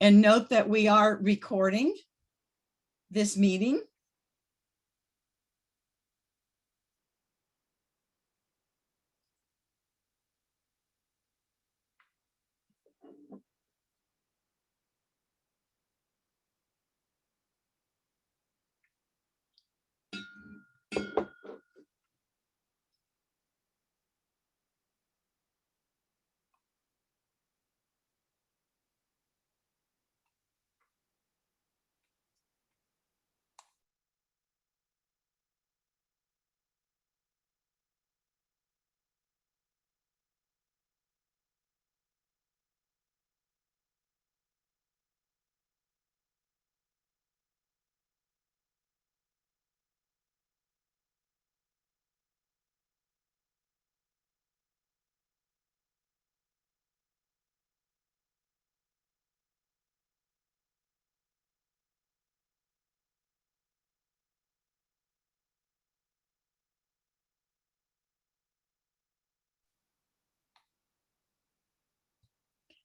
And note that we are recording this meeting.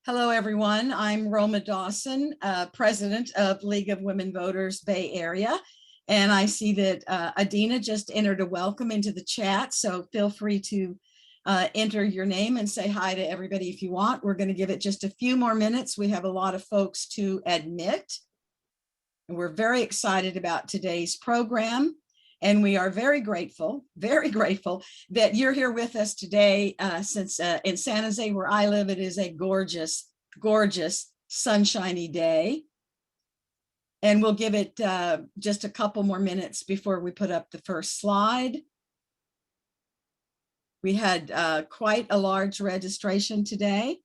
Hello, everyone. I'm Roma Dawson, president of League of Women Voters Bay Area. And I see that Adina just entered a welcome into the chat. So feel free to enter your name and say hi to everybody if you want. We're going to give it just a few more minutes. We have a lot of folks to admit. And we're very excited about today's program. And we are very grateful that you're here with us today, since in San Jose, where I live, it is a gorgeous, gorgeous, sunshiny day. And we'll give it just a couple more minutes before we put up the first slide. We had quite a large registration today.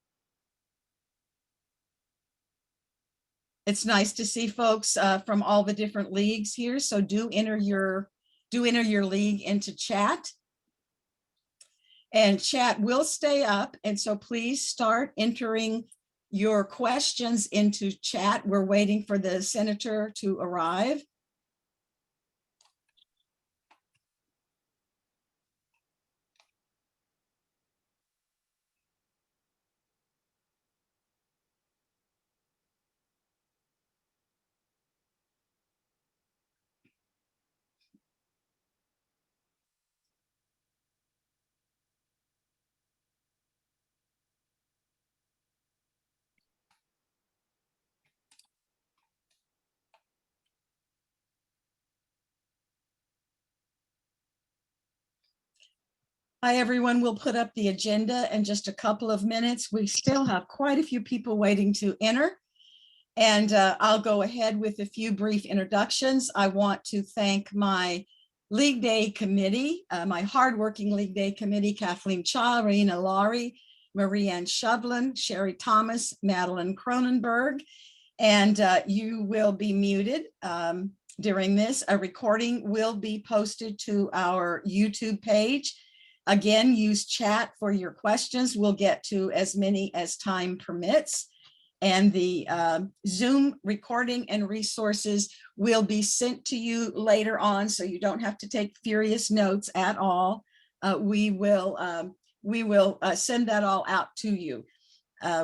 It's nice to see folks from all the different leagues here. So do enter your league into chat, and chat will stay up. And so please start entering your questions into chat. We're waiting for the senator to arrive. Hi, everyone. We'll put up the agenda in just a couple of minutes. We still have quite a few people waiting to enter. And I'll go ahead with a few brief introductions. I want to thank my League Day committee, my hardworking League Day committee: Kathleen Cha, Raina Laurie, Marianne Shovlin, Sherry Thomas, Madeline Cronenberg. And you will be muted during this. A recording will be posted to our YouTube page. Again, use chat for your questions. We'll get to as many as time permits. And the Zoom recording and resources will be sent to you later on, so you don't have to take furious notes at all. We will send that all out to you.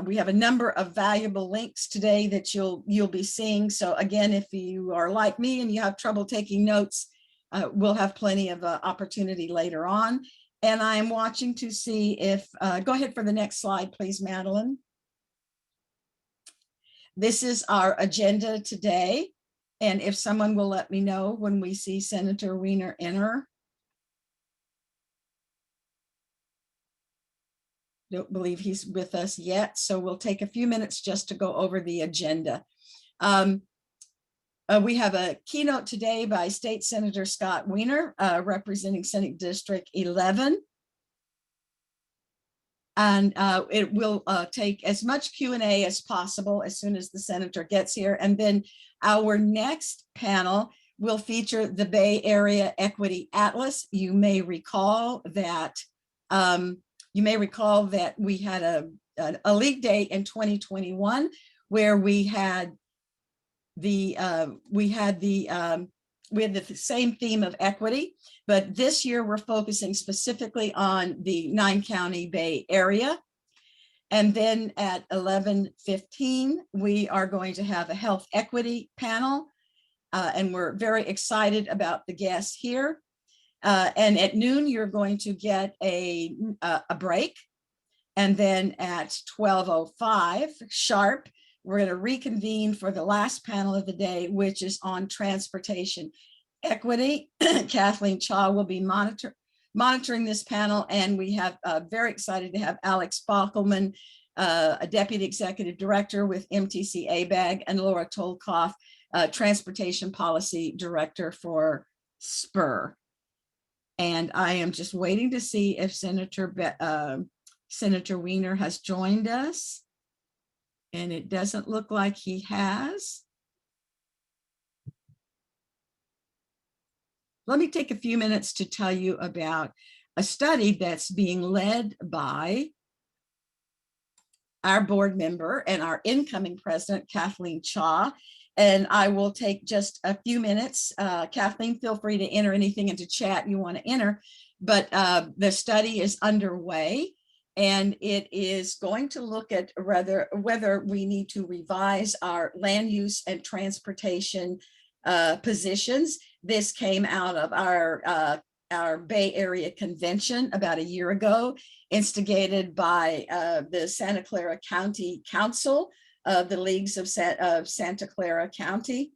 We have a number of valuable links today that you'll be seeing. So again, if you are like me and you have trouble taking notes, we'll have plenty of opportunity later on. And I'm watching to see if, go ahead for the next slide, please, Madeline. This is our agenda today. And if someone will let me know when we see Senator Wiener enter. Don't believe he's with us yet. So we'll take a few minutes just to go over the agenda. We have a keynote today by State Senator Scott Wiener, representing Senate District 11. And it will take as much Q&A as possible as soon as the senator gets here. And then our next panel will feature the Bay Area Equity Atlas. You may recall that we had a League Day in 2021 where we had the same theme of equity, but this year we're focusing specifically on the 9-county Bay Area. And then at 11:15, we are going to have a health equity panel. And we're very excited about the guests here. And at noon, you're going to get a break. And then at 12:05 sharp, we're going to reconvene for the last panel of the day, which is on transportation equity. Kathleen Cha will be monitoring this panel, and we have very excited to have Alex Bockelman, a Deputy Executive Director with MTC ABAG, and Laura Tolkoff, Transportation Policy Director for SPUR. And I am just waiting to see if Senator Wiener has joined us, and it doesn't look like he has. Let me take a few minutes to tell you about a study that's being led by our board member and our incoming president, Kathleen Cha. And I will take just a few minutes. Kathleen, feel free to enter anything into chat you want to enter, but the study is underway, and it is going to look at whether we need to revise our land use and transportation positions. This came out of our Bay Area Convention about a year ago, instigated by the Santa Clara County Council, the Leagues of Santa Clara County.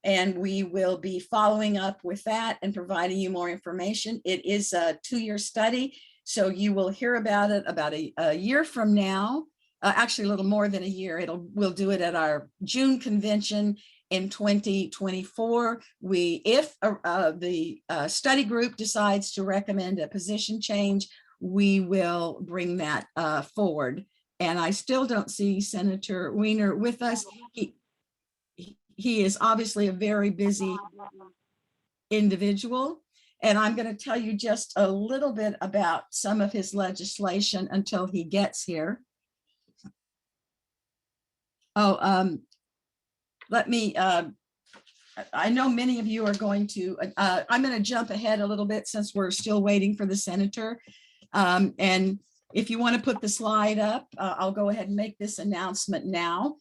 And we will be following up with that and providing you more information. It is a 2-year study, so you will hear about it about a year from now, actually a little more than a year. We'll do it at our June convention in 2024. If the study group decides to recommend a position change, we will bring that forward. And I still don't see Senator Wiener with us. He is obviously a very busy individual. And I'm going to tell you just a little bit about some of his legislation until he gets here. Let me, I know many of you are going to, I'm going to jump ahead a little bit since we're still waiting for the senator. And if you want to put the slide up, I'll go ahead and make this announcement now.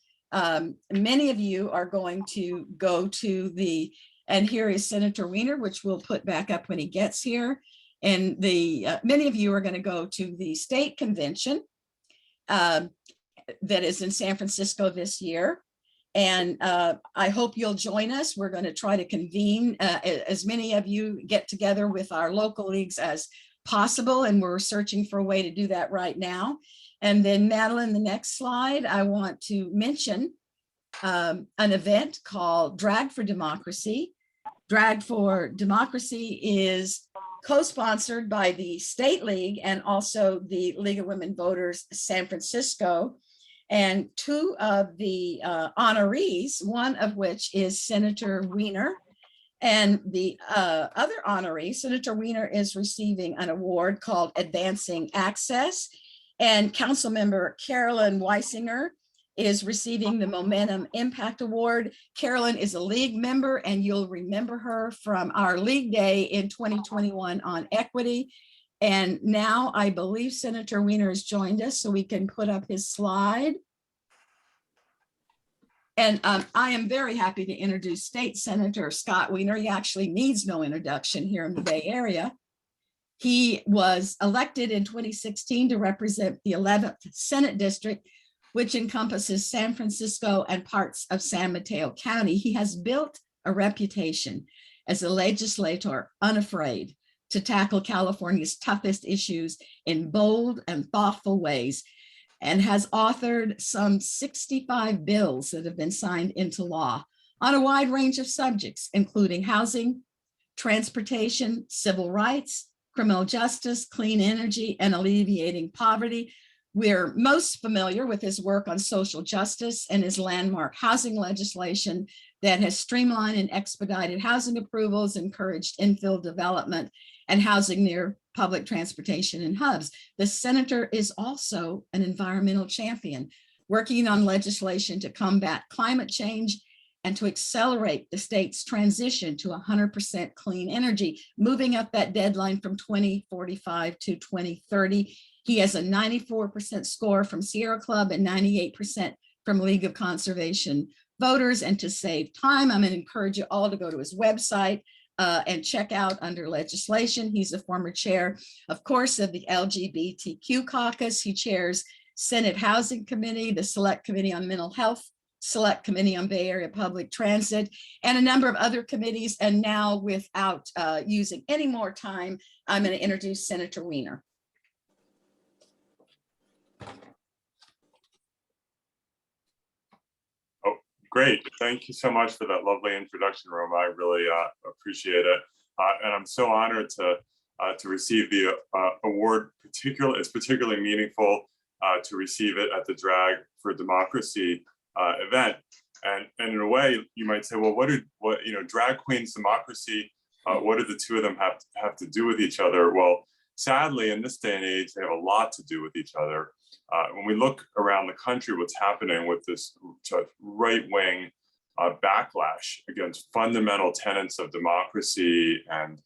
Many of you are going to go to and here is Senator Wiener, which we'll put back up when he gets here. And many of you are going to go to the state convention that is in San Francisco this year. And I hope you'll join us. We're going to try to convene as many of you get together with our local leagues as possible. And we're searching for a way to do that right now. And then Madeline, the next slide, I want to mention an event called Drag for Democracy. Drag for Democracy is co-sponsored by the State League and also the League of Women Voters San Francisco. And 2 of the honorees, one of which is Senator Wiener, and the other honoree, Senator Wiener, is receiving an award called Advancing Access, and Councilmember Carolyn Weisinger is receiving the Momentum Impact Award. Carolyn is a league member, and you'll remember her from our league day in 2021 on equity. And now I believe Senator Wiener has joined us, so we can put up his slide. And I am very happy to introduce State Senator Scott Wiener. He actually needs no introduction here in the Bay Area. He was elected in 2016 to represent the 11th Senate District, which encompasses San Francisco and parts of San Mateo County. He has built a reputation as a legislator unafraid to tackle California's toughest issues in bold and thoughtful ways, and has authored some 65 bills that have been signed into law on a wide range of subjects, including housing, transportation, civil rights, criminal justice, clean energy, and alleviating poverty. We're most familiar with his work on social justice and his landmark housing legislation that has streamlined and expedited housing approvals, encouraged infill development, and housing near public transportation and hubs. The senator is also an environmental champion, working on legislation to combat climate change and to accelerate the state's transition to 100% clean energy, moving up that deadline from 2045 to 2030. He has a 94% score from Sierra Club and 98% from League of Conservation Voters. And to save time, I'm going to encourage you all to go to his website and check out under legislation. He's a former chair, of course, of the LGBTQ caucus. He chairs Senate Housing Committee, the Select Committee on Mental Health, Select Committee on Bay Area Public Transit, and a number of other committees. And now, without using any more time, I'm going to introduce Senator Wiener. Great. Thank you so much for that lovely introduction, Roma. I really appreciate it. And I'm so honored to receive the award. It's particularly meaningful to receive it at the Drag for Democracy event. And in a way, you might say, well, what drag queens, democracy, what do the two of them have to do with each other? Well, sadly, in this day and age, they have a lot to do with each other. When we look around the country, what's happening with this right-wing backlash against fundamental tenets of democracy and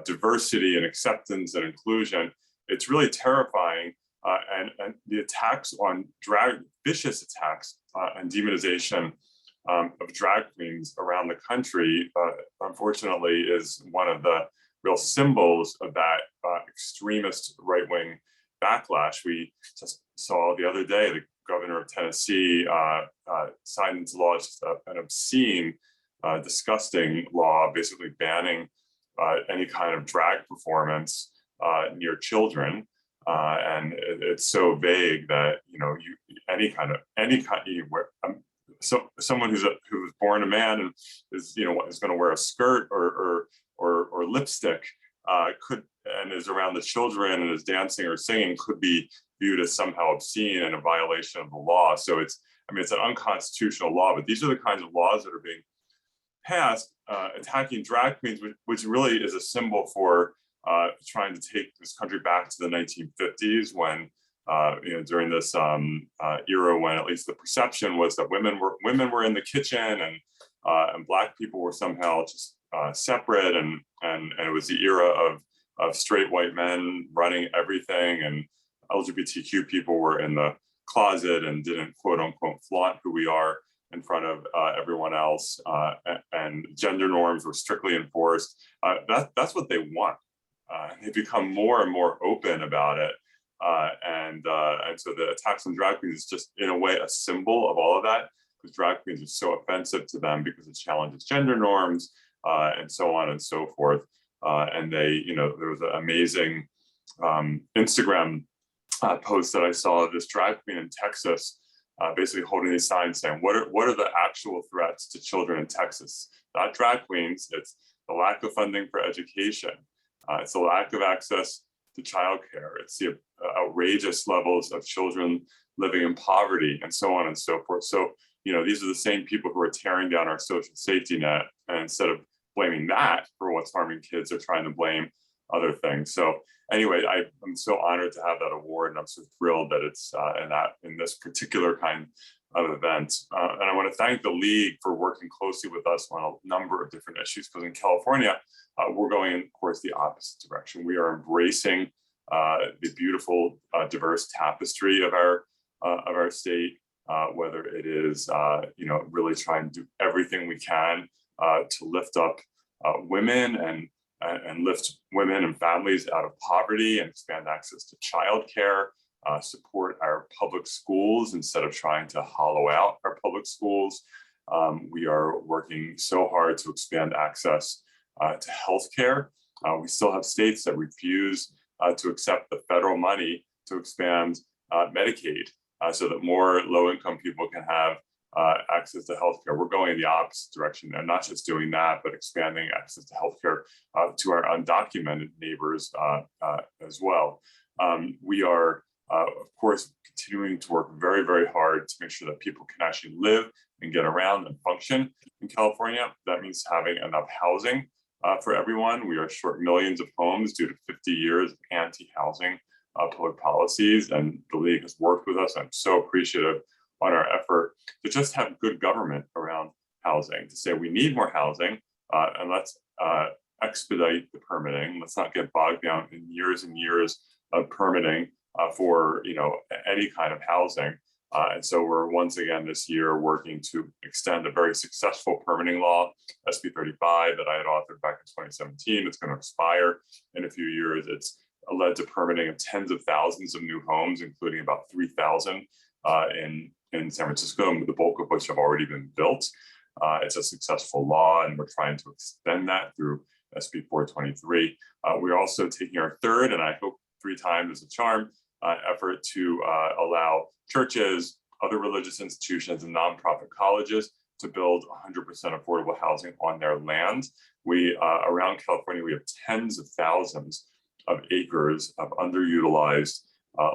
diversity and acceptance and inclusion, it's really terrifying. And the attacks on vicious attacks and demonization of drag queens around the country, unfortunately, is one of the real symbols of that extremist right-wing backlash. We just saw the other day the governor of Tennessee signed into law just an obscene, disgusting law, basically banning any kind of drag performance near children. And it's so vague that so someone who's born a man and is going to wear a skirt or lipstick could, and is around the children and is dancing or singing, could be viewed as somehow obscene and a violation of the law. So it's an unconstitutional law, but these are the kinds of laws that are being passed attacking drag queens, which really is a symbol for trying to take this country back to the 1950s when during this era when at least the perception was that women were in the kitchen and Black people were somehow just separate, and it was the era of straight white men running everything, and LGBTQ people were in the closet and didn't quote unquote flaunt who we are in front of everyone else, and gender norms were strictly enforced. That's what they want. They become more and more open about it, and so the attacks on drag queens is just in a way a symbol of all of that, because drag queens are so offensive to them because it challenges gender norms and so on and so forth. And they, there was an amazing Instagram post that I saw of this drag queen in Texas, basically holding these signs saying, what are the actual threats to children in Texas? Not drag queens, it's the lack of funding for education. It's the lack of access to childcare. It's the outrageous levels of children living in poverty and so on and so forth. So, these are the same people who are tearing down our social safety net, and instead of blaming that for what's harming kids, they're trying to blame other things. So anyway, I'm so honored to have that award, and I'm so thrilled that it's in this particular kind of event. And I want to thank the League for working closely with us on a number of different issues, because in California, we're going in, of course, the opposite direction. We are embracing the beautiful, diverse tapestry of our state, whether it is, really trying to do everything we can to lift up women and lift women and families out of poverty and expand access to childcare, support our public schools instead of trying to hollow out our public schools. We are working so hard to expand access to healthcare. We still have states that refuse to accept the federal money to expand Medicaid so that more low-income people can have access to healthcare. We're going in the opposite direction, and not just doing that, but expanding access to healthcare to our undocumented neighbors as well. We are, of course, continuing to work very, very hard to make sure that people can actually live and get around and function in California. That means having enough housing for everyone. We are short millions of homes due to 50 years of anti-housing public policies, and the League has worked with us. I'm so appreciative on our effort to just have good government around housing, to say we need more housing, and let's expedite the permitting. Let's not get bogged down in years and years of permitting for any kind of housing. And so we're once again this year working to extend a very successful permitting law, SB 35, that I had authored back in 2017. It's going to expire in a few years. It's led to permitting of tens of thousands of new homes, including about 3,000 in San Francisco, the bulk of which have already been built. It's a successful law, and we're trying to extend that through SB 423. We're also taking our third, and I hope 3 times is a charm, effort to allow churches, other religious institutions, and nonprofit colleges to build 100% affordable housing on their land. We, around California, we have tens of thousands of acres of underutilized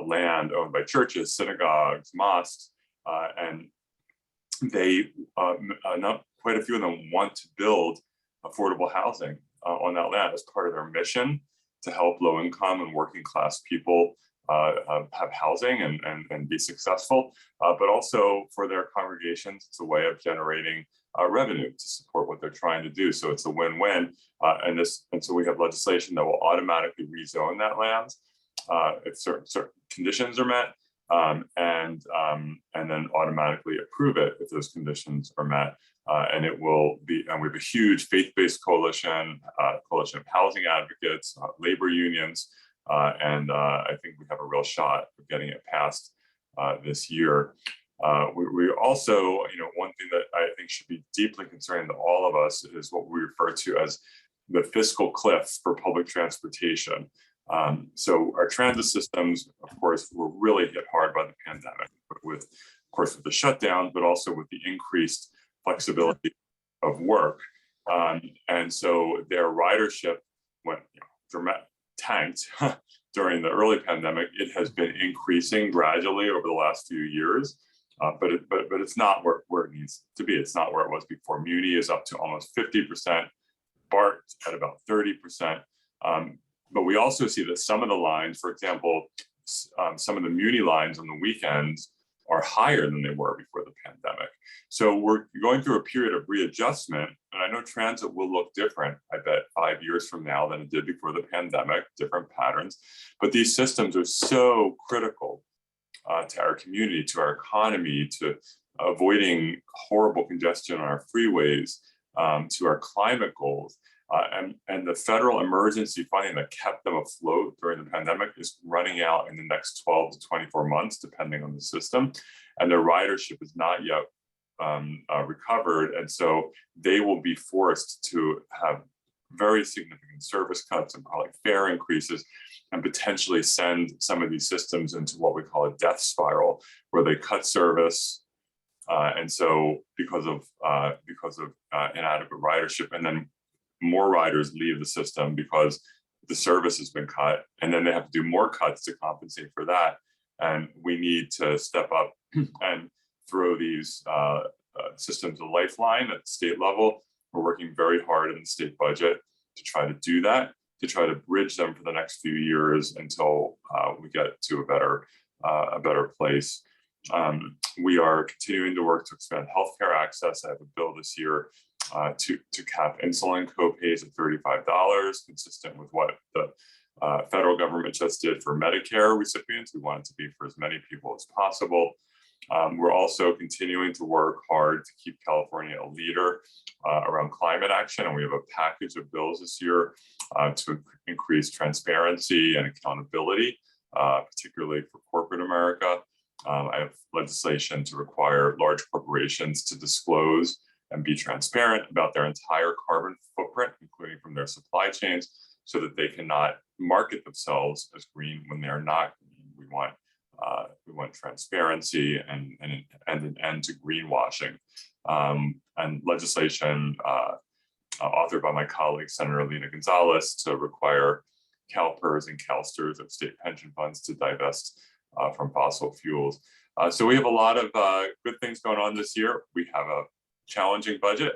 land owned by churches, synagogues, mosques, and they, not quite a few of them want to build affordable housing on that land as part of their mission to help low-income and working-class people have housing and be successful, but also for their congregations, it's a way of generating revenue to support what they're trying to do. So it's a win-win, and so we have legislation that will automatically rezone that land if certain conditions are met, and then automatically approve it if those conditions are met. And it will be, and we have a huge faith-based coalition, coalition of housing advocates, labor unions, and I think we have a real shot of getting it passed this year. We also, one thing that I think should be deeply concerning to all of us is what we refer to as the fiscal cliff for public transportation. So our transit systems, of course, were really hit hard by the pandemic, with, of course, with the shutdown, but also with the increased flexibility of work. And so their ridership went tanked during the early pandemic. It has been increasing gradually over the last few years, but it's not where it needs to be. It's not where it was before. Muni is up to almost 50%, BART at about 30%. But we also see that some of the lines, for example, some of the Muni lines on the weekends are higher than they were before the pandemic. So we're going through a period of readjustment, and I know transit will look different, I bet, 5 years from now than it did before the pandemic, different patterns. But these systems are so critical to our community, to our economy, to avoiding horrible congestion on our freeways, to our climate goals. And the federal emergency funding that kept them afloat during the pandemic is running out in the next 12 to 24 months, depending on the system. And their ridership is not yet recovered. And so they will be forced to have very significant service cuts and probably fare increases, and potentially send some of these systems into what we call a death spiral, where they cut service. And so because of inadequate ridership, and then more riders leave the system because the service has been cut, and then they have to do more cuts to compensate for that. And we need to step up and throw these systems a lifeline at the state level. We're working very hard in the state budget to try to do that, to try to bridge them for the next few years until we get to a better place. We are continuing to work to expand healthcare access. I have a bill this year to cap insulin co-pays at $35, consistent with what the federal government just did for Medicare recipients. We want it to be for as many people as possible. We're also continuing to work hard to keep California a leader around climate action, and we have a package of bills this year to increase transparency and accountability, particularly for corporate America. I have legislation to require large corporations to disclose and be transparent about their entire carbon footprint, including from their supply chains, so that they cannot market themselves as green when they're not green. We want transparency and an end to greenwashing. And legislation authored by my colleague, Senator Lena Gonzalez, to require CalPERS and CalSTRS of state pension funds to divest from fossil fuels. So we have a lot of good things going on this year. We have a challenging budget,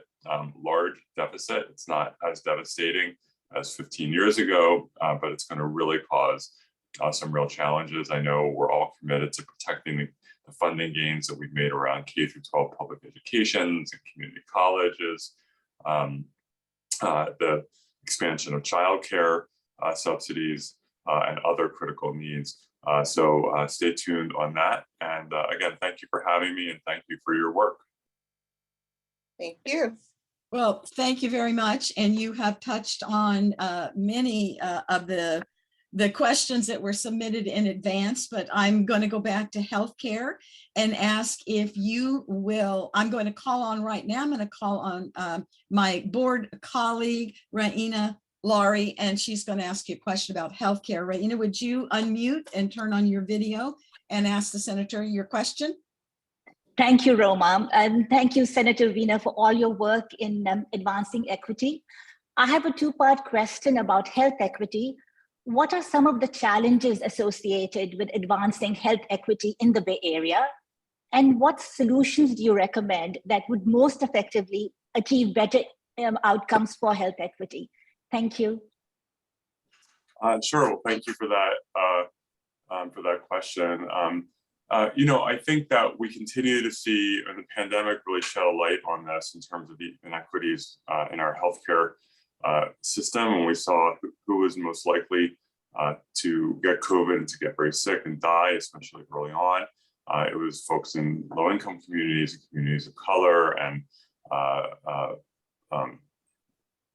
large deficit. It's not as devastating as 15 years ago, but it's going to really cause some real challenges. I know we're all committed to protecting the funding gains that we've made around K-12 public educations and community colleges, the expansion of childcare subsidies, and other critical needs. So stay tuned on that. And again, thank you for having me and thank you for your work. Thank you. Well, thank you very much. And you have touched on many of the questions that were submitted in advance, but I'm going to go back to healthcare and ask if you will, I'm going to call on right now, I'm going to call on my board colleague, Raina Laurie, and she's going to ask you a question about healthcare. Raina, would you unmute and turn on your video and ask the senator your question? Thank you, Roma, and thank you, Senator Wiener, for all your work in advancing equity. I have a two-part question about health equity. What are some of the challenges associated with advancing health equity in the Bay Area? And what solutions do you recommend that would most effectively achieve better outcomes for health equity? Thank you. Sure. Well, thank you for that question. I think that we continue to see, and the pandemic really shed a light on this in terms of the inequities in our healthcare system. And we saw who was most likely to get COVID and to get very sick and die, especially early on. It was folks in low-income communities and communities of color and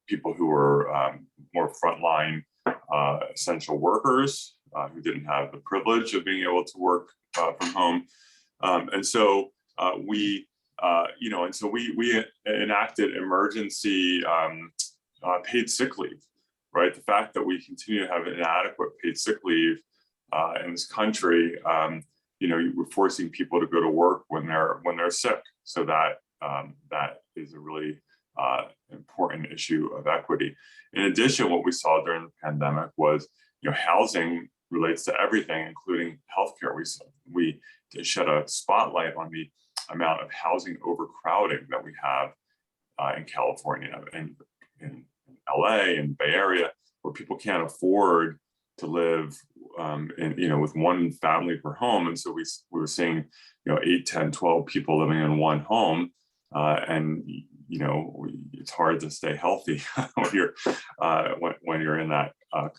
people who were more frontline essential workers who didn't have the privilege of being able to work from home. And so we enacted emergency paid sick leave, right? The fact that we continue to have inadequate paid sick leave in this country, we're forcing people to go to work when they're sick. So that is a really important issue of equity. In addition, what we saw during the pandemic was, housing relates to everything, including healthcare. We shed a spotlight on the amount of housing overcrowding that we have in California and in LA and Bay Area, where people can't afford to live with one family per home. And so we were seeing 8, 10, 12 people living in one home, and it's hard to stay healthy when you're in that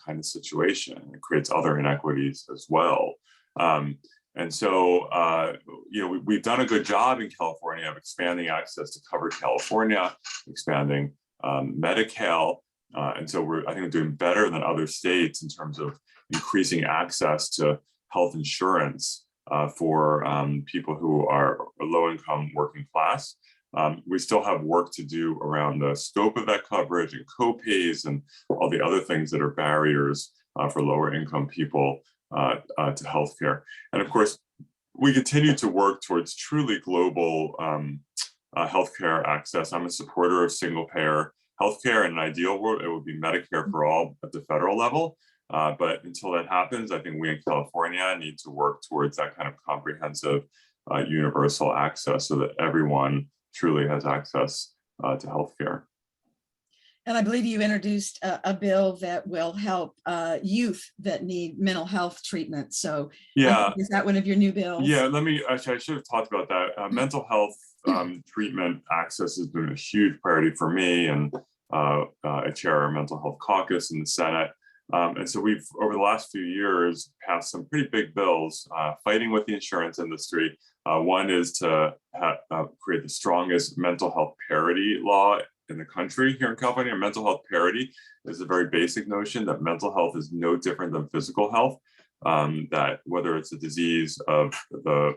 kind of situation. It creates other inequities as well. And so, we've done a good job in California of expanding access to Covered California, expanding Medi-Cal. And so I think we're doing better than other states in terms of increasing access to health insurance for people who are low-income working class. We still have work to do around the scope of that coverage and co-pays and all the other things that are barriers for lower income people to healthcare. And of course, we continue to work towards truly global healthcare access. I'm a supporter of single payer healthcare. In an ideal world, it would be Medicare for all at the federal level. But until that happens, I think we in California need to work towards that kind of comprehensive universal access so that everyone truly has access to healthcare. And I believe you introduced a bill that will help youth that need mental health treatment. So yeah, is that one of your new bills? Yeah, I should have talked about that. Mental health treatment access has been a huge priority for me, and I chair our mental health caucus in the Senate. And so we've, over the last few years, passed some pretty big bills fighting with the insurance industry. One is to create the strongest mental health parity law in the country here in California. Mental health parity is a very basic notion that mental health is no different than physical health, that whether it's a disease of the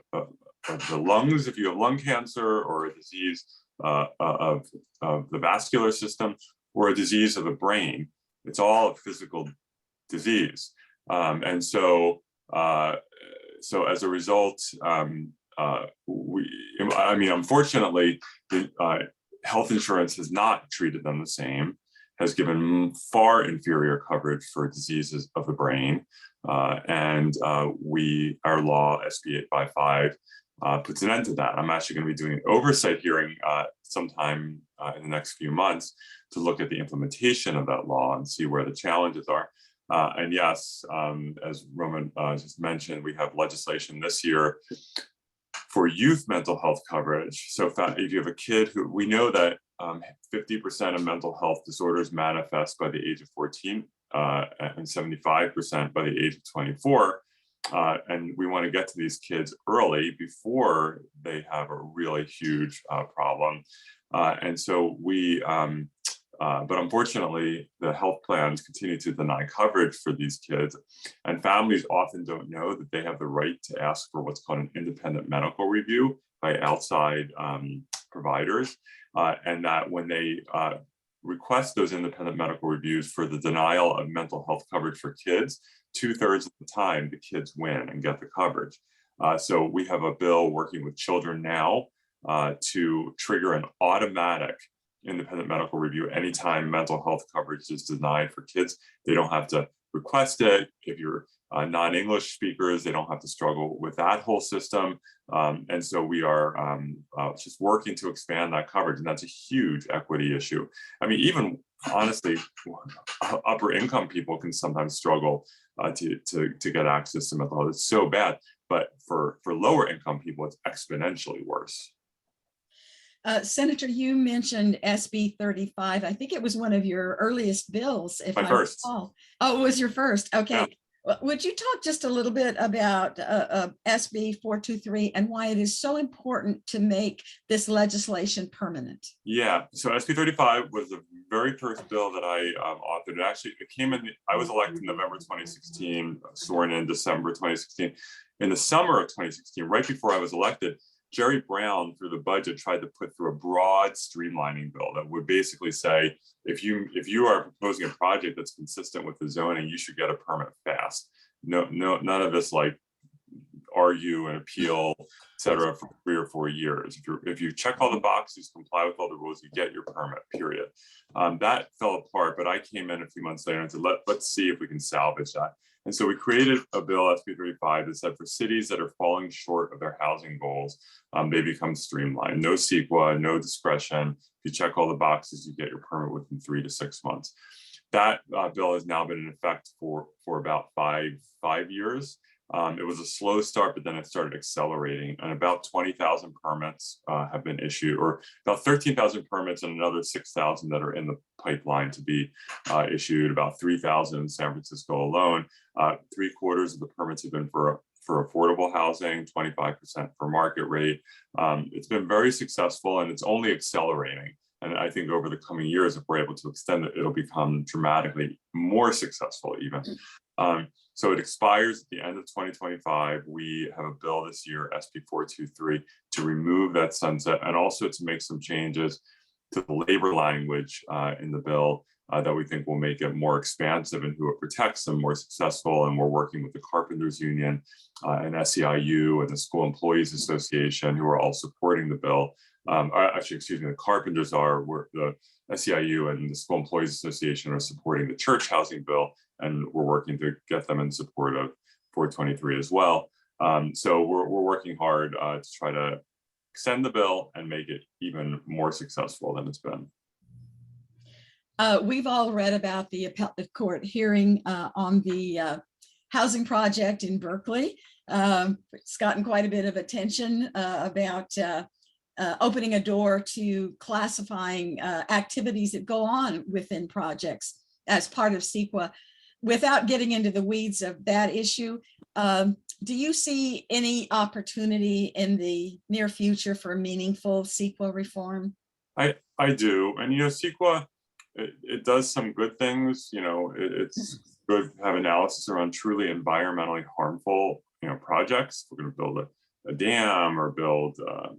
lungs, if you have lung cancer, or a disease of the vascular system, or a disease of the brain, it's all a physical disease. And so as a result, unfortunately, health insurance has not treated them the same, has given far inferior coverage for diseases of the brain. And our law, SB 855, puts an end to that. I'm actually going to be doing an oversight hearing sometime in the next few months to look at the implementation of that law and see where the challenges are. And yes, as Roman just mentioned, we have legislation this year for youth mental health coverage. So if you have a kid who, we know that 50% of mental health disorders manifest by the age of 14 and 75% by the age of 24. And we want to get to these kids early before they have a really huge problem. And so but unfortunately, the health plans continue to deny coverage for these kids. And families often don't know that they have the right to ask for what's called an independent medical review by outside providers. And that when they request those independent medical reviews for the denial of mental health coverage for kids, 2/3 of the time, the kids win and get the coverage. So we have a bill working with children now to trigger an automatic independent medical review anytime mental health coverage is denied for kids. They don't have to request it. If you're non-English speakers, they don't have to struggle with that whole system. And so we are just working to expand that coverage, and that's a huge equity issue. I mean, even honestly, upper income people can sometimes struggle to get access to mental health. It's so bad, but for lower income people, it's exponentially worse. Senator, you mentioned SB 35. I think it was one of your earliest bills, if I recall. Oh, it was your first. Okay. Yeah. Would you talk just a little bit about SB 423 and why it is so important to make this legislation permanent? Yeah, so SB 35 was the very first bill that I authored. Actually, it came in, I was elected in November 2016, sworn in December 2016. In the summer of 2016, right before I was elected, Jerry Brown, through the budget, tried to put through a broad streamlining bill that would basically say, if you are proposing a project that's consistent with the zoning, you should get a permit fast. No, none of this like argue and appeal, et cetera, for 3 or 4 years. If you check all the boxes, comply with all the rules, you get your permit, period. That fell apart, but I came in a few months later and said, let's see if we can salvage that. And so we created a bill, SB 35, that said for cities that are falling short of their housing goals, they become streamlined. No CEQA, no discretion. If you check all the boxes, you get your permit within 3 to 6 months. That bill has now been in effect for about five years. It was a slow start, but then it started accelerating, and about 20,000 permits have been issued, or about 13,000 permits and another 6,000 that are in the pipeline to be issued, about 3,000 in San Francisco alone. 3/4 of the permits have been for affordable housing, 25% for market rate. It's been very successful, and it's only accelerating. And I think over the coming years, if we're able to extend it, it'll become dramatically more successful even. So it expires at the end of 2025. We have a bill this year, SB 423, to remove that sunset and also to make some changes to the labor language in the bill that we think will make it more expansive and who it protects and more successful. And we're working with the Carpenters Union and SEIU and the School Employees Association, who are all supporting the bill. Actually, excuse me, the Carpenters are, the SEIU and the School Employees Association are supporting the church housing bill, and we're working to get them in support of 423 as well. So we're working hard to try to extend the bill and make it even more successful than it's been. We've all read about the appellate court hearing on the housing project in Berkeley. It's gotten quite a bit of attention about opening a door to classifying activities that go on within projects as part of CEQA. Without getting into the weeds of that issue, do you see any opportunity in the near future for meaningful CEQA reform? I do, and CEQA, it does some good things. It's good to have analysis around truly environmentally harmful projects. We're going to build a dam or build a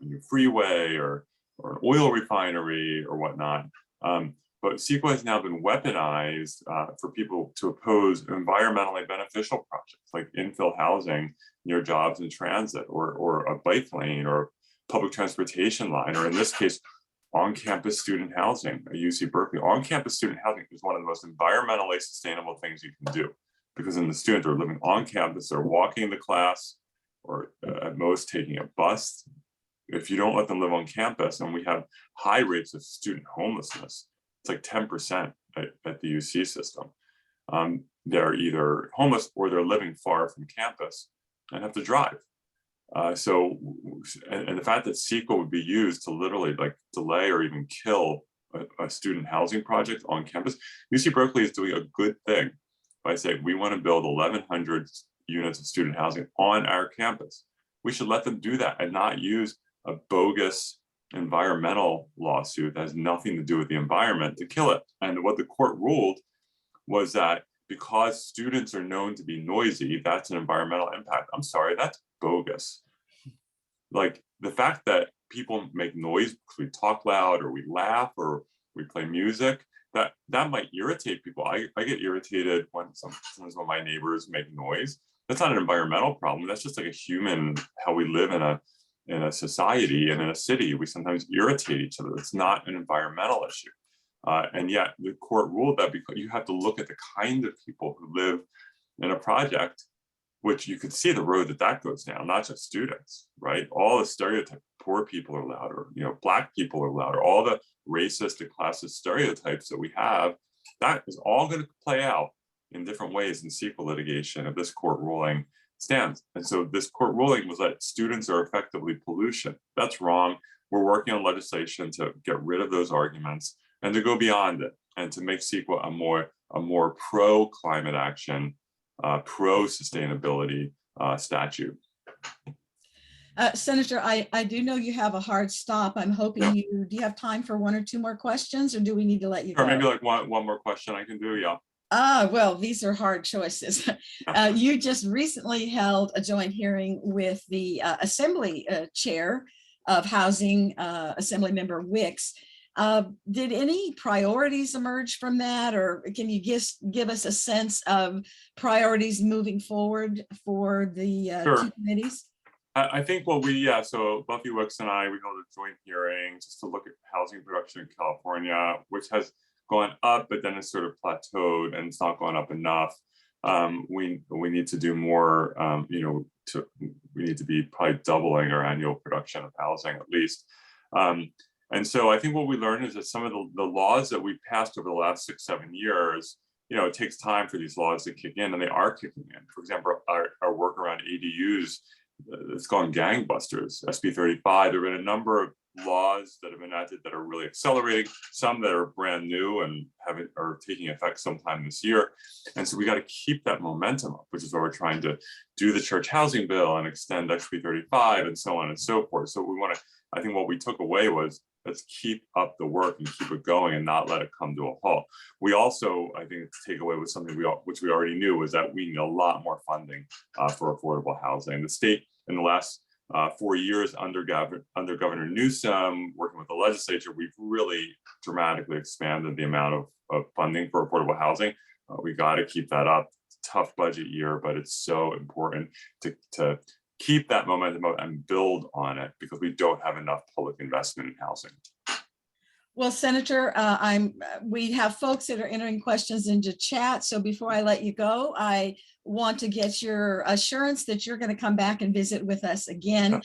new freeway or an oil refinery or whatnot. But CEQA has now been weaponized for people to oppose environmentally beneficial projects like infill housing near jobs and transit, or a bike lane or public transportation line, or in this case, on-campus student housing at UC Berkeley. On-campus student housing is one of the most environmentally sustainable things you can do, because then the students are living on campus, they're walking to class, or at most taking a bus. If you don't let them live on campus, and we have high rates of student homelessness, it's like 10% at the UC system. They're either homeless or they're living far from campus and have to drive. And the fact that CEQA would be used to literally delay or even kill a student housing project on campus, UC Berkeley is doing a good thing by saying we want to build 1,100 units of student housing on our campus. We should let them do that and not use a bogus environmental lawsuit that has nothing to do with the environment to kill it. And what the court ruled was that because students are known to be noisy, that's an environmental impact. I'm sorry, that's bogus. Like the fact that people make noise because we talk loud or we laugh or we play music, that might irritate people. I get irritated when sometimes when my neighbors make noise. That's not an environmental problem. That's just like a human, how we live in a society and in a city. We sometimes irritate each other. It's not an environmental issue. And yet the court ruled that because you have to look at the kind of people who live in a project, which you could see the road that goes down, not just students, right? All the stereotypes, poor people are louder, Black people are louder, all the racist and classist stereotypes that we have, that is all going to play out in different ways in CEQA litigation if this court ruling stands. And so this court ruling was that students are effectively pollution. That's wrong. We're working on legislation to get rid of those arguments and to go beyond it and to make CEQA a more pro climate action, pro sustainability statute. Senator, I do know you have a hard stop. I'm hoping do you have time for one or two more questions, or do we need to let you go? Or maybe like one more question I can do, yeah. Well, these are hard choices. You just recently held a joint hearing with the Assembly Chair of Housing, Assembly Member Wicks. Did any priorities emerge from that, or can you give us a sense of priorities moving forward for the two committees? I think so Buffy Wicks and I, we held a joint hearing just to look at housing production in California, which has gone up, but then it's sort of plateaued and it's not gone up enough. We need to do more, we need to be probably doubling our annual production of housing at least. And so I think what we learned is that some of the laws that we passed over the last 6-7 years, it takes time for these laws to kick in, and they are kicking in. For example, our work around ADUs, it's gone gangbusters. SB 35, there have been a number of laws that have been enacted that are really accelerating, some that are brand new and are taking effect sometime this year. And so we got to keep that momentum up, which is why we're trying to do the church housing bill and extend SB 35 and so on and so forth. So I think what we took away was, let's keep up the work and keep it going and not let it come to a halt. We also, I think, to take away with something which we already knew, was that we need a lot more funding for affordable housing. The state in the last 4 years under Governor Newsom, working with the legislature, we've really dramatically expanded the amount of funding for affordable housing. We got to keep that up. It's a tough budget year, but it's so important to keep that momentum up and build on it, because we don't have enough public investment in housing. Well, Senator, we have folks that are entering questions into chat. So before I let you go, I want to get your assurance that you're going to come back and visit with us again.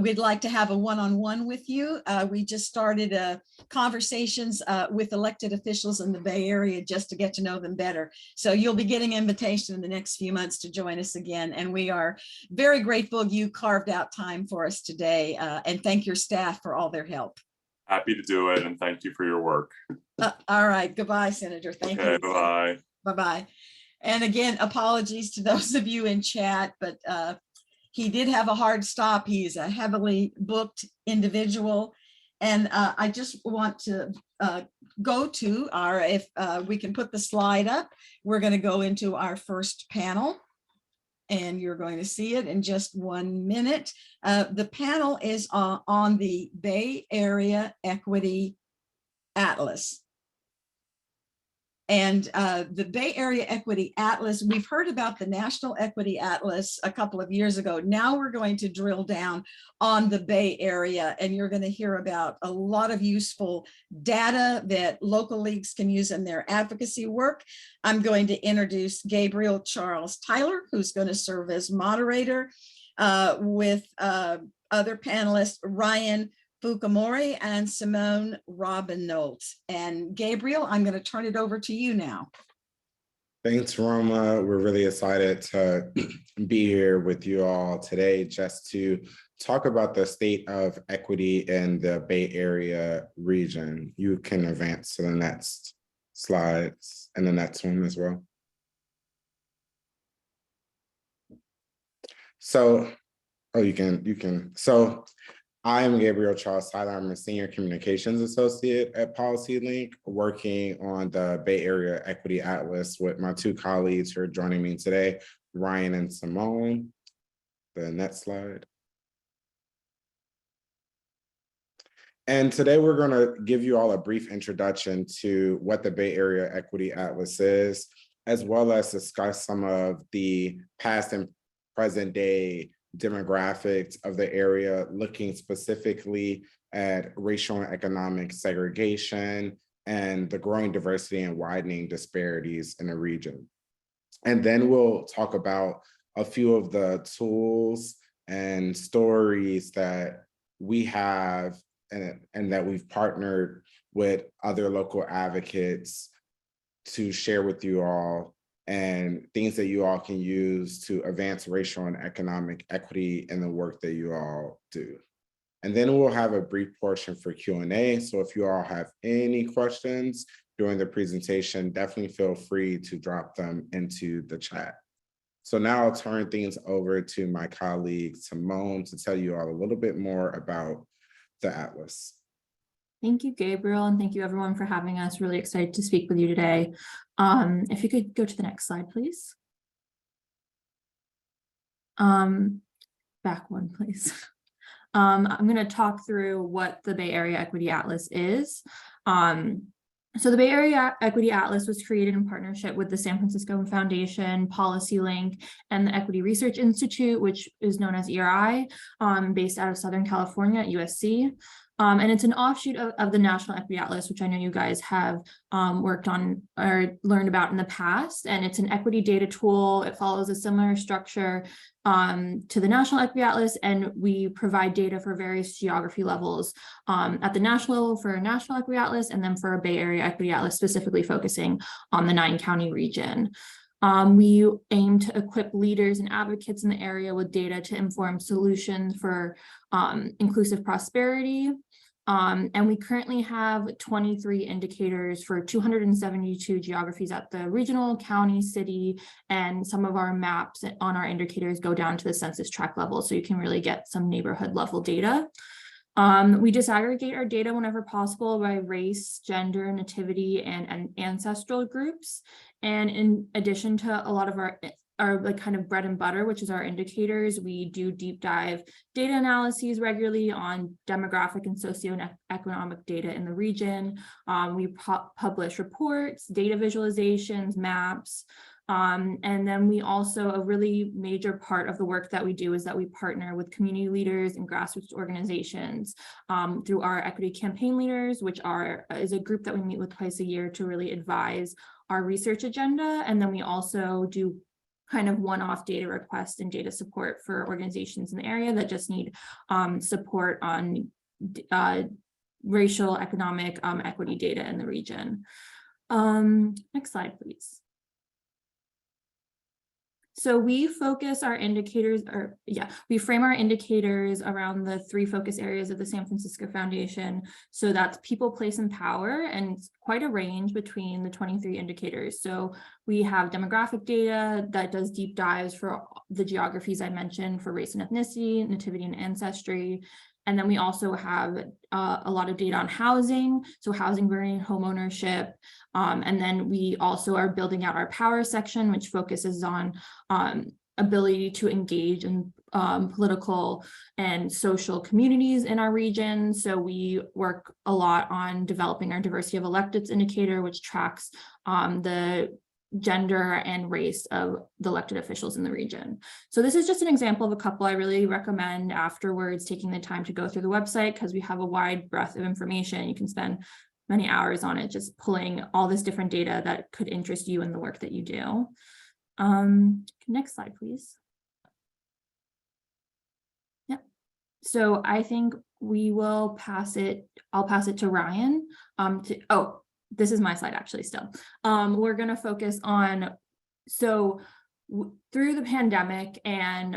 We'd like to have a one-on-one with you. We just started conversations with elected officials in the Bay Area just to get to know them better. So you'll be getting an invitation in the next few months to join us again. And we are very grateful you carved out time for us today, and thank your staff for all their help. Happy to do it, and thank you for your work. All right. Goodbye, Senator. Thank you. Bye-bye. Bye-bye. And again, apologies to those of you in chat, but he did have a hard stop. He's a heavily booked individual. And I just want to go to if we can put the slide up, we're going to go into our first panel. And you're going to see it in just 1 minute. The panel is on the Bay Area Equity Atlas. And the Bay Area Equity Atlas, we've heard about the National Equity Atlas a couple of years ago. Now we're going to drill down on the Bay Area, and you're going to hear about a lot of useful data that local leagues can use in their advocacy work. I'm going to introduce Gabriel Charles Tyler, who's going to serve as moderator with other panelists, Ryan Fukumori and Simone Robin-Nolt. And Gabriel, I'm going to turn it over to you now. Thanks, Roma. We're really excited to be here with you all today just to talk about the state of equity in the Bay Area region. You can advance to the next slides and the next one as well. So, oh, you can. So I'm Gabriel Charles Tyler. I'm a Senior Communications Associate at PolicyLink, working on the Bay Area Equity Atlas with my two colleagues who are joining me today, Ryan and Simone. The next slide. And today we're going to give you all a brief introduction to what the Bay Area Equity Atlas is, as well as discuss some of the past and present day demographics of the area, looking specifically at racial and economic segregation and the growing diversity and widening disparities in the region. And then we'll talk about a few of the tools and stories that we have and that we've partnered with other local advocates to share with you all, and things that you all can use to advance racial and economic equity in the work that you all do. And then we'll have a brief portion for Q&A. So if you all have any questions during the presentation, definitely feel free to drop them into the chat. So now I'll turn things over to my colleague, Simone, to tell you all a little bit more about the Atlas. Thank you, Gabriel, and thank you everyone for having us. Really excited to speak with you today. If you could go to the next slide, please. Back one, please. I'm going to talk through what the Bay Area Equity Atlas is. So the Bay Area Equity Atlas was created in partnership with the San Francisco Foundation, PolicyLink, and the Equity Research Institute, which is known as ERI, based out of Southern California at USC. And it's an offshoot of the National Equity Atlas, which I know you guys have worked on or learned about in the past. And it's an equity data tool. It follows a similar structure to the National Equity Atlas, and we provide data for various geography levels at the national level for a National Equity Atlas, and then for a Bay Area Equity Atlas, specifically focusing on the 9-county region. We aim to equip leaders and advocates in the area with data to inform solutions for inclusive prosperity. And we currently have 23 indicators for 272 geographies at the regional, county, city, and some of our maps on our indicators go down to the census tract level, so you can really get some neighborhood level data. We disaggregate our data whenever possible by race, gender, nativity, and ancestral groups. And in addition to a lot of our like kind of bread and butter, which is our indicators, we do deep dive data analyses regularly on demographic and socioeconomic data in the region. We publish reports, data visualizations, maps. And then we also, a really major part of the work that we do is that we partner with community leaders and grassroots organizations through our equity campaign leaders, which is a group that we meet with twice a year to really advise our research agenda. And then we also do kind of one-off data requests and data support for organizations in the area that just need support on racial, economic, equity data in the region. Next slide, please. So we focus our indicators, we frame our indicators around the 3 focus areas of the San Francisco Foundation. So that's people, place, and power, and it's quite a range between the 23 indicators. So we have demographic data that does deep dives for the geographies I mentioned for race and ethnicity, nativity and ancestry. And then we also have a lot of data on housing, so housing burning, home ownership. And then we also are building out our power section, which focuses on ability to engage in political and social communities in our region. So we work a lot on developing our diversity of electeds indicator, which tracks the gender and race of the elected officials in the region. So this is just an example of a couple. I really recommend afterwards taking the time to go through the website, because we have a wide breadth of information. You can spend many hours on it, just pulling all this different data that could interest you in the work that you do. Next slide, please. Yeah. So I think we will pass it. I'll pass it to Ryan. This is my slide actually still. We're going to focus on, so through the pandemic and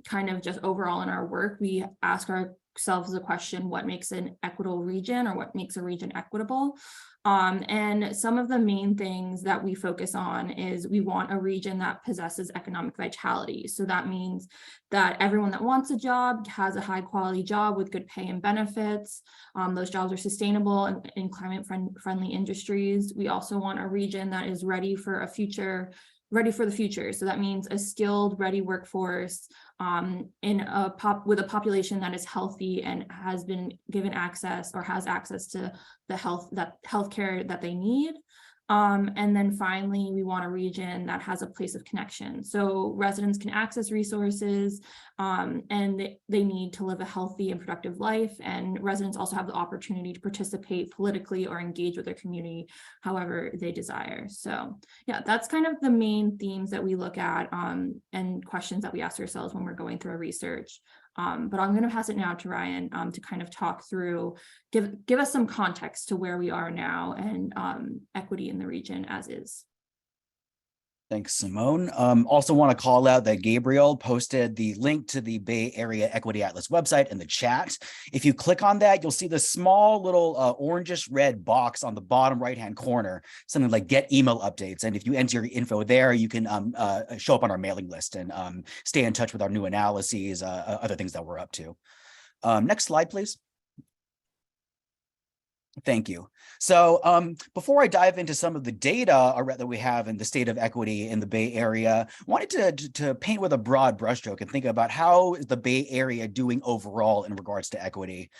kind of just overall in our work, we ask ourselves the question, what makes an equitable region, or what makes a region equitable? And some of the main things that we focus on is we want a region that possesses economic vitality. So that means that everyone that wants a job has a high quality job with good pay and benefits. Those jobs are sustainable and in climate friendly industries. We also want a region that is ready for the future. So that means a skilled, ready workforce with a population that is healthy and has been given access or has access to the healthcare that they need. And then finally, we want a region that has a place of connection. So residents can access resources and they need to live a healthy and productive life. And residents also have the opportunity to participate politically or engage with their community however they desire. So yeah, that's kind of the main themes that we look at and questions that we ask ourselves when we're going through our research. But I'm going to pass it now to Ryan to kind of talk through, give us some context to where we are now and equity in the region as is. Thanks, Simone. Also want to call out that Gabriel posted the link to the Bay Area Equity Atlas website in the chat. If you click on that, you'll see the small little orangish red box on the bottom right-hand corner, something like get email updates. And if you enter your info there, you can show up on our mailing list and stay in touch with our new analyses, other things that we're up to. Next slide, please. Thank you. So before I dive into some of the data that we have in the state of equity in the Bay Area, I wanted to paint with a broad brushstroke and think about how is the Bay Area doing overall in regards to equity.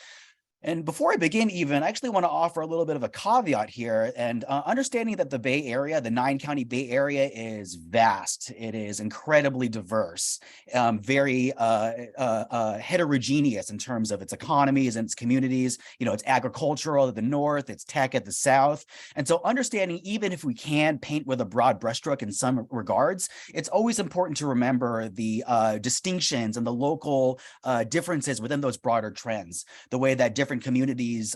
And before I begin even, I actually want to offer a little bit of a caveat here and understanding that the Bay Area, the 9-county Bay Area is vast. It is incredibly diverse, very heterogeneous in terms of its economies and its communities. You know, it's agricultural at the north, it's tech at the south. And so understanding, even if we can paint with a broad brushstroke in some regards, it's always important to remember the distinctions and the local differences within those broader trends, the way that different communities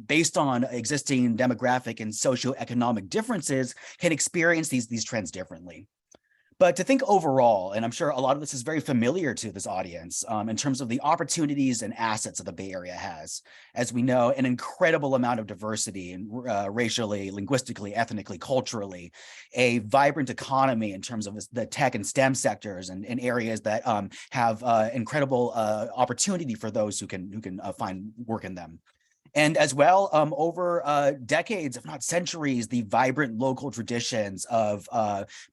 based on existing demographic and socioeconomic differences can experience these trends differently. But to think overall, and I'm sure a lot of this is very familiar to this audience in terms of the opportunities and assets that the Bay Area has. As we know, an incredible amount of diversity and racially, linguistically, ethnically, culturally, a vibrant economy in terms of the tech and STEM sectors and areas that have incredible opportunity for those who can find work in them. And as well, over decades, if not centuries, the vibrant local traditions of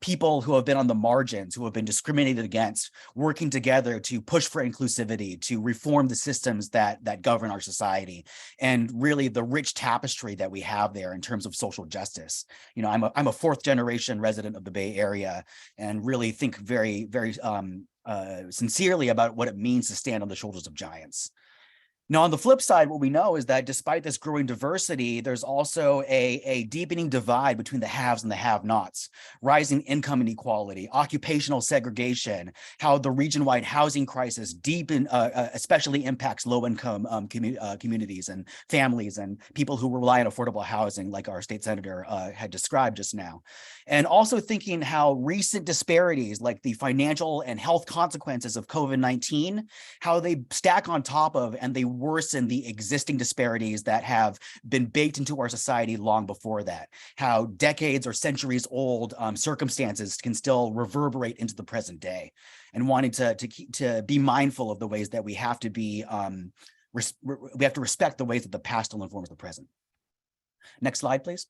people who have been on the margins, who have been discriminated against, working together to push for inclusivity, to reform the systems that govern our society, and really the rich tapestry that we have there in terms of social justice. You know, I'm a fourth generation resident of the Bay Area and really think very, very sincerely about what it means to stand on the shoulders of giants. Now, on the flip side, what we know is that despite this growing diversity, there's also a deepening divide between the haves and the have-nots, rising income inequality, occupational segregation, how the region-wide housing crisis especially impacts low-income communities and families and people who rely on affordable housing, like our state senator had described just now. And also thinking how recent disparities, like the financial and health consequences of COVID-19, how they stack on top of and they worsen the existing disparities that have been baked into our society long before that, how decades or centuries old circumstances can still reverberate into the present day, and wanting to be mindful of the ways that we have to be, we have to respect the ways that the past still informs the present. Next slide, please.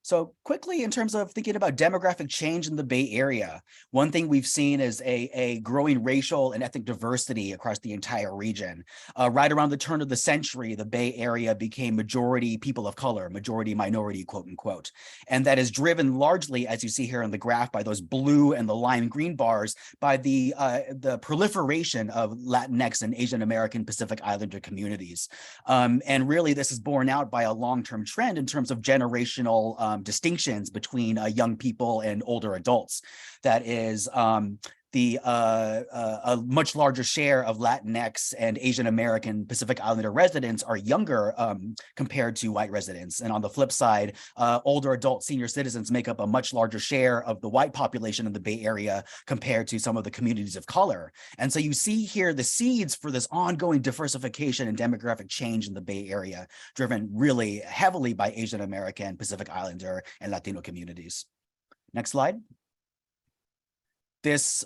So quickly, in terms of thinking about demographic change in the Bay Area, one thing we've seen is a growing racial and ethnic diversity across the entire region. Right around the turn of the century, the Bay Area became majority people of color, majority minority, quote unquote. And that is driven largely, as you see here in the graph, by those blue and the lime green bars, by the proliferation of Latinx and Asian American Pacific Islander communities. And really, this is borne out by a long-term trend in terms of generational distinctions between young people and older adults. That is a much larger share of Latinx and Asian American Pacific Islander residents are younger compared to white residents. And on the flip side, older adult senior citizens make up a much larger share of the white population in the Bay Area compared to some of the communities of color. And so you see here the seeds for this ongoing diversification and demographic change in the Bay Area, driven really heavily by Asian American, Pacific Islander, and Latino communities. Next slide. This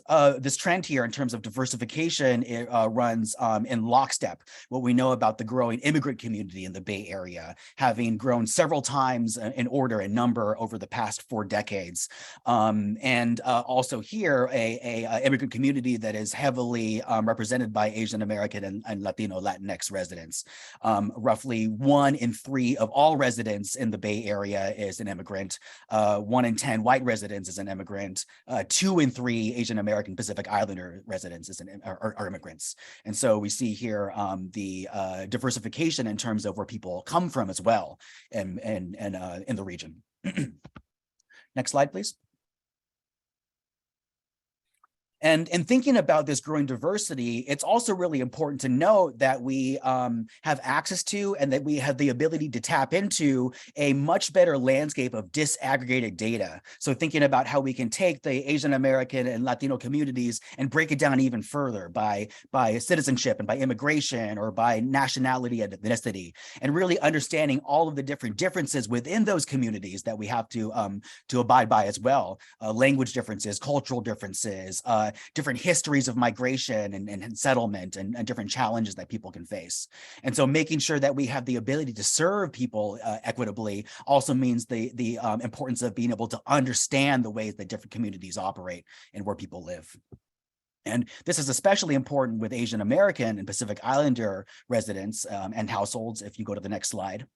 trend here in terms of diversification, it runs in lockstep. What we know about the growing immigrant community in the Bay Area, having grown several times in order and number over the past 4 decades. And also here, a immigrant community that is heavily represented by Asian American and Latino Latinx residents. Roughly 1 in 3 of all residents in the Bay Area is an immigrant. 1 in 10 white residents is an immigrant. 2 in 3 Asian American Pacific Islander residents are immigrants. And so we see here the diversification in terms of where people come from as well and in the region. Next slide, please. And in thinking about this growing diversity, it's also really important to note that we have access to and that we have the ability to tap into a much better landscape of disaggregated data. So thinking about how we can take the Asian American and Latino communities and break it down even further by citizenship and by immigration or by nationality and ethnicity, and really understanding all of the different differences within those communities that we have to abide by as well. Language differences, cultural differences, different histories of migration and settlement and different challenges that people can face. And so making sure that we have the ability to serve people equitably also means the importance of being able to understand the ways that different communities operate and where people live. And this is especially important with Asian American and Pacific Islander residents and households, if you go to the next slide.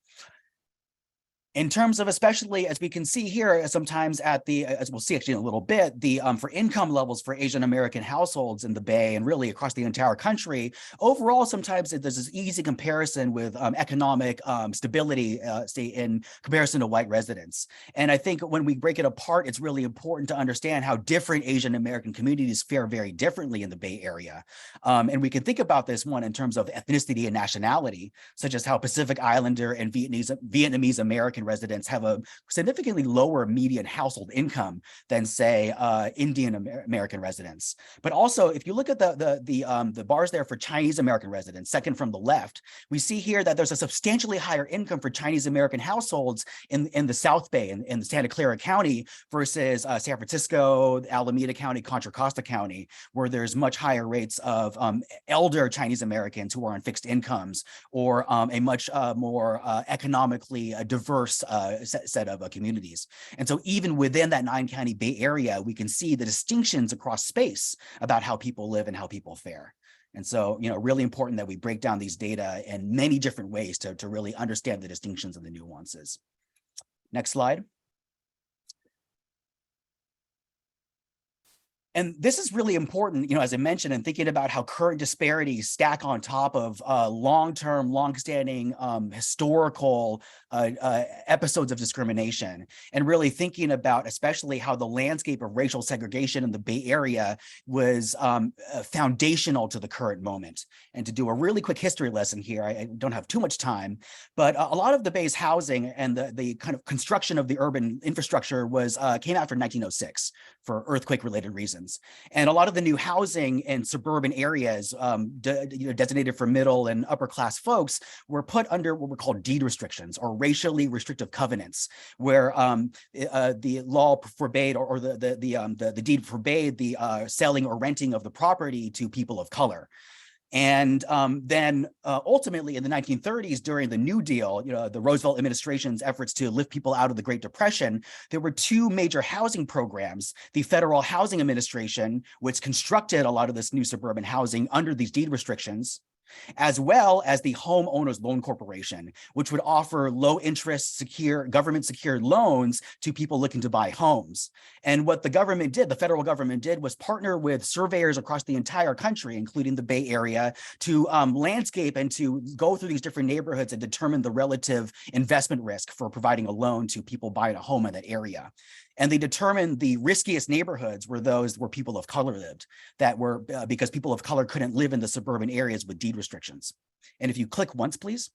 In terms of, especially as we can see here, sometimes at the, as we'll see actually in a little bit, the for income levels for Asian American households in the Bay and really across the entire country, overall, sometimes there's this easy comparison with economic stability, say in comparison to white residents. And I think when we break it apart, it's really important to understand how different Asian American communities fare very differently in the Bay Area. And we can think about this one in terms of ethnicity and nationality, such as how Pacific Islander and Vietnamese American residents have a significantly lower median household income than, say, Indian American residents. But also, if you look at the bars there for Chinese American residents, second from the left, we see here that there's a substantially higher income for Chinese American households in the South Bay, in the Santa Clara County, versus San Francisco, Alameda County, Contra Costa County, where there's much higher rates of elder Chinese Americans who are on fixed incomes, or a much more economically diverse set of communities. And so even within that 9-county Bay Area, we can see the distinctions across space about how people live and how people fare. And so, really important that we break down these data in many different ways to really understand the distinctions and the nuances. Next slide. And this is really important, as I mentioned, in thinking about how current disparities stack on top of long-term, long-standing historical episodes of discrimination, and really thinking about especially how the landscape of racial segregation in the Bay Area was foundational to the current moment. And to do a really quick history lesson here, I don't have too much time, but a lot of the Bay's housing and the kind of construction of the urban infrastructure came after 1906 for earthquake-related reasons. And a lot of the new housing in suburban areas designated for middle and upper class folks were put under what were called deed restrictions or racially restrictive covenants, where the law forbade or the deed forbade the selling or renting of the property to people of color. And then ultimately in the 1930s, during the New Deal, the Roosevelt administration's efforts to lift people out of the Great Depression, there were 2 major housing programs: the Federal Housing Administration, which constructed a lot of this new suburban housing under these deed restrictions, as well as the Homeowners Loan Corporation, which would offer low interest government secured loans to people looking to buy homes. And what the federal government did was partner with surveyors across the entire country, including the Bay Area, to landscape and to go through these different neighborhoods and determine the relative investment risk for providing a loan to people buying a home in that area. And they determined the riskiest neighborhoods were those where people of color lived, that were because people of color couldn't live in the suburban areas with deed restrictions. And if you click once, please.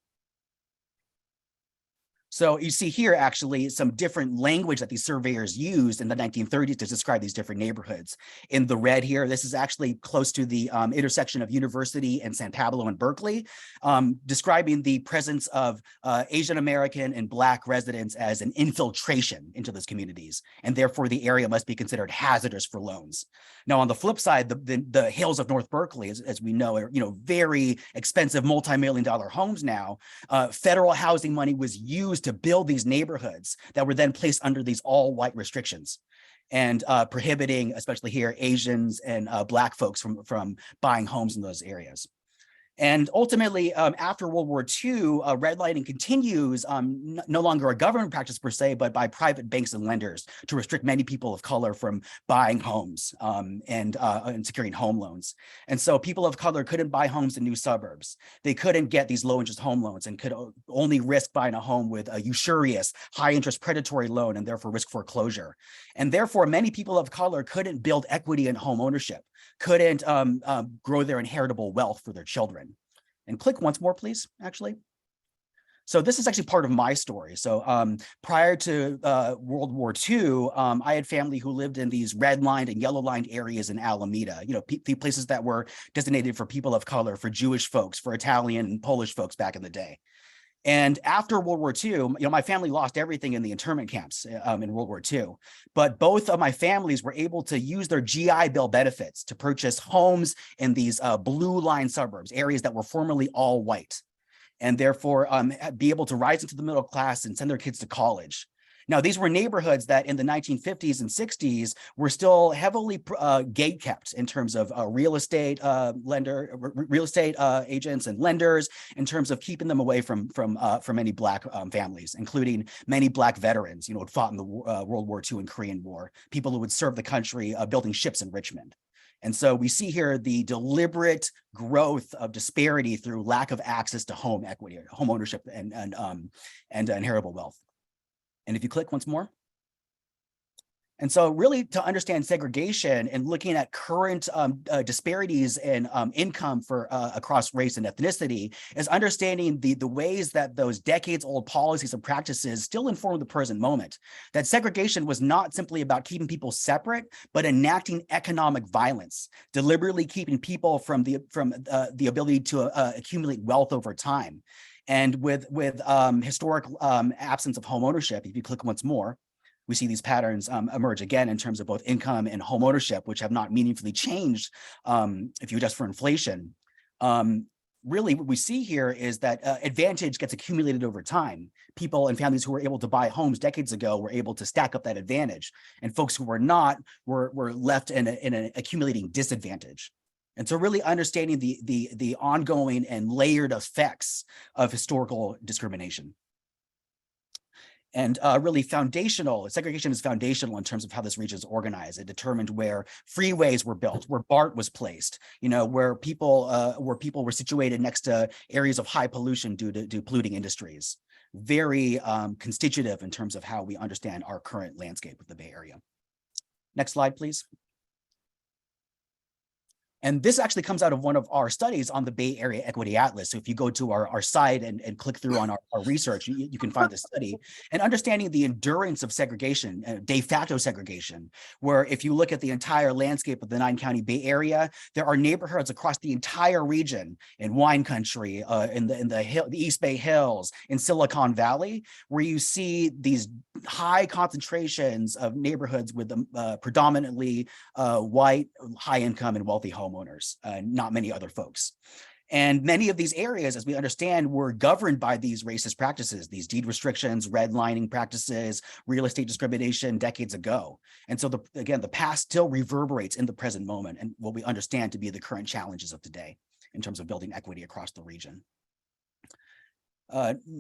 So you see here actually some different language that these surveyors used in the 1930s to describe these different neighborhoods. In the red here, this is actually close to the intersection of University and San Pablo and Berkeley, describing the presence of Asian American and Black residents as an infiltration into those communities, and therefore the area must be considered hazardous for loans. Now on the flip side, the hills of North Berkeley, as we know, are very expensive multi-million-dollar homes now. Federal housing money was used to build these neighborhoods that were then placed under these all-white restrictions and prohibiting, especially here, Asians and Black folks from buying homes in those areas. And ultimately, after World War II, redlining continues, no longer a government practice per se, but by private banks and lenders to restrict many people of color from buying homes and securing home loans. And so people of color couldn't buy homes in new suburbs. They couldn't get these low interest home loans and could only risk buying a home with a usurious, high interest predatory loan and therefore risk foreclosure. And therefore, many people of color couldn't build equity in home ownership, couldn't grow their inheritable wealth for their children. And click once more, please, actually. So this is actually part of my story. So prior to World War II, I had family who lived in these red-lined and yellow-lined areas in Alameda, places that were designated for people of color, for Jewish folks, for Italian and Polish folks back in the day. And after World War II, my family lost everything in the internment camps in World War II. But both of my families were able to use their GI Bill benefits to purchase homes in these blue line suburbs, areas that were formerly all white, and therefore be able to rise into the middle class and send their kids to college. Now, these were neighborhoods that in the 1950s and 60s were still heavily gate kept in terms of real estate agents and lenders, in terms of keeping them away from many Black families, including many Black veterans, who had fought in the World War II and Korean War, people who would serve the country building ships in Richmond. And so we see here the deliberate growth of disparity through lack of access to home equity, home ownership, and inheritable wealth. And if you click once more. And so really to understand segregation and looking at current disparities in income for across race and ethnicity is understanding the ways that those decades-old policies and practices still inform the present moment. That segregation was not simply about keeping people separate, but enacting economic violence, deliberately keeping people from the ability to accumulate wealth over time. And with historic absence of home ownership, if you click once more, we see these patterns emerge again in terms of both income and home ownership, which have not meaningfully changed if you adjust for inflation. Really, what we see here is that advantage gets accumulated over time. People and families who were able to buy homes decades ago were able to stack up that advantage, and folks who were not were left in an accumulating disadvantage. And so really understanding the ongoing and layered effects of historical discrimination. And really segregation is foundational in terms of how this region is organized. It determined where freeways were built, where BART was placed, where people were situated next to areas of high pollution due to polluting industries. Very constitutive in terms of how we understand our current landscape of the Bay Area. Next slide, please. And this actually comes out of one of our studies on the Bay Area Equity Atlas. So if you go to our site and click through on our research, you can find the study. And understanding the endurance of segregation, de facto segregation, where if you look at the entire landscape of the 9-county Bay Area, there are neighborhoods across the entire region in wine country, in the East Bay Hills, in Silicon Valley, where you see these high concentrations of neighborhoods with predominantly white, high income and wealthy homeowners, not many other folks. And many of these areas, as we understand, were governed by these racist practices, these deed restrictions, redlining practices, real estate discrimination decades ago. And so again, the past still reverberates in the present moment and what we understand to be the current challenges of today in terms of building equity across the region.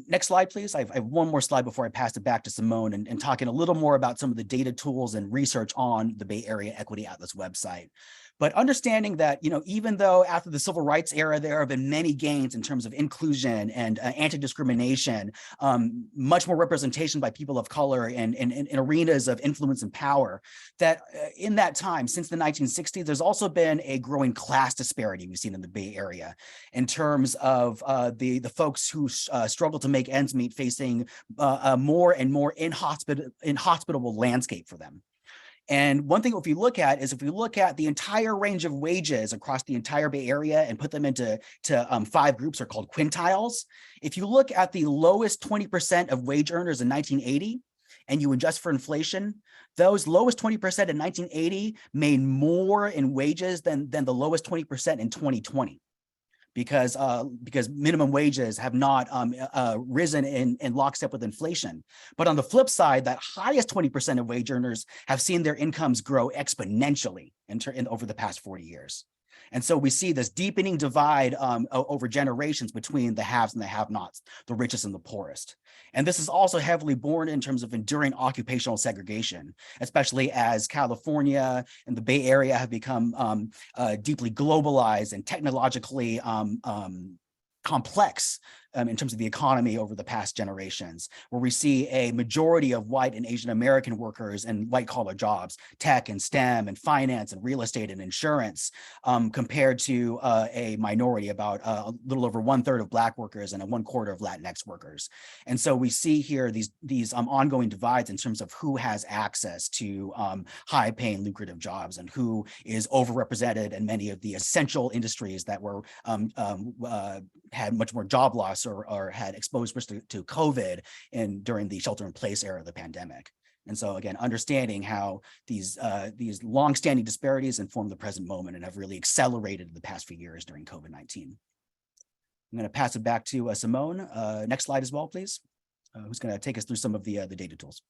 Next slide, please. I have one more slide before I pass it back to Simone and talking a little more about some of the data tools and research on the Bay Area Equity Atlas website. But understanding that, even though after the civil rights era, there have been many gains in terms of inclusion and anti-discrimination, much more representation by people of color and in arenas of influence and power, that in that time, since the 1960s, there's also been a growing class disparity we've seen in the Bay Area in terms of the folks who struggle to make ends meet facing a more and more inhospitable landscape for them. And one thing, if we look at the entire range of wages across the entire Bay Area and put them into 5 groups, are called quintiles. If you look at the lowest 20% of wage earners in 1980, and you adjust for inflation, those lowest 20% in 1980 made more in wages than the lowest 20% in 2020. Because minimum wages have not risen in lockstep with inflation. But on the flip side, that highest 20% of wage earners have seen their incomes grow exponentially over the past 40 years. And so we see this deepening divide over generations between the haves and the have-nots, the richest and the poorest. And this is also heavily borne in terms of enduring occupational segregation, especially as California and the Bay Area have become deeply globalized and technologically complex in terms of the economy over the past generations, where we see a majority of white and Asian American workers in white collar jobs, tech and STEM and finance and real estate and insurance, compared to a minority, about a little over 1/3 of Black workers and 1/4 of Latinx workers. And so we see here these ongoing divides in terms of who has access to high paying lucrative jobs and who is overrepresented in many of the essential industries that were had much more job loss or had exposed risk to COVID during the shelter in place era of the pandemic. And so again, understanding how these longstanding disparities inform the present moment and have really accelerated in the past few years during COVID-19. I'm going to pass it back to Simone. Next slide as well, please. Who's going to take us through some of the data tools.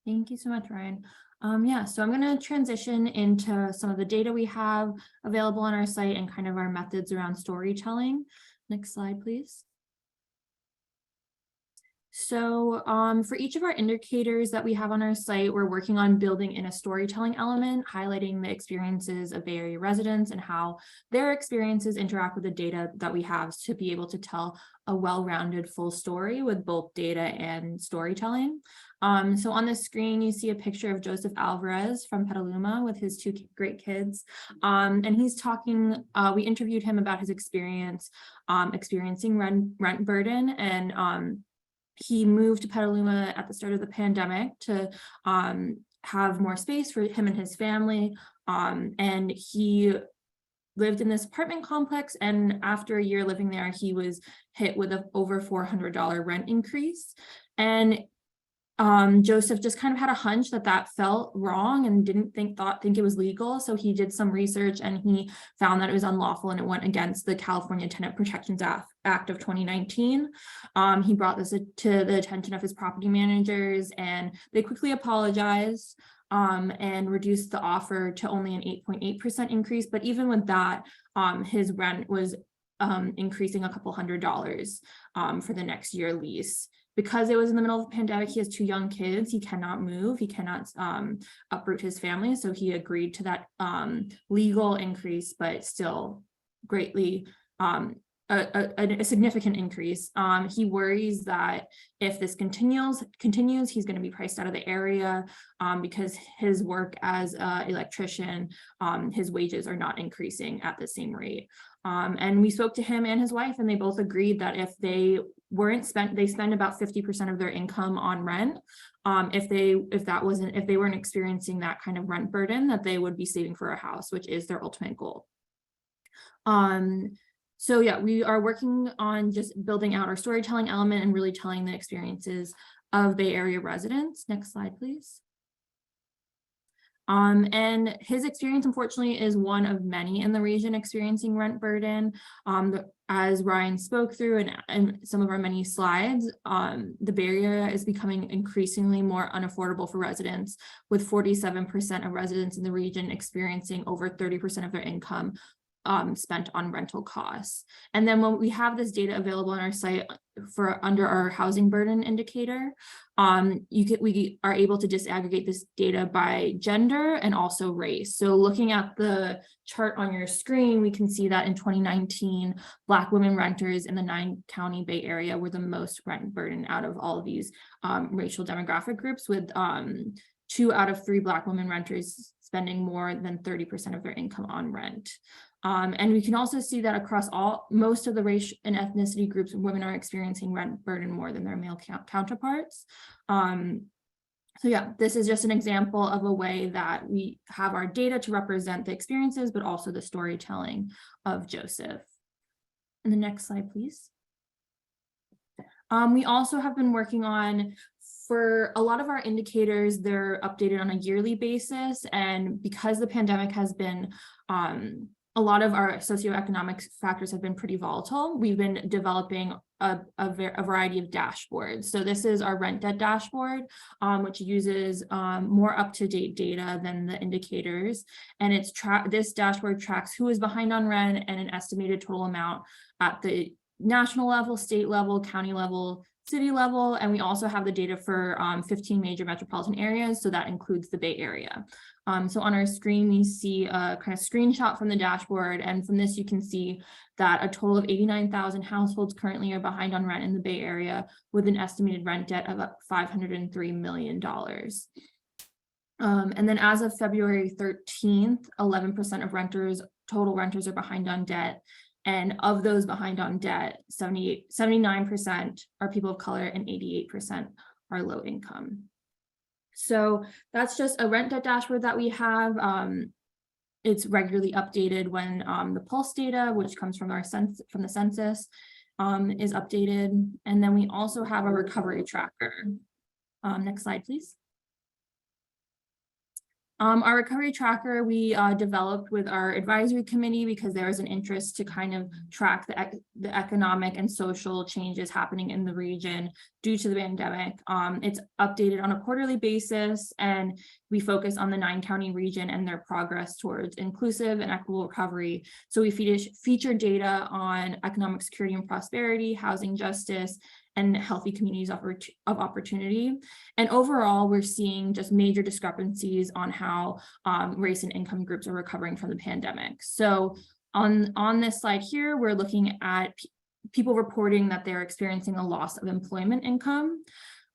Thank you so much, Ryan. Yeah, so I'm going to transition into some of the data we have available on our site and kind of our methods around storytelling. Next slide, please. So for each of our indicators that we have on our site, we're working on building in a storytelling element, highlighting the experiences of Bay Area residents and how their experiences interact with the data that we have to be able to tell a well-rounded full story with both data and storytelling. So on the screen, you see a picture of Joseph Alvarez from Petaluma with his 2 great kids. And he's talking, we interviewed him about his experience experiencing rent burden, and he moved to Petaluma at the start of the pandemic to have more space for him and his family. And he lived in this apartment complex, and after a year living there, he was hit with an over $400 rent increase. And Joseph just kind of had a hunch that felt wrong and didn't think it was legal. So he did some research and he found that it was unlawful and it went against the California Tenant Protections Act of 2019. He brought this to the attention of his property managers, and they quickly apologized and reduced the offer to only an 8.8% increase. But even with that, his rent was increasing a couple $100s for the next year lease. Because it was in the middle of the pandemic, he has 2 young kids. He cannot move. He cannot uproot his family. So he agreed to that legal increase, but still greatly a significant increase. He worries that if this continues, he's going to be priced out of the area because his work as an electrician, his wages are not increasing at the same rate. And we spoke to him and his wife, and they both agreed that if they spend about 50% of their income on rent. If they weren't experiencing that kind of rent burden, that they would be saving for a house, which is their ultimate goal. So yeah, we are working on just building out our storytelling element and really telling the experiences of Bay Area residents. Next slide, please. And his experience, unfortunately, is one of many in the region experiencing rent burden. As Ryan spoke through and some of our many slides, the Bay Area is becoming increasingly more unaffordable for residents, with 47% of residents in the region experiencing over 30% of their income spent on rental costs. And then when we have this data available on our site, for under our housing burden indicator. We are able to disaggregate this data by gender and also race. So looking at the chart on your screen, we can see that in 2019, Black women renters in the 9-county Bay Area were the most rent burden out of all of these racial demographic groups, with 2 out of 3 Black women renters spending more than 30% of their income on rent. And we can also see that across most of the race and ethnicity groups, women are experiencing rent burden more than their male counterparts. So yeah, this is just an example of a way that we have our data to represent the experiences, but also the storytelling of Joseph. And the next slide, please. We also have been working on, for a lot of our indicators, they're updated on a yearly basis. And because the pandemic has been, a lot of our socioeconomic factors have been pretty volatile, we've been developing a variety of dashboards. So this is our rent debt dashboard, which uses more up-to-date data than the indicators. And this dashboard tracks who is behind on rent and an estimated total amount at the national level, state level, county level, city level. And we also have the data for 15 major metropolitan areas. So that includes the Bay Area. So on our screen, we see a kind of screenshot from the dashboard. And from this, you can see that a total of 89,000 households currently are behind on rent in the Bay Area, with an estimated rent debt of $503 million. And then as of February 13th, 11% of total renters are behind on debt. And of those behind on debt, 79% are people of color and 88% are low income. So that's just a rent debt dashboard that we have. It's regularly updated when the pulse data, which comes from the census, is updated. And then we also have a recovery tracker. Next slide, please. Our recovery tracker we developed with our advisory committee because there was an interest to kind of track the economic and social changes happening in the region due to the pandemic. It's updated on a quarterly basis, and we focus on the 9-county region and their progress towards inclusive and equitable recovery. So we feature data on economic security and prosperity, housing justice, and healthy communities of opportunity. And overall, we're seeing just major discrepancies on how race and income groups are recovering from the pandemic. So on this slide here, we're looking at people reporting that they're experiencing a loss of employment income.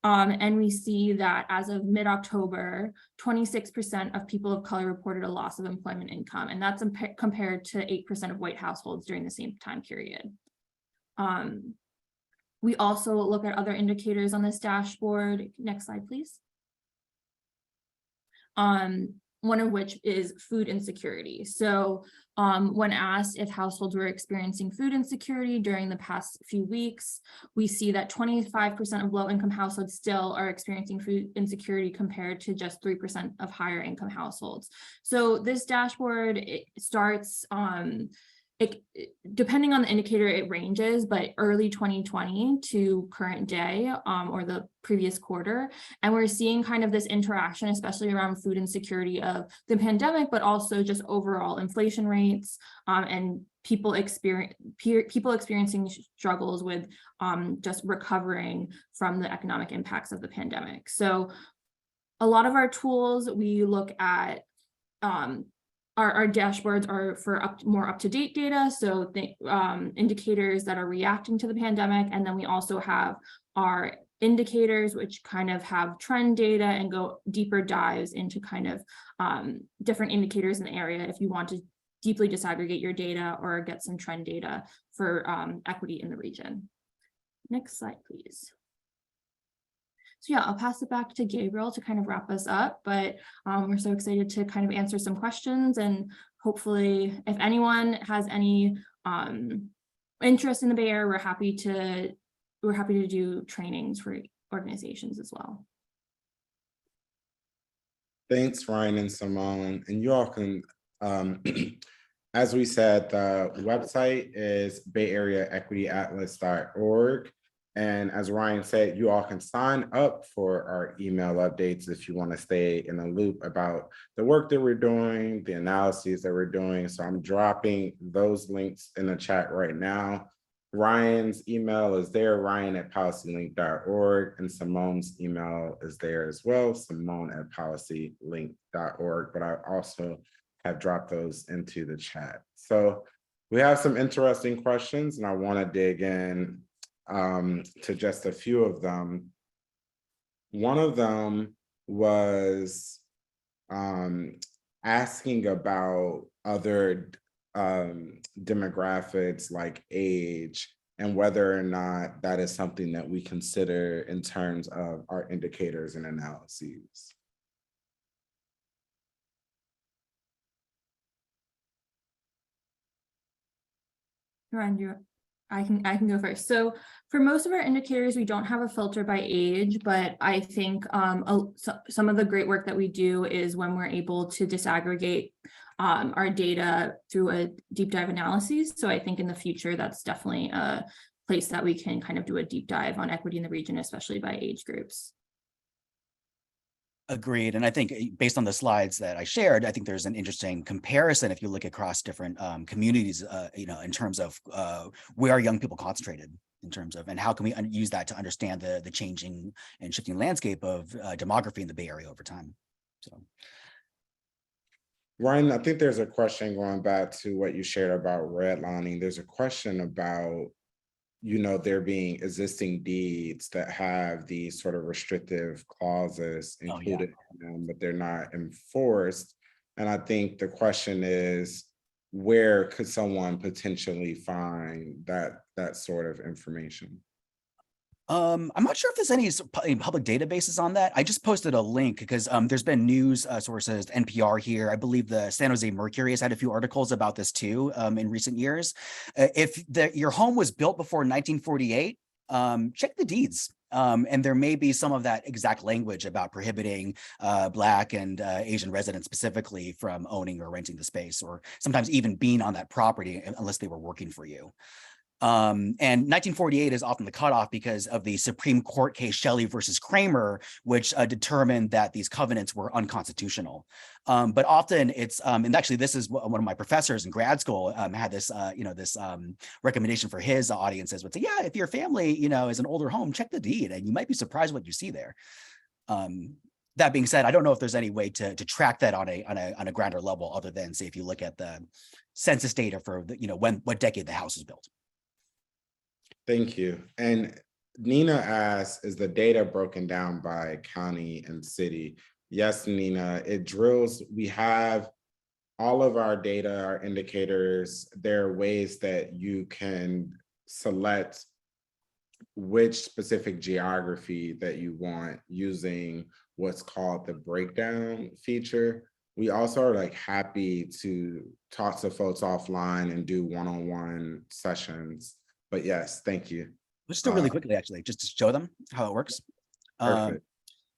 And we see that as of mid-October, 26% of people of color reported a loss of employment income. And that's compared to 8% of white households during the same time period. We also look at other indicators on this dashboard. Next slide, please. One of which is food insecurity. So when asked if households were experiencing food insecurity during the past few weeks, we see that 25% of low-income households still are experiencing food insecurity compared to just 3% of higher income households. So this dashboard, it starts depending on the indicator, it ranges, but early 2020 to current day or the previous quarter. And we're seeing kind of this interaction, especially around food insecurity of the pandemic, but also just overall inflation rates and people experiencing struggles with just recovering from the economic impacts of the pandemic. So a lot of our tools, we look at our dashboards are for more up-to-date data, so indicators that are reacting to the pandemic. And then we also have our indicators, which kind of have trend data and go deeper dives into kind of different indicators in the area if you want to deeply disaggregate your data or get some trend data for equity in the region. Next slide, please. So yeah, I'll pass it back to Gabriel to kind of wrap us up, but we're so excited to kind of answer some questions, and hopefully if anyone has any interest in the Bay Area, we're happy to do trainings for organizations as well. Thanks, Ryan and Simone. And you all can, as we said, the website is bayareaequityatlas.org. And as Ryan said, you all can sign up for our email updates if you want to stay in the loop about the work that we're doing, the analyses that we're doing. So I'm dropping those links in the chat right now. Ryan's email is there, ryan@policylink.org, and Simone's email is there as well, simone@policylink.org, but I also have dropped those into the chat. So we have some interesting questions, and I want to dig in to just a few of them. One of them was asking about other demographics like age and whether or not that is something that we consider in terms of our indicators and analyses. Andrew, I can go first. So for most of our indicators, we don't have a filter by age, but I think some of the great work that we do is when we're able to disaggregate our data through a deep dive analysis. So I think in the future, that's definitely a place that we can kind of do a deep dive on equity in the region, especially by age groups. Agreed. And I think based on the slides that I shared, I think there's an interesting comparison if you look across different communities, in terms of where are young people concentrated in terms of, and how can we use that to understand the changing and shifting landscape of demography in the Bay Area over time. So. Ryan, I think there's a question going back to what you shared about redlining. There's a question about, there being existing deeds that have these sort of restrictive clauses included in them, but they're not enforced. And I think the question is, where could someone potentially find that sort of information? I'm not sure if there's any public databases on that. I just posted a link because there's been news sources, NPR here. I believe the San Jose Mercury has had a few articles about this too in recent years. If your home was built before 1948, check the deeds. And there may be some of that exact language about prohibiting Black and Asian residents specifically from owning or renting the space, or sometimes even being on that property unless they were working for you. And 1948 is often the cutoff because of the Supreme Court case Shelley versus Kramer, which determined that these covenants were unconstitutional. But often it's, and actually this is one of my professors in grad school had this, this recommendation for his audiences would say, yeah, if your family, is an older home, check the deed and you might be surprised what you see there. That being said, I don't know if there's any way to track that on a grander level other than say if you look at the census data for the, what decade the house was built. Thank you. And Nina asks, is the data broken down by county and city? Yes, Nina, it drills. We have all of our data, our indicators. There are ways that you can select which specific geography that you want using what's called the breakdown feature. We also are happy to talk to folks offline and do one-on-one sessions. But yes, thank you. Let's do it really quickly, actually, just to show them how it works. Perfect.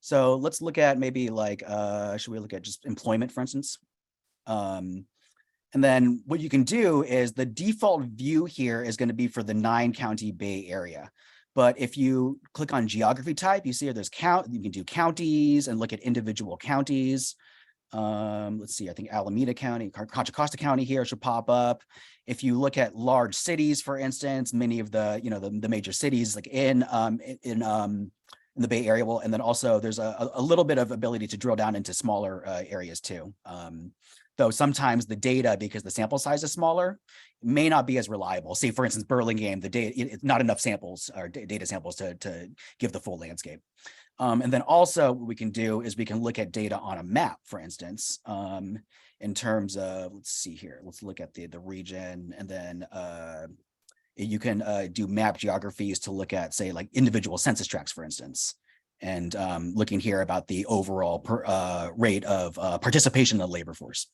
So let's look at maybe should we look at just employment, for instance? And then what you can do is the default view here is going to be for the 9-county Bay Area. But if you click on geography type, you see there's you can do counties and look at individual counties. Let's see, I think Alameda County, Contra Costa County here should pop up. If you look at large cities, for instance, many of the, the major cities like in the Bay Area, and then also there's a little bit of ability to drill down into smaller areas too. Though sometimes the data, because the sample size is smaller, may not be as reliable. Say, for instance, Burlingame, the data, it's not enough samples or data samples to give the full landscape. And then also what we can do is we can look at data on a map, for instance, in terms of, let's see here, let's look at the region, and then you can do map geographies to look at, say, like individual census tracts, for instance, and looking here about the overall rate of participation in the labor force.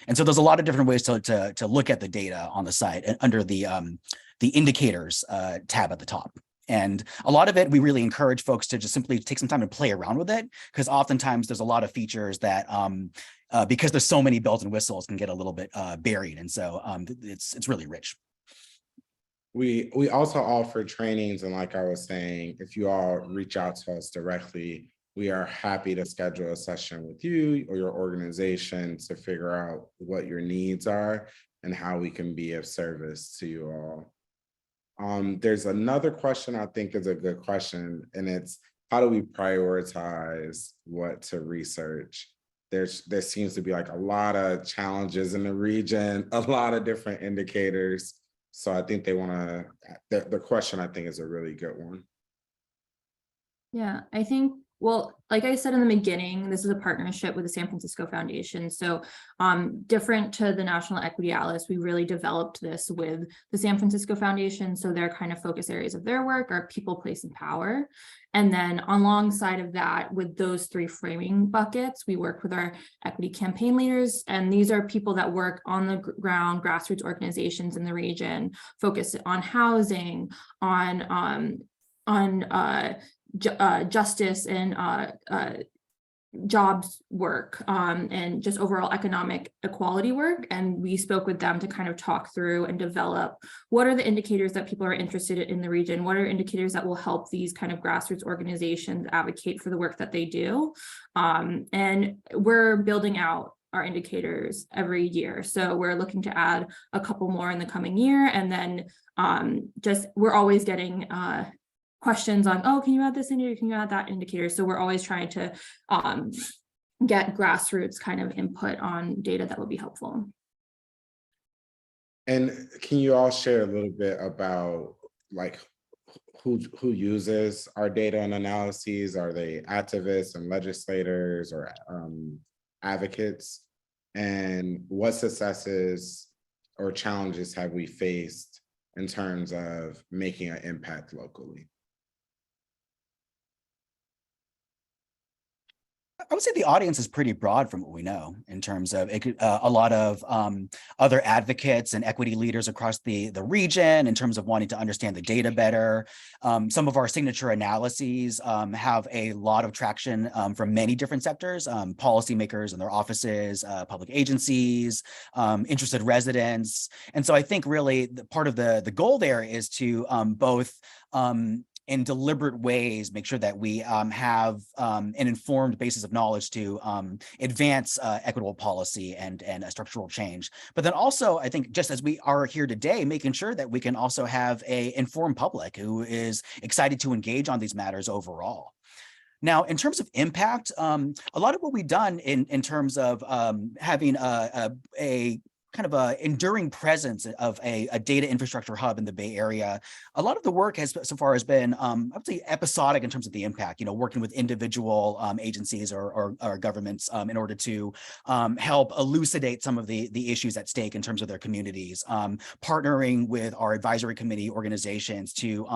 And so there's a lot of different ways to look at the data on the site and under the indicators tab at the top. And a lot of it, we really encourage folks to just simply take some time and play around with it, because oftentimes there's a lot of features that, because there's so many bells and whistles, can get a little bit buried. And so it's really rich. We also offer trainings, and like I was saying, if you all reach out to us directly, we are happy to schedule a session with you or your organization to figure out what your needs are and how we can be of service to you all. There's another question I think is a good question, and it's how do we prioritize what to research? There seems to be like a lot of challenges in the region, a lot of different indicators. So I think they want to, the question I think is a really good one. Yeah, I think, well, like I said in the beginning, this is a partnership with the San Francisco Foundation. So different to the National Equity Atlas, we really developed this with the San Francisco Foundation. So their kind of focus areas of their work are people, place, and power. And then alongside of that, with those three framing buckets, we work with our equity campaign leaders. And these are people that work on the ground, grassroots organizations in the region, focused on housing, on justice and jobs work, and just overall economic equality work. And we spoke with them to kind of talk through and develop what are the indicators that people are interested in the region, what are indicators that will help these kind of grassroots organizations advocate for the work that they do. And we're building out our indicators every year. So we're looking to add a couple more in the coming year. And then just we're always getting questions on, oh, can you add this indicator? Can you add that indicator? So we're always trying to get grassroots kind of input on data that would be helpful. And can you all share a little bit about like who uses our data and analyses? Are they activists and legislators or advocates? And what successes or challenges have we faced in terms of making an impact locally? I would say the audience is pretty broad from what we know in terms of a lot of other advocates and equity leaders across the region in terms of wanting to understand the data better. Some of our signature analyses have a lot of traction from many different sectors, policymakers and their offices, public agencies, interested residents. And so I think really part of the goal there is to both in deliberate ways, make sure that we have an informed basis of knowledge to advance equitable policy and structural change. But then also, I think just as we are here today, making sure that we can also have an informed public who is excited to engage on these matters overall. Now, in terms of impact, a lot of what we've done in terms of having a kind of a enduring presence of a data infrastructure hub in the Bay Area. A lot of the work has so far has been, I would say, episodic in terms of the impact, working with individual agencies or governments in order to help elucidate some of the issues at stake in terms of their communities, partnering with our advisory committee organizations to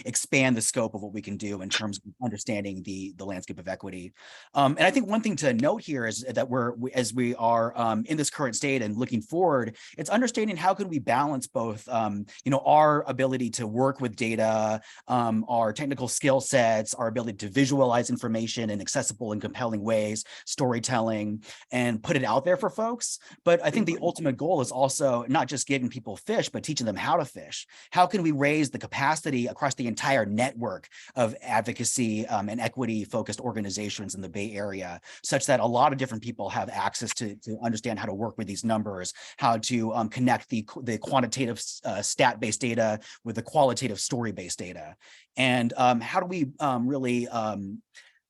expand the scope of what we can do in terms of understanding the landscape of equity. And I think one thing to note here is that as we are in this current state and looking forward, it's understanding how can we balance both, our ability to work with data, our technical skill sets, our ability to visualize information in accessible and compelling ways, storytelling, and put it out there for folks. But I think the ultimate goal is also not just giving people fish, but teaching them how to fish. How can we raise the capacity across the entire network of advocacy and equity-focused organizations in the Bay Area, such that a lot of different people have access to understand how to work with these numbers, how to connect the quantitative stat-based data with the qualitative story-based data. And how do we really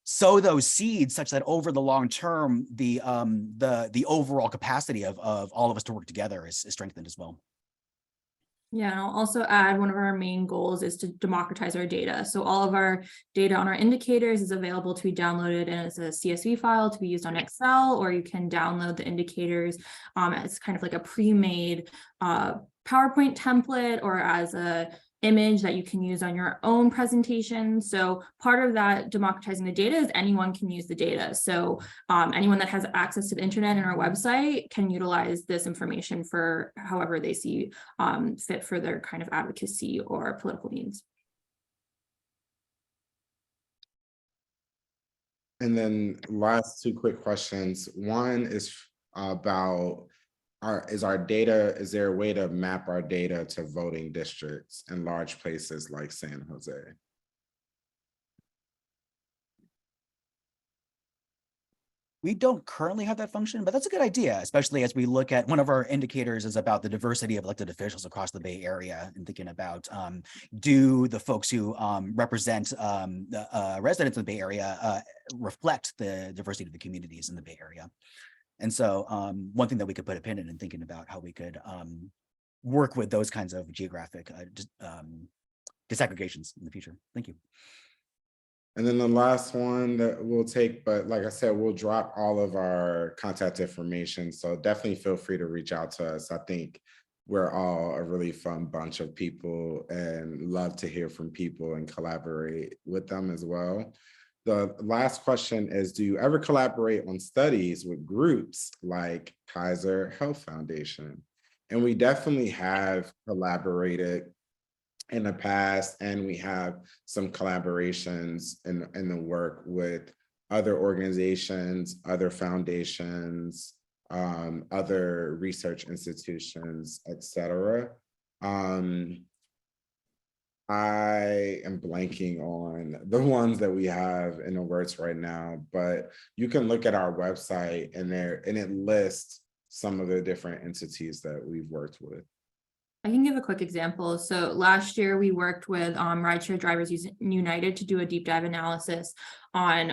sow those seeds such that over the long term, the overall capacity of all of us to work together is strengthened as well. Yeah, and I'll also add one of our main goals is to democratize our data. So all of our data on our indicators is available to be downloaded as a CSV file to be used on Excel, or you can download the indicators as kind of like a pre-made PowerPoint template or as a image that you can use on your own presentation. So part of that democratizing the data is anyone can use the data. So anyone that has access to the internet and our website can utilize this information for however they see fit for their kind of advocacy or political needs. And then last two quick questions. One is about is there a way to map our data to voting districts in large places like San Jose? We don't currently have that function, but that's a good idea, especially as we look at one of our indicators is about the diversity of elected officials across the Bay Area and thinking about do the folks who represent the residents of the Bay Area reflect the diversity of the communities in the Bay Area. And so one thing that we could put a pin in thinking about how we could work with those kinds of geographic disaggregations in the future. Thank you. And then the last one that we'll take, but like I said, we'll drop all of our contact information. So definitely feel free to reach out to us. I think we're all a really fun bunch of people and love to hear from people and collaborate with them as well. The last question is, do you ever collaborate on studies with groups like Kaiser Health Foundation? And we definitely have collaborated in the past, and we have some collaborations in the work with other organizations, other foundations, other research institutions, etc. I am blanking on the ones that we have in the works right now, but you can look at our website and it lists some of the different entities that we've worked with. I can give a quick example. So last year we worked with Rideshare Drivers United to do a deep dive analysis on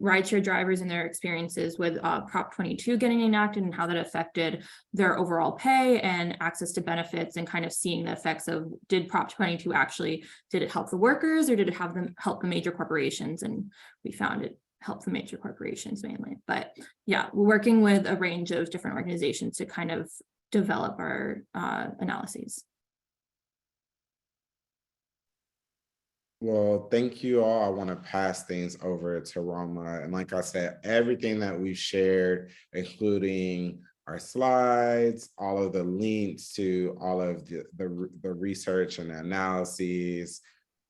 rideshare drivers and their experiences with Prop 22 getting enacted and how that affected their overall pay and access to benefits, and kind of seeing the effects of, did Prop 22 actually, did it help the workers or did it have them help the major corporations? And we found it helped the major corporations mainly. But yeah, we're working with a range of different organizations to kind of develop our analyses. Well, thank you all. I want to pass things over to Roma. And like I said, everything that we've shared, including our slides, all of the links to all of the research and the analyses,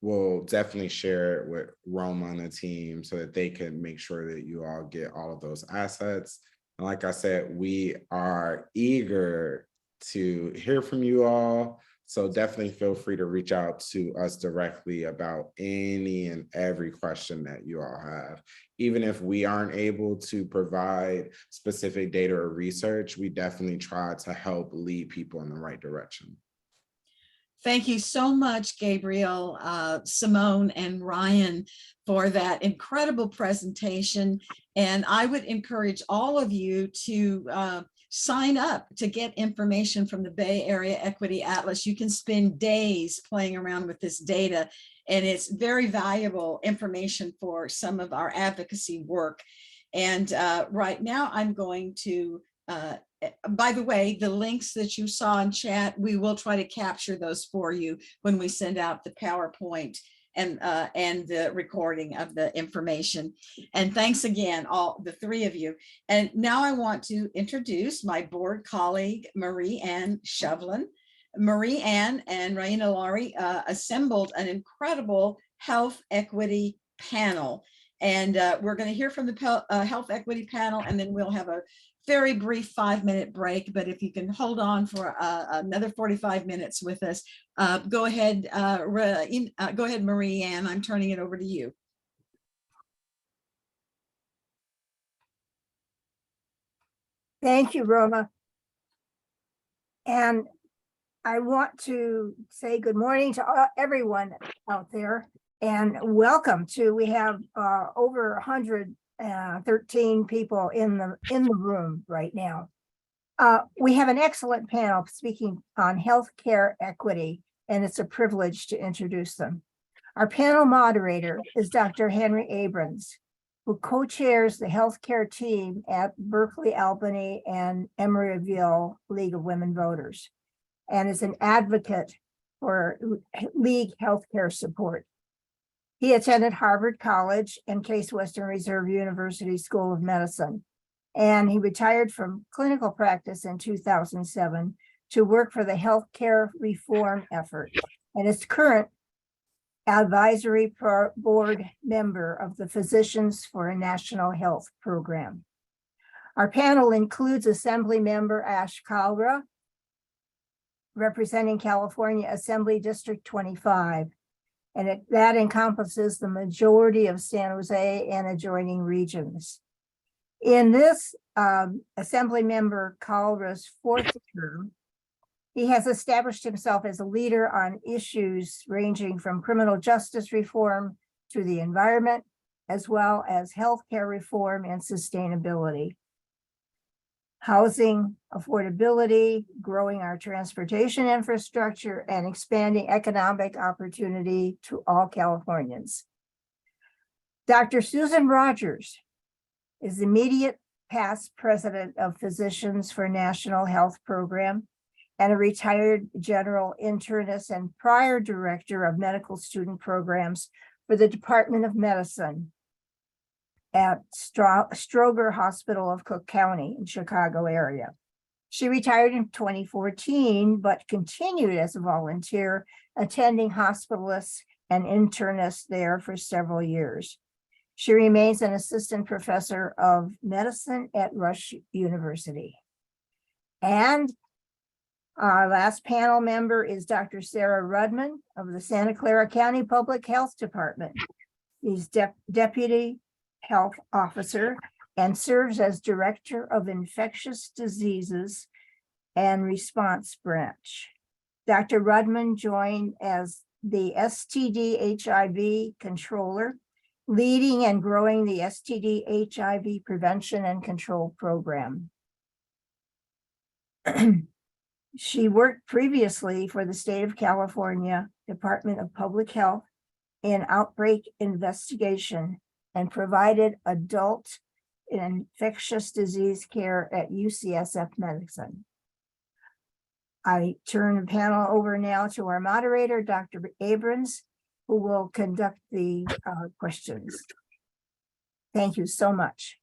we'll definitely share it with Roma and the team so that they can make sure that you all get all of those assets. And like I said, we are eager to hear from you all. So definitely feel free to reach out to us directly about any and every question that you all have. Even if we aren't able to provide specific data or research, we definitely try to help lead people in the right direction. Thank you so much, Gabriel, Simone, and Ryan, for that incredible presentation. And I would encourage all of you to sign up to get information from the Bay Area Equity Atlas. You can spend days playing around with this data, and it's very valuable information for some of our advocacy work. And right now I'm going to, by the way, the links that you saw in chat, we will try to capture those for you when we send out the PowerPoint and the recording of the information. And thanks again, all the three of you. And now I want to introduce my board colleague, Marie Ann Shovlin. Marie Ann and Raina Laurie assembled an incredible health equity panel. And we're going to hear from the health equity panel, and then we'll have a very brief 5-minute break. But if you can hold on for another 45 minutes with us, go ahead, Marie Ann. I'm turning it over to you. Thank you, Roma. And I want to say good morning to everyone out there, and welcome to, we have over 113 people in the room right now. We have an excellent panel speaking on healthcare equity, and it's a privilege to introduce them. Our panel moderator is Dr. Henry Abrams, who co-chairs the healthcare team at Berkeley, Albany, and Emeryville League of Women Voters, and is an advocate for League healthcare support. He attended Harvard College and Case Western Reserve University School of Medicine, and he retired from clinical practice in 2007 to work for the healthcare reform effort, and is current advisory board member of the Physicians for a National Health Program. Our panel includes Assembly Member Ash Kalra, representing California Assembly District 25, and that encompasses the majority of San Jose and adjoining regions. In this Assembly Member Calra's fourth term, he has established himself as a leader on issues ranging from criminal justice reform to the environment, as well as healthcare reform and sustainability, housing affordability, growing our transportation infrastructure, and expanding economic opportunity to all Californians. Dr. Susan Rogers is immediate past president of Physicians for National Health Program and a retired general internist and prior director of medical student programs for the Department of Medicine at Stroger Hospital of Cook County in Chicago area. She retired in 2014, but continued as a volunteer, attending hospitalists and internists there for several years. She remains an assistant professor of medicine at Rush University. And our last panel member is Dr. Sarah Rudman of the Santa Clara County Public Health Department. He's Deputy Health Officer and serves as Director of Infectious Diseases and Response Branch. Dr. Rudman joined as the STD/HIV Controller, leading and growing the STD/HIV Prevention and Control Program. She worked previously for the State of California Department of Public Health in outbreak investigation and provided adult infectious disease care at UCSF Medicine. I turn the panel over now to our moderator, Dr. Abrams, who will conduct the questions. Thank you so much.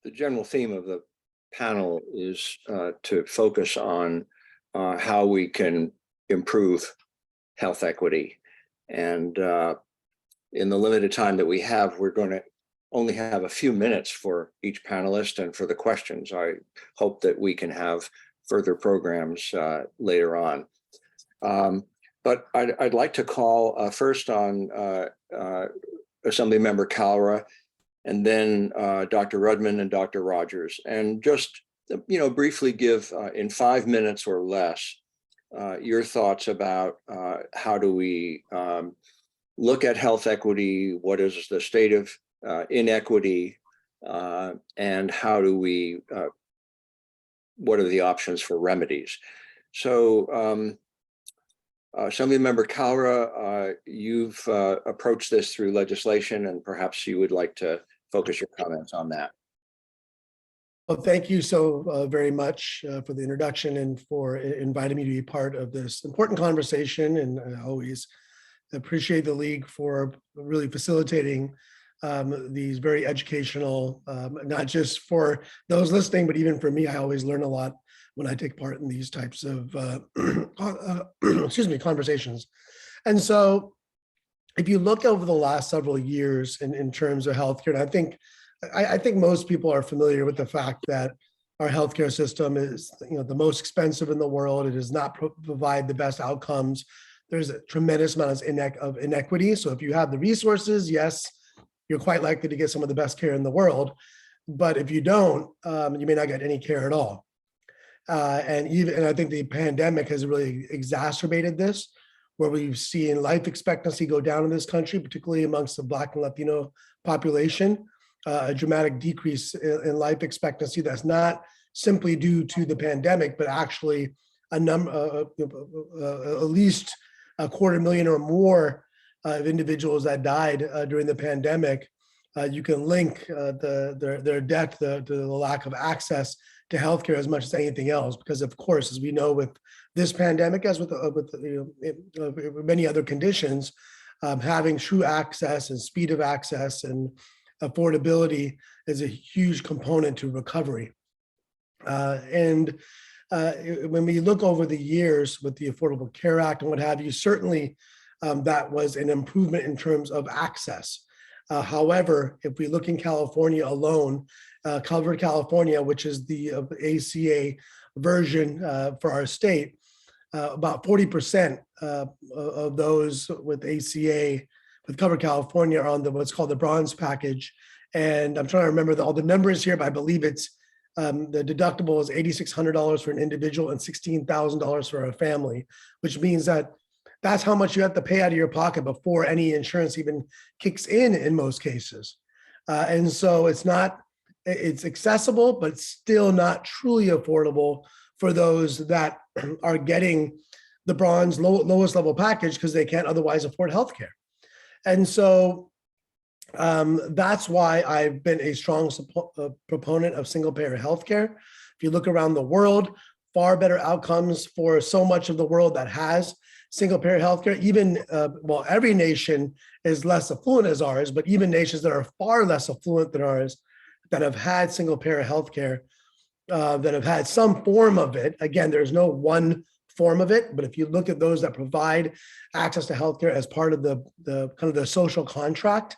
The general theme of the panel is to focus on how we can improve health equity. And in the limited time that we have, we're going to only have a few minutes for each panelist and for the questions. I hope that we can have further programs later on. But I'd like to call first on Assemblymember Calra, and then Dr. Rudman and Dr. Rogers, and just briefly give in 5 minutes or less your thoughts about how do we look at health equity, what is the state of inequity, and how do we, what are the options for remedies? So Assemblymember Calra, you've approached this through legislation, and perhaps you would like to focus your comments on that. Well, thank you so very much for the introduction and for inviting me to be part of this important conversation. And I always appreciate the League for really facilitating these very educational, not just for those listening, but even for me. I always learn a lot when I take part in these types of conversations. And so if you look over the last several years in terms of healthcare, and I think most people are familiar with the fact that our healthcare system is the most expensive in the world. It does not provide the best outcomes. There's a tremendous amount of inequity. So if you have the resources, yes, you're quite likely to get some of the best care in the world. But if you don't, you may not get any care at all. And I think the pandemic has really exacerbated this, where we've seen life expectancy go down in this country, particularly amongst the Black and Latino population, a dramatic decrease in life expectancy that's not simply due to the pandemic, but actually at least 250,000 or more of individuals that died during the pandemic. You can link their death to the lack of access to healthcare as much as anything else, because of course, as we know with this pandemic, as with many other conditions, having true access and speed of access and affordability is a huge component to recovery. When we look over the years with the Affordable Care Act and what have you, certainly that was an improvement in terms of access. However, if we look in California alone, Covered California, which is the ACA version for our state, about 40% of those with ACA, with Cover California are on the what's called the bronze package. And I'm trying to remember all the numbers here, but I believe it's the deductible is $8,600 for an individual and $16,000 for a family, which means that that's how much you have to pay out of your pocket before any insurance even kicks in most cases. And so it's accessible, but still not truly affordable for those that are getting the bronze lowest level package because they can't otherwise afford healthcare. And so that's why I've been a strong proponent of single payer healthcare. If you look around the world, far better outcomes for so much of the world that has single payer healthcare. Even, well, every nation is less affluent as ours, but even nations that are far less affluent than ours that have had single payer healthcare, that have had some form of it. Again, there's no one form of it, but if you look at those that provide access to healthcare as part of the kind of the social contract,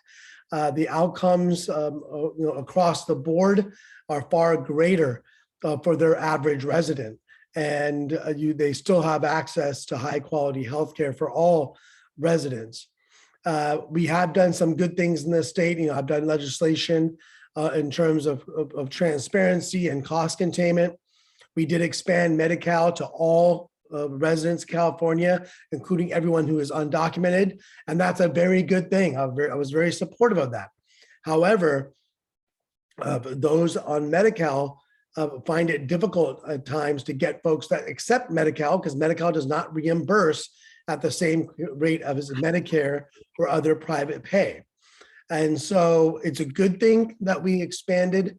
the outcomes across the board are far greater for their average resident. And they still have access to high quality healthcare for all residents. We have done some good things in this state. I've done legislation in terms of transparency and cost containment. We did expand Medi-Cal to all residents of California, including everyone who is undocumented. And that's a very good thing. I was very supportive of that. However, those on Medi-Cal find it difficult at times to get folks that accept Medi-Cal, because Medi-Cal does not reimburse at the same rate as Medicare or other private pay. And so it's a good thing that we expanded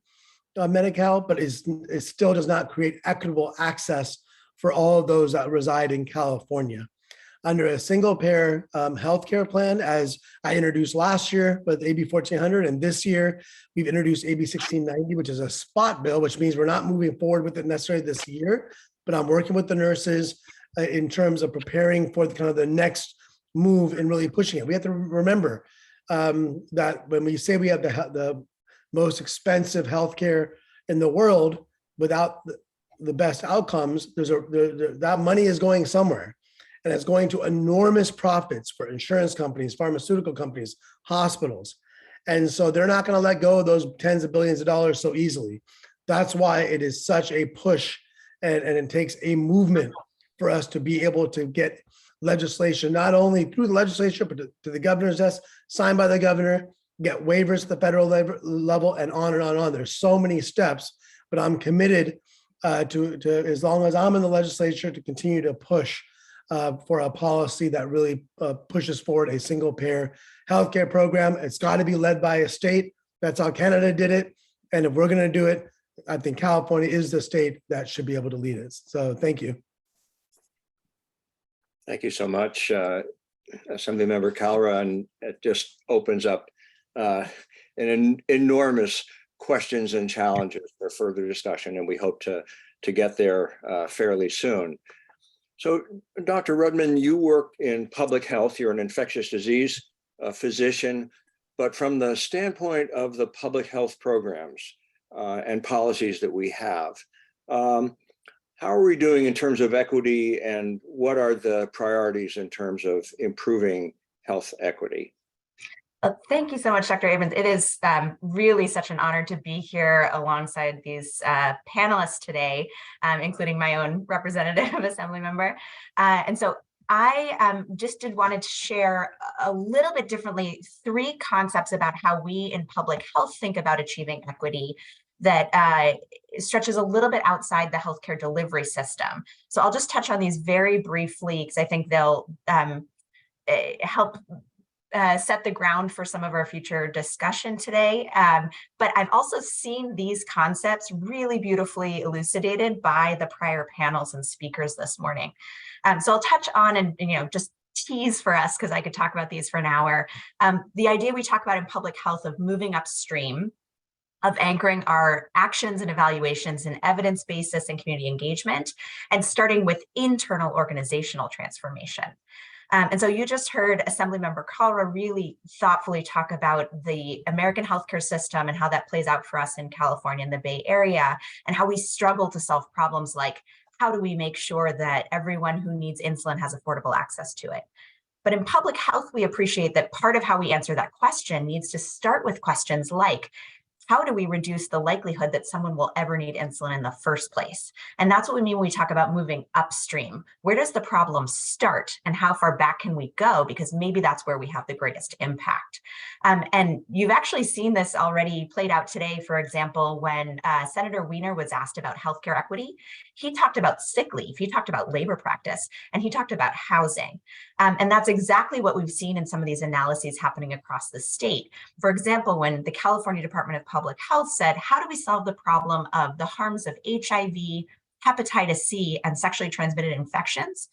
Medi-Cal, but it still does not create equitable access for all of those that reside in California. Under a single payer healthcare plan, as I introduced last year with AB 1400, and this year we've introduced AB 1690, which is a spot bill, which means we're not moving forward with it necessarily this year, but I'm working with the nurses in terms of preparing for the next move and really pushing it. We have to remember that when we say we have the most expensive healthcare in the world without the best outcomes, that money is going somewhere. And it's going to enormous profits for insurance companies, pharmaceutical companies, hospitals. And so they're not going to let go of those tens of billions of dollars so easily. That's why it is such a push, and it takes a movement for us to be able to get legislation, not only through the legislature, but to the governor's desk, signed by the governor, get waivers at the federal level, and on and on and on. There's so many steps, but I'm committed to as long as I'm in the legislature, to continue to push for a policy that really pushes forward a single payer healthcare program. It's got to be led by a state. That's how Canada did it. And if we're going to do it, I think California is the state that should be able to lead it. So thank you. Thank you so much, Assemblymember Kalra. And it just opens up an enormous questions and challenges for further discussion. And we hope to get there fairly soon. So, Dr. Rudman, you work in public health. You're an infectious disease physician, but from the standpoint of the public health programs and policies that we have, how are we doing in terms of equity, and what are the priorities in terms of improving health equity? Thank you so much, Dr. Abrams. It is really such an honor to be here alongside these panelists today, including my own representative assembly member. And so I just wanted to share a little bit differently 3 concepts about how we in public health think about achieving equity that stretches a little bit outside the healthcare delivery system. So I'll just touch on these very briefly because I think they'll help set the ground for some of our future discussion today. But I've also seen these concepts really beautifully elucidated by the prior panels and speakers this morning. So I'll touch on and just tease for us, because I could talk about these for an hour. The idea we talk about in public health of moving upstream, of anchoring our actions and evaluations in evidence basis and community engagement, and starting with internal organizational transformation. And so you just heard Assemblymember Kalra really thoughtfully talk about the American healthcare system and how that plays out for us in California and the Bay Area, and how we struggle to solve problems like, how do we make sure that everyone who needs insulin has affordable access to it? But in public health, we appreciate that part of how we answer that question needs to start with questions like, how do we reduce the likelihood that someone will ever need insulin in the first place? And that's what we mean when we talk about moving upstream. Where does the problem start and how far back can we go? Because maybe that's where we have the greatest impact. And you've actually seen this already played out today, for example, when Senator Wiener was asked about healthcare equity. He talked about sick leave, he talked about labor practice, and he talked about housing. And that's exactly what we've seen in some of these analyses happening across the state. For example, when the California Department of Public Health said, how do we solve the problem of the harms of HIV, hepatitis C, and sexually transmitted infections?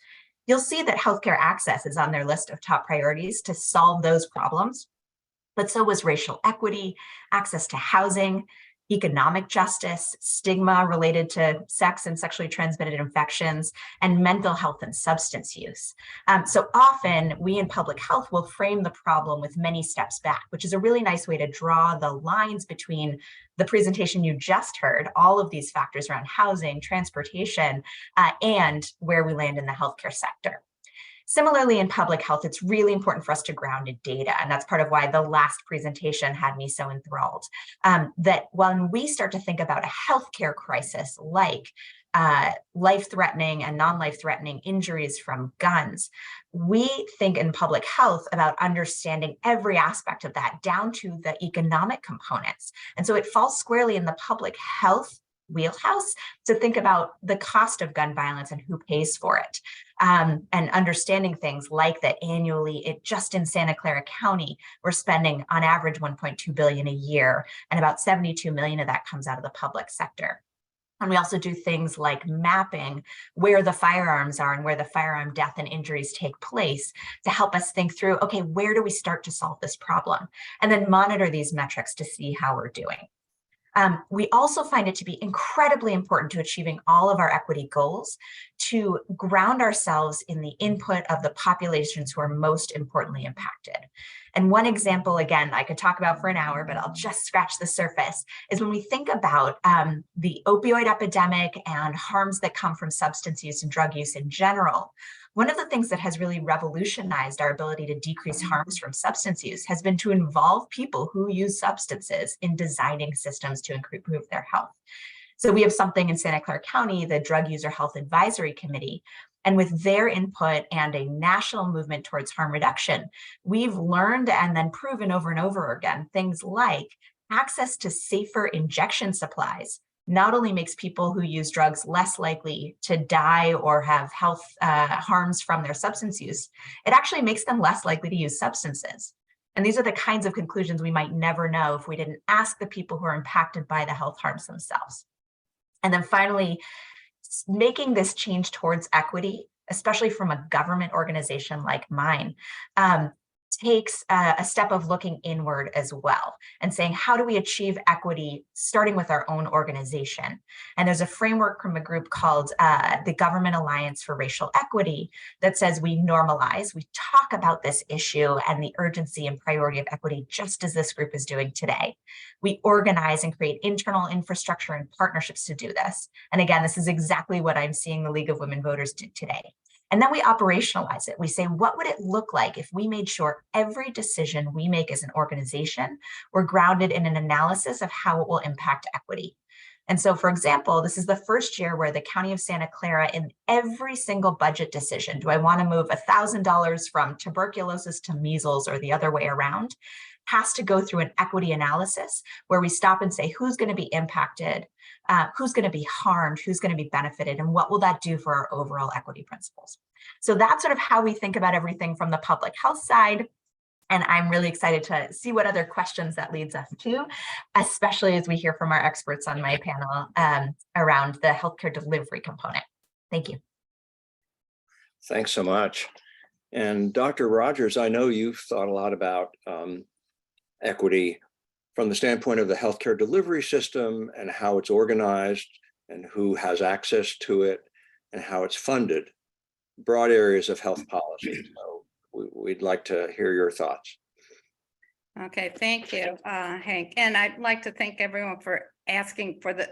You'll see that healthcare access is on their list of top priorities to solve those problems. But so was racial equity, access to housing, economic justice, stigma related to sex and sexually transmitted infections, and mental health and substance use. So often we in public health will frame the problem with many steps back, which is a really nice way to draw the lines between the presentation you just heard, all of these factors around housing, transportation, and where we land in the healthcare sector. Similarly, in public health, it's really important for us to ground in data. And that's part of why the last presentation had me so enthralled. That when we start to think about a healthcare crisis like life-threatening and non-life-threatening injuries from guns, we think in public health about understanding every aspect of that down to the economic components. And so it falls squarely in the public health wheelhouse to think about the cost of gun violence and who pays for it. And understanding things like that annually, just in Santa Clara County, we're spending on average $1.2 billion a year, and about 72 million of that comes out of the public sector. And we also do things like mapping where the firearms are and where the firearm death and injuries take place to help us think through, okay, where do we start to solve this problem? And then monitor these metrics to see how we're doing. We also find it to be incredibly important to achieving all of our equity goals to ground ourselves in the input of the populations who are most importantly impacted. And one example, again, I could talk about for an hour, but I'll just scratch the surface, is when we think about the opioid epidemic and harms that come from substance use and drug use in general. One of the things that has really revolutionized our ability to decrease harms from substance use has been to involve people who use substances in designing systems to improve their health. So we have something in Santa Clara County, the Drug User Health Advisory Committee, and with their input and a national movement towards harm reduction, we've learned and then proven over and over again things like access to safer injection supplies not only makes people who use drugs less likely to die or have health harms from their substance use, it actually makes them less likely to use substances. And these are the kinds of conclusions we might never know if we didn't ask the people who are impacted by the health harms themselves. And then finally, making this change towards equity, especially from a government organization like mine, takes a step of looking inward as well and saying, how do we achieve equity starting with our own organization? And there's a framework from a group called the Government Alliance for Racial Equity that says we normalize, we talk about this issue and the urgency and priority of equity, just as this group is doing today. We organize and create internal infrastructure and partnerships to do this. And again, this is exactly what I'm seeing the League of Women Voters do today. And then we operationalize it. We say, what would it look like if we made sure every decision we make as an organization were grounded in an analysis of how it will impact equity? And so, for example, this is the first year where the County of Santa Clara, in every single budget decision, do I want to move $1,000 from tuberculosis to measles or the other way around, has to go through an equity analysis where we stop and say, who's going to be impacted, who's going to be harmed, who's going to be benefited, and what will that do for our overall equity principles? So that's sort of how we think about everything from the public health side. And I'm really excited to see what other questions that leads us to, especially as we hear from our experts on my panel around the healthcare delivery component. Thank you. Thanks so much. And Dr. Rogers, I know you've thought a lot about equity from the standpoint of the healthcare delivery system and how it's organized and who has access to it and how it's funded, broad areas of health policy. So we'd like to hear your thoughts. Okay, thank you, Hank. And I'd like to thank everyone for asking, for the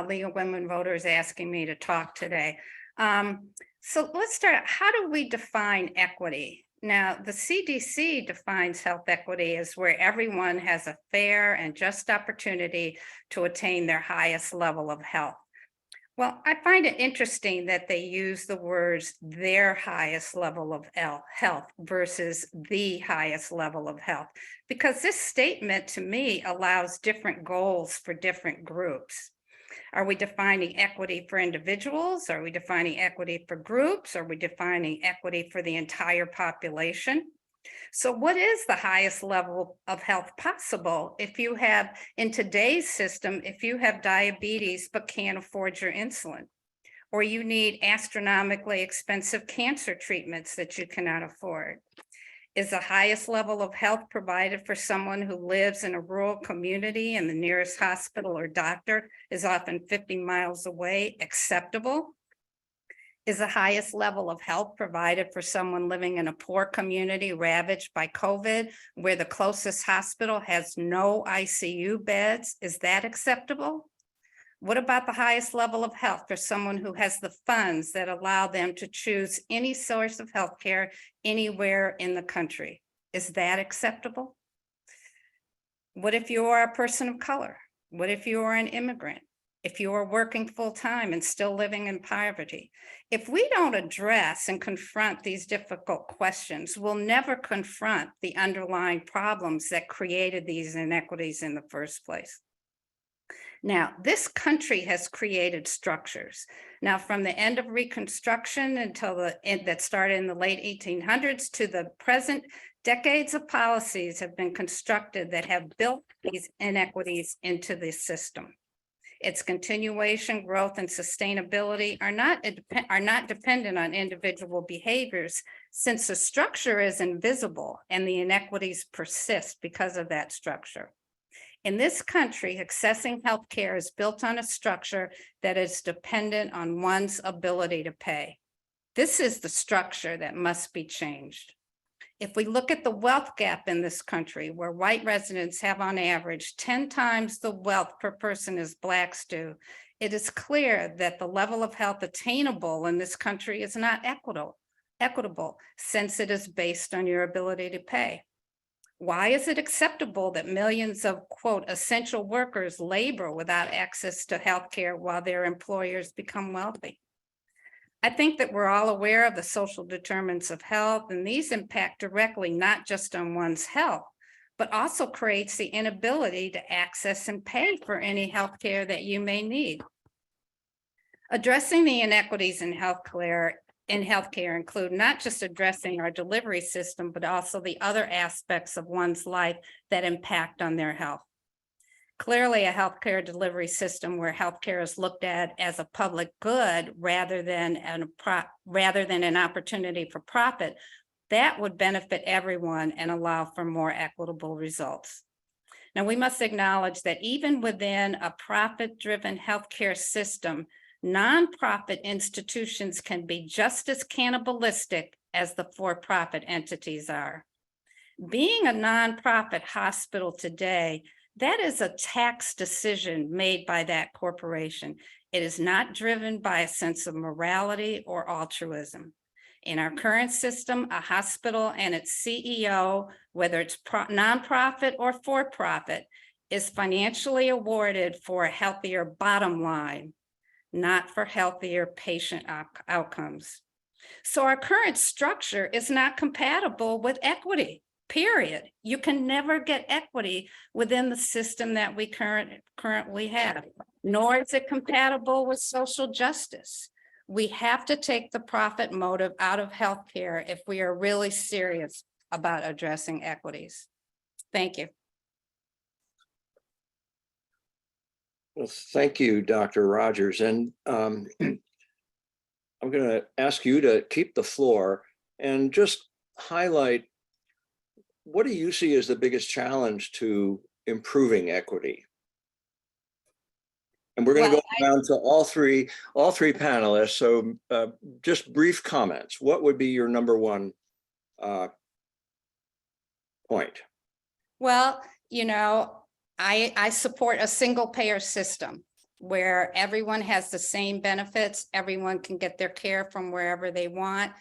League of Women Voters asking me to talk today. So let's start. How do we define equity? Now, the CDC defines health equity as where everyone has a fair and just opportunity to attain their highest level of health. Well, I find it interesting that they use the words their highest level of health versus the highest level of health, because this statement to me allows different goals for different groups. Are we defining equity for individuals? Are we defining equity for groups? Are we defining equity for the entire population? So what is the highest level of health possible if you have, in today's system, if you have diabetes but can't afford your insulin, or you need astronomically expensive cancer treatments that you cannot afford? Is the highest level of health provided for someone who lives in a rural community and the nearest hospital or doctor is often 50 miles away acceptable? Is the highest level of health provided for someone living in a poor community ravaged by COVID, where the closest hospital has no ICU beds? Is that acceptable? What about the highest level of health for someone who has the funds that allow them to choose any source of healthcare anywhere in the country? Is that acceptable? What if you are a person of color? What if you are an immigrant? If you are working full-time and still living in poverty? If we don't address and confront these difficult questions, we'll never confront the underlying problems that created these inequities in the first place. Now, this country has created structures. Now, from the end of Reconstruction until that started in the late 1800s to the present, decades of policies have been constructed that have built these inequities into the system. Its continuation, growth, and sustainability are not dependent on individual behaviors, since the structure is invisible and the inequities persist because of that structure. In this country, accessing healthcare is built on a structure that is dependent on one's ability to pay. This is the structure that must be changed. If we look at the wealth gap in this country, where white residents have on average 10 times the wealth per person as Blacks do, it is clear that the level of health attainable in this country is not equitable, since it is based on your ability to pay. Why is it acceptable that millions of, quote, essential workers labor without access to healthcare while their employers become wealthy? I think that we're all aware of the social determinants of health, and these impact directly not just on one's health, but also creates the inability to access and pay for any healthcare that you may need. Addressing the inequities in healthcare include not just addressing our delivery system, but also the other aspects of one's life that impact on their health. Clearly, a healthcare delivery system where healthcare is looked at as a public good rather than an opportunity for profit, that would benefit everyone and allow for more equitable results. Now, we must acknowledge that even within a profit-driven healthcare system, nonprofit institutions can be just as cannibalistic as the for-profit entities are. Being a nonprofit hospital today, that is a tax decision made by that corporation. It is not driven by a sense of morality or altruism. In our current system, a hospital and its CEO, whether it's nonprofit or for-profit, is financially awarded for a healthier bottom line, not for healthier patient outcomes. So our current structure is not compatible with equity. Period. You can never get equity within the system that we currently have, nor is it compatible with social justice. We have to take the profit motive out of healthcare if we are really serious about addressing equities. Thank you. Well, thank you, Dr. Rogers. And I'm going to ask you to keep the floor and just highlight, what do you see as the biggest challenge to improving equity? And we're going to go around to all three panelists. So just brief comments. What would be your number one point? Well, you know, I support a single payer system where everyone has the same benefits. Everyone can get their care from wherever they want.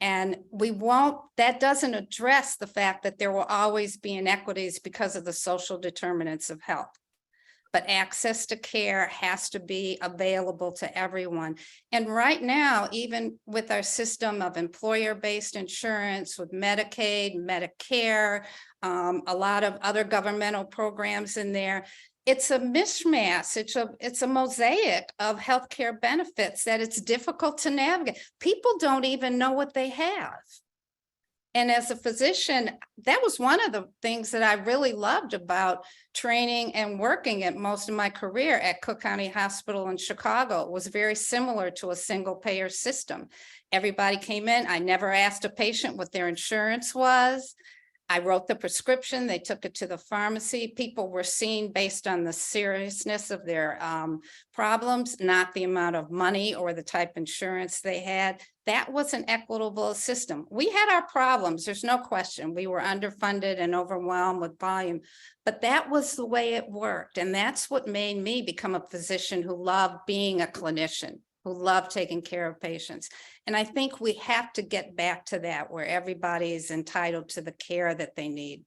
And we won't, that doesn't address the fact that there will always be inequities because of the social determinants of health. But access to care has to be available to everyone. And right now, even with our system of employer-based insurance, with Medicaid, Medicare, a lot of other governmental programs in there, it's a mishmash. It's a mosaic of healthcare benefits that it's difficult to navigate. People don't even know what they have. And as a physician, that was one of the things that I really loved about training and working at most of my career at Cook County Hospital in Chicago. It was very similar to a single payer system. Everybody came in. I never asked a patient what their insurance was. I wrote the prescription, they took it to the pharmacy. People were seen based on the seriousness of their problems, not the amount of money or the type of insurance they had. That was an equitable system. We had our problems, there's no question. We were underfunded and overwhelmed with volume, but that was the way it worked. And that's what made me become a physician who loved being a clinician, who loved taking care of patients. And I think we have to get back to that, where everybody is entitled to the care that they need.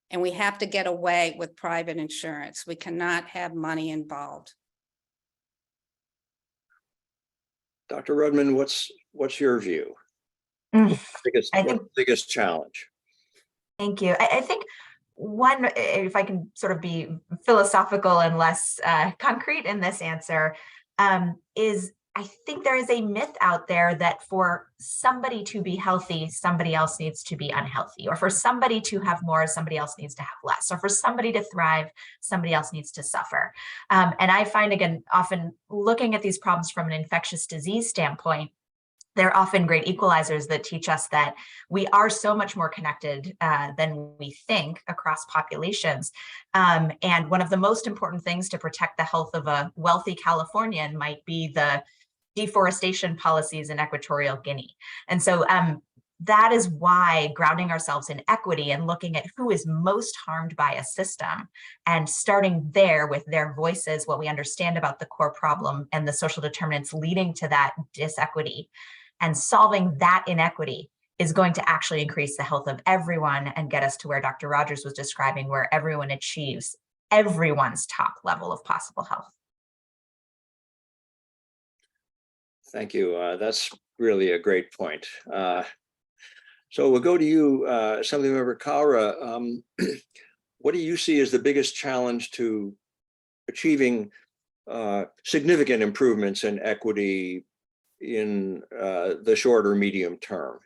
And we have to get away with private insurance. We cannot have money involved. Dr. Rudman, what's your view? Mm, What's I think- the biggest challenge? Thank you. I think one, if I can sort of be philosophical and less concrete in this answer, is I think there is a myth out there that for somebody to be healthy, somebody else needs to be unhealthy, or for somebody to have more, somebody else needs to have less, or for somebody to thrive, somebody else needs to suffer. And I find, again, often looking at these problems from an infectious disease standpoint, they're often great equalizers that teach us that we are so much more connected than we think across populations. And one of the most important things to protect the health of a wealthy Californian might be the deforestation policies in Equatorial Guinea. And so that is why grounding ourselves in equity and looking at who is most harmed by a system and starting there with their voices, what we understand about the core problem and the social determinants leading to that disequity, and solving that inequity is going to actually increase the health of everyone and get us to where Dr. Rogers was describing, where everyone achieves everyone's top level of possible health. Thank you. That's really a great point. So we'll go to you, Assemblymember Kaura. What do you see as the biggest challenge to achieving significant improvements in equity in the short or medium term?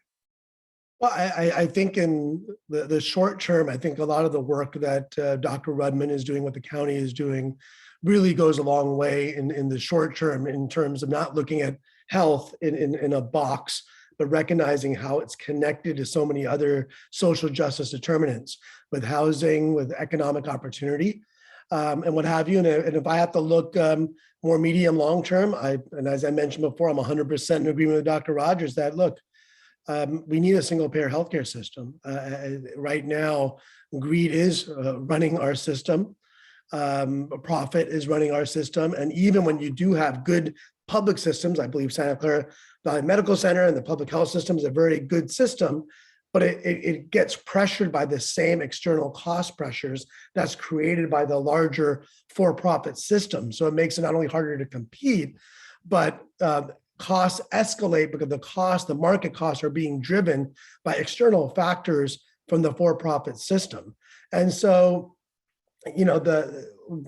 Well, I think in the short term, I think a lot of the work that Dr. Rudman is doing, what the county is doing, really goes a long way in the short term in terms of not looking at health in a box, but recognizing how it's connected to so many other social justice determinants, with housing, with economic opportunity, and what have you. And if I have to look more medium long term, and as I mentioned before, I'm 100% in agreement with Dr. Rogers that, look, we need a single payer healthcare system. Right now, greed is running our system. Profit is running our system. And even when you do have good public systems, I believe Santa Clara Valley Medical Center and the public health system is a very good system, but it gets pressured by the same external cost pressures that's created by the larger for-profit system. So it makes it not only harder to compete, but costs escalate because the market costs are being driven by external factors from the for-profit system. And so, you know,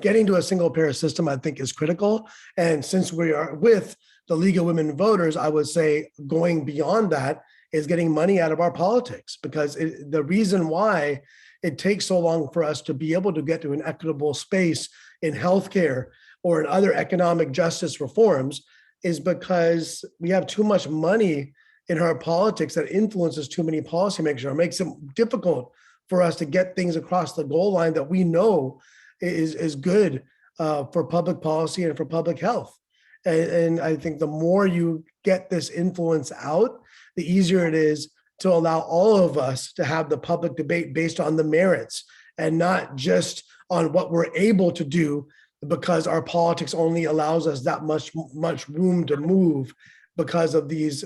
getting to a single payer system, I think, is critical. And since we are with the League of Women Voters, I would say going beyond that is getting money out of our politics, because the reason why it takes so long for us to be able to get to an equitable space in healthcare or in other economic justice reforms is because we have too much money in our politics that influences too many policymakers, or makes it difficult for us to get things across the goal line that we know is good for public policy and for public health. And I think the more you get this influence out, the easier it is to allow all of us to have the public debate based on the merits and not just on what we're able to do, because our politics only allows us that much room to move because of these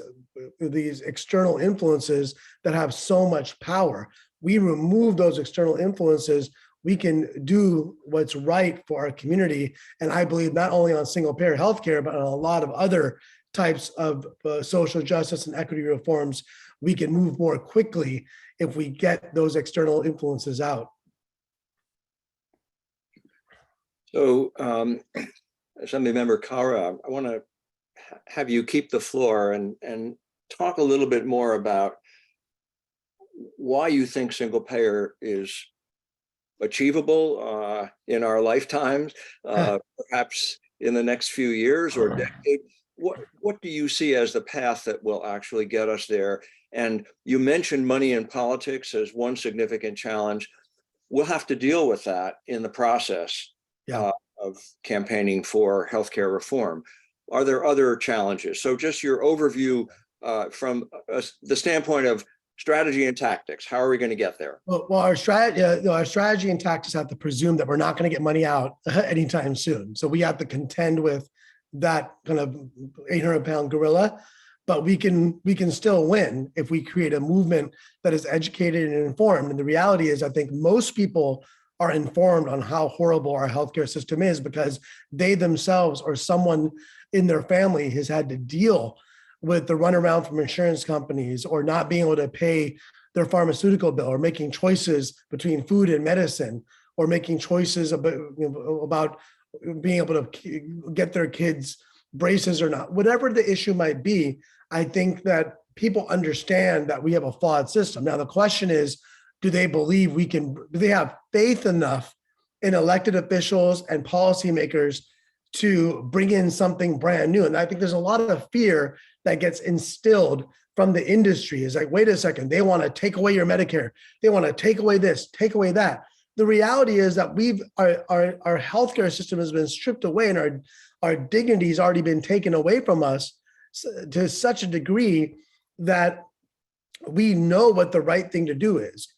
these external influences that have so much power. We remove those external influences, we can do what's right for our community. And I believe not only on single payer healthcare, but on a lot of other types of social justice and equity reforms, we can move more quickly if we get those external influences out. So, Assemblymember Kara, I want to have you keep the floor and talk a little bit more about why you think single payer is achievable in our lifetimes, perhaps in the next few years or decade. What do you see as the path that will actually get us there? And you mentioned money in politics as one significant challenge. We'll have to deal with that in the process of campaigning for healthcare reform. Are there other challenges? So just your overview from the standpoint of strategy and tactics. How are we going to get there? Well, our strategy and tactics have to presume that we're not going to get money out anytime soon. So we have to contend with that kind of 800-pound gorilla, but we can still win if we create a movement that is educated and informed. And the reality is, I think most people are informed on how horrible our healthcare system is because they themselves or someone in their family has had to deal with the runaround from insurance companies or not being able to pay their pharmaceutical bill or making choices between food and medicine or making choices about being able to get their kids braces or not. Whatever the issue might be, I think that people understand that we have a flawed system. Now, the question is, do they believe do they have faith enough in elected officials and policymakers to bring in something brand new? And I think there's a lot of fear that gets instilled from the industry. Is like, wait a second, they want to take away your Medicare. They want to take away this, take away that. The reality is that our healthcare system has been stripped away and our dignity has already been taken away from us to such a degree that we know what the right thing to do is.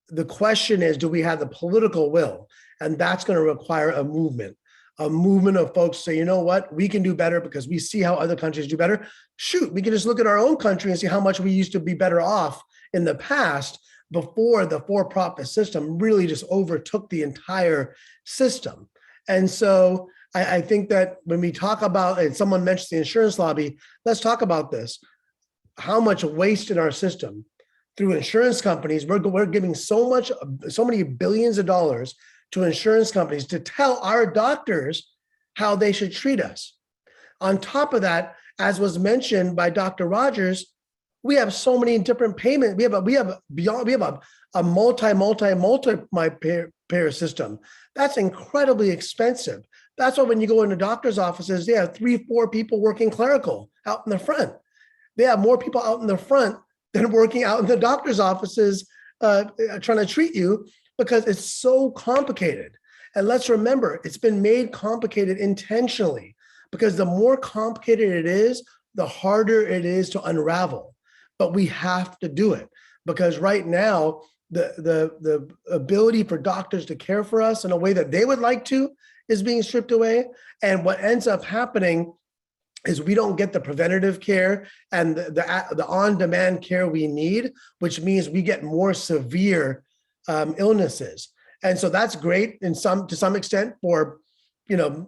The question is, do we have the political will? And that's going to require a movement of folks say, you know what, we can do better because we see how other countries do better. Shoot, we can just look at our own country and see how much we used to be better off in the past before the for-profit system really just overtook the entire system. And so I think that when we talk about, and someone mentioned the insurance lobby, let's talk about this. How much waste in our system through insurance companies, we're giving so many billions of dollars to insurance companies to tell our doctors how they should treat us. On top of that, as was mentioned by Dr. Rogers, we have so many different payments. We have a multi-payer system. That's incredibly expensive. That's why when you go into doctor's offices, they have 3-4 people working clerical out in the front. They have more people out in the front than working out in the doctor's offices trying to treat you because it's so complicated. And let's remember, it's been made complicated intentionally because the more complicated it is, the harder it is to unravel. But we have to do it because right now, the ability for doctors to care for us in a way that they would like to is being stripped away. And what ends up happening is we don't get the preventative care and the on-demand care we need, which means we get more severe illnesses. And so that's great to some extent for, in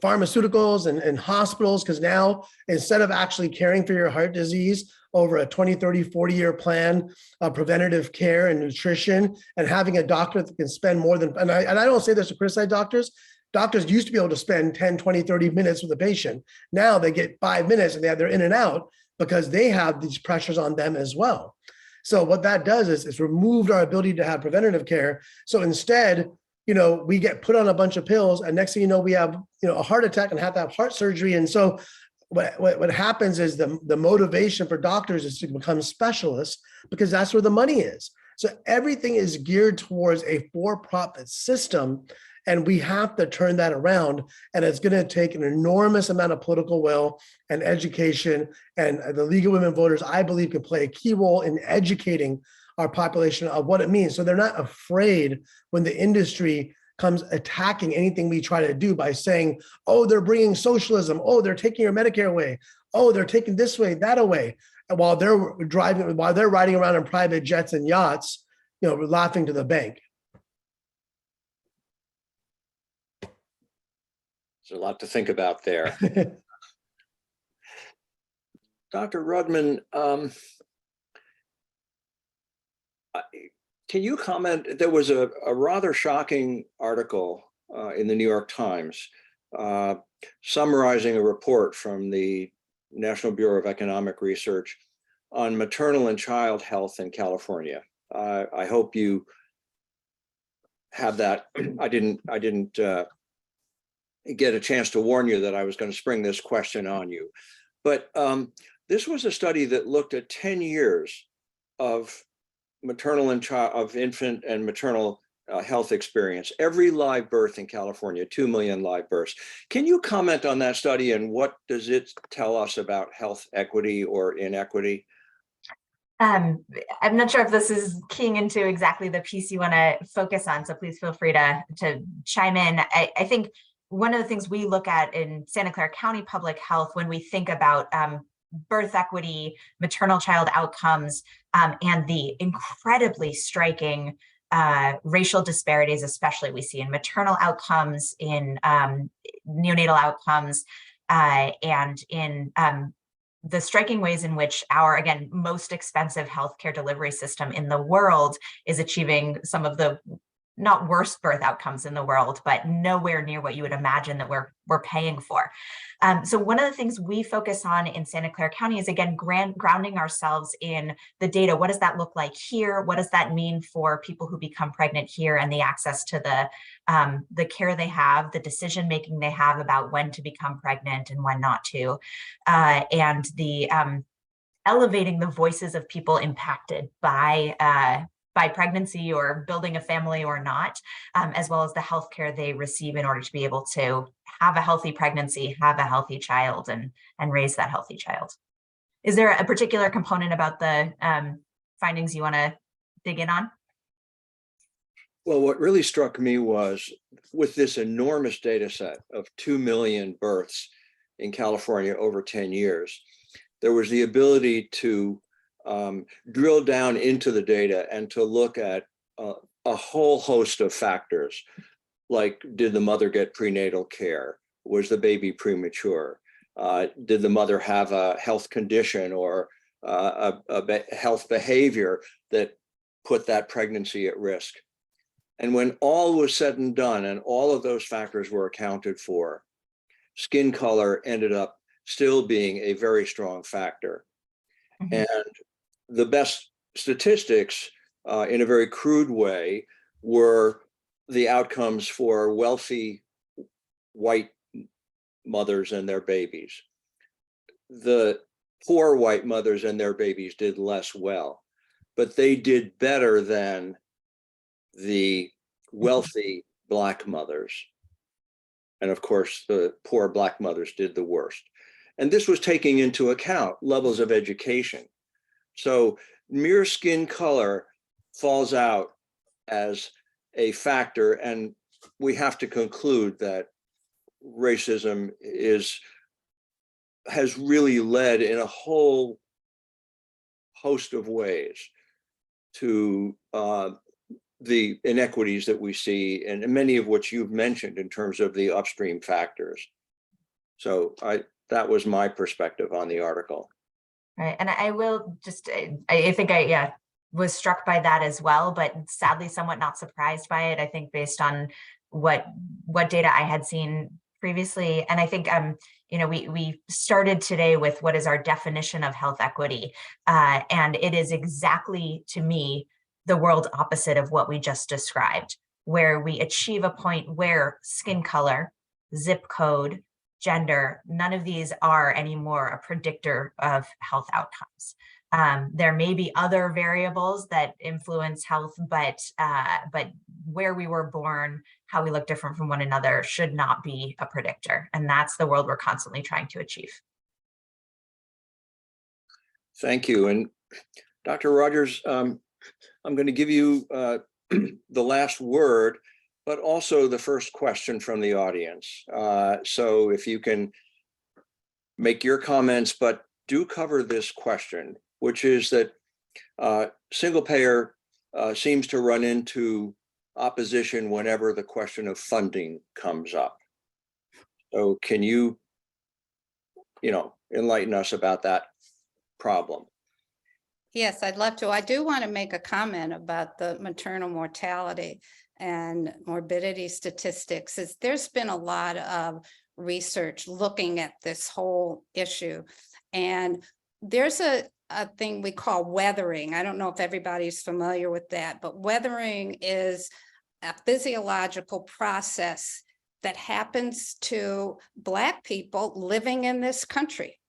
pharmaceuticals and hospitals, because now instead of actually caring for your heart disease over a 20, 30, 40-year plan of preventative care and nutrition and having a doctor that can spend more than, and I don't say this to criticize doctors. Doctors used to be able to spend 10, 20, 30 minutes with a patient. Now they get 5 minutes and they're in and out because they have these pressures on them as well. So what that does is it's removed our ability to have preventative care. So instead, we get put on a bunch of pills and next thing you know, we have, a heart attack and have to have heart surgery. And so what happens is the motivation for doctors is to become specialists because that's where the money is. So everything is geared towards a for-profit system. And we have to turn that around. And it's going to take an enormous amount of political will and education. And the League of Women Voters, I believe, can play a key role in educating our population of what it means. So they're not afraid when the industry comes attacking anything we try to do by saying, oh, they're bringing socialism. Oh, they're taking your Medicare away. Oh, they're taking this way, that away. And while they're riding around in private jets and yachts, you know, we're laughing to the bank. There's a lot to think about there. Dr. Rudman, can you comment? There was a rather shocking article in the New York Times summarizing a report from the National Bureau of Economic Research on maternal and child health in California. I hope you have that. I didn't get a chance to warn you that I was going to spring this question on you. But this was a study that looked at 10 years of maternal and infant and maternal health experience, every live birth in California, 2 million live births. Can you comment on that study and what does it tell us about health equity or inequity? I'm not sure if this is keying into exactly the piece you want to focus on, so please feel free to chime in. I think one of the things we look at in Santa Clara County Public Health when we think about birth equity, maternal child outcomes, and the incredibly striking racial disparities, especially we see in maternal outcomes, in neonatal outcomes, and in the striking ways in which our, again, most expensive healthcare delivery system in the world is achieving some of the not worst birth outcomes in the world, but nowhere near what you would imagine that we're paying for. So one of the things we focus on in Santa Clara County is, again, grounding ourselves in the data. What does that look like here? What does that mean for people who become pregnant here and the access to the care they have, the decision-making they have about when to become pregnant and when not to, and the elevating the voices of people impacted by pregnancy or building a family or not, as well as the healthcare they receive in order to be able to have a healthy pregnancy, have a healthy child, and raise that healthy child. Is there a particular component about the findings you want to dig in on? Well, what really struck me was with this enormous data set of 2 million births in California over 10 years, there was the ability to drill down into the data and to look at a whole host of factors, like did the mother get prenatal care? Was the baby premature? Did the mother have a health condition or a health behavior that put that pregnancy at risk? And when all was said and done and all of those factors were accounted for, skin color ended up still being a very strong factor. Mm-hmm. And the best statistics, in a very crude way, were the outcomes for wealthy white mothers and their babies. The poor white mothers and their babies did less well, but they did better than the wealthy Black mothers. And of course, the poor Black mothers did the worst. And this was taking into account levels of education. So mere skin color falls out as a factor, and we have to conclude that racism has really led in a whole host of ways to the inequities that we see, and many of which you've mentioned in terms of the upstream factors. So that was my perspective on the article. Right, and I will just, I think I was struck by that as well, but sadly somewhat not surprised by it, I think, based on what data I had seen previously. And I think, you know, we started today with what is our definition of health equity. And it is exactly, to me, the world opposite of what we just described, where we achieve a point where skin color, zip code, gender, none of these are anymore a predictor of health outcomes. There may be other variables that influence health, but where we were born, how we look different from one another should not be a predictor. And that's the world we're constantly trying to achieve. Thank you. And Dr. Rogers, I'm going to give you the last word, but also the first question from the audience. So if you can make your comments, but do cover this question, which is that single payer seems to run into opposition whenever the question of funding comes up. So can you enlighten us about that problem? Yes, I'd love to. I do want to make a comment about the maternal mortality and morbidity statistics. There's been a lot of research looking at this whole issue. And there's a thing we call weathering. I don't know if everybody's familiar with that, but weathering is a physiological process that happens to Black people living in this country.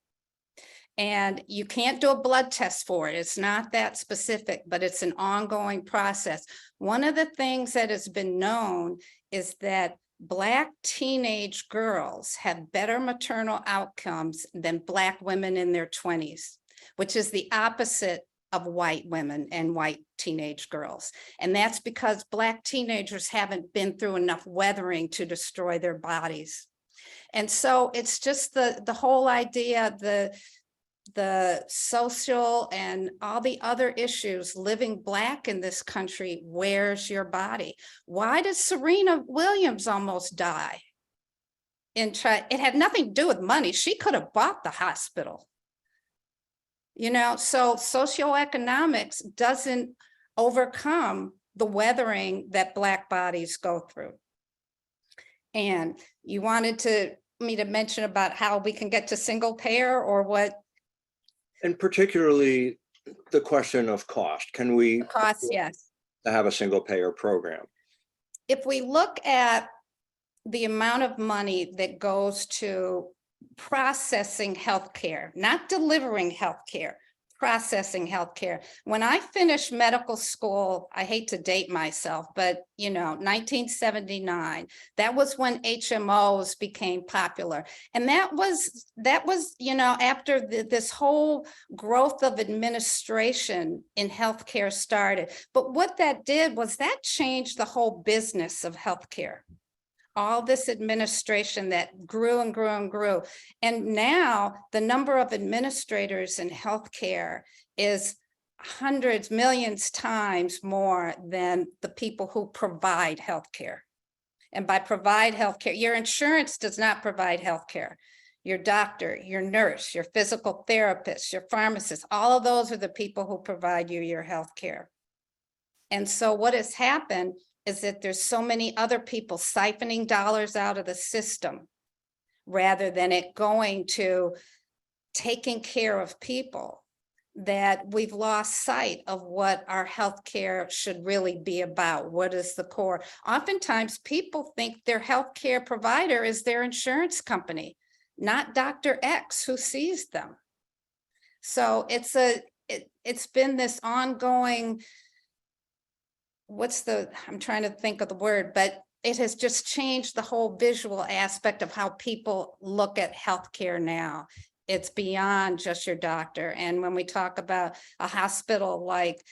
And you can't do a blood test for it. It's not that specific, but it's an ongoing process. One of the things that has been known is that Black teenage girls have better maternal outcomes than Black women in their 20s, which is the opposite of white women and white teenage girls. And that's because Black teenagers haven't been through enough weathering to destroy their bodies. And so it's just the whole idea, the social and all the other issues, living Black in this country wears your body. Why did Serena Williams almost die? It had nothing to do with money. She could have bought the hospital. So socioeconomics doesn't overcome the weathering that Black bodies go through. And you wanted me to mention about how we can get to single payer or what? And particularly the question of cost. Can we Yes. have a single payer program? If we look at the amount of money that goes to processing healthcare, not delivering healthcare, processing healthcare. When I finished medical school, I hate to date myself, but 1979, that was when HMOs became popular. And that was after this whole growth of administration in healthcare started. But what that did was that changed the whole business of healthcare. All this administration that grew and grew and grew. And now the number of administrators in healthcare is hundreds, millions times more than the people who provide healthcare. And by provide healthcare, your insurance does not provide healthcare. Your doctor, your nurse, your physical therapist, your pharmacist, all of those are the people who provide you your healthcare. And so what has happened is that there's so many other people siphoning dollars out of the system rather than it going to taking care of people, that we've lost sight of what our healthcare should really be about. What is the core? Oftentimes people think their healthcare provider is their insurance company, not Dr. X who sees them. So it's been this ongoing, I'm trying to think of the word, but it has just changed the whole visual aspect of how people look at healthcare now. It's beyond just your doctor. And when we talk about a hospital, like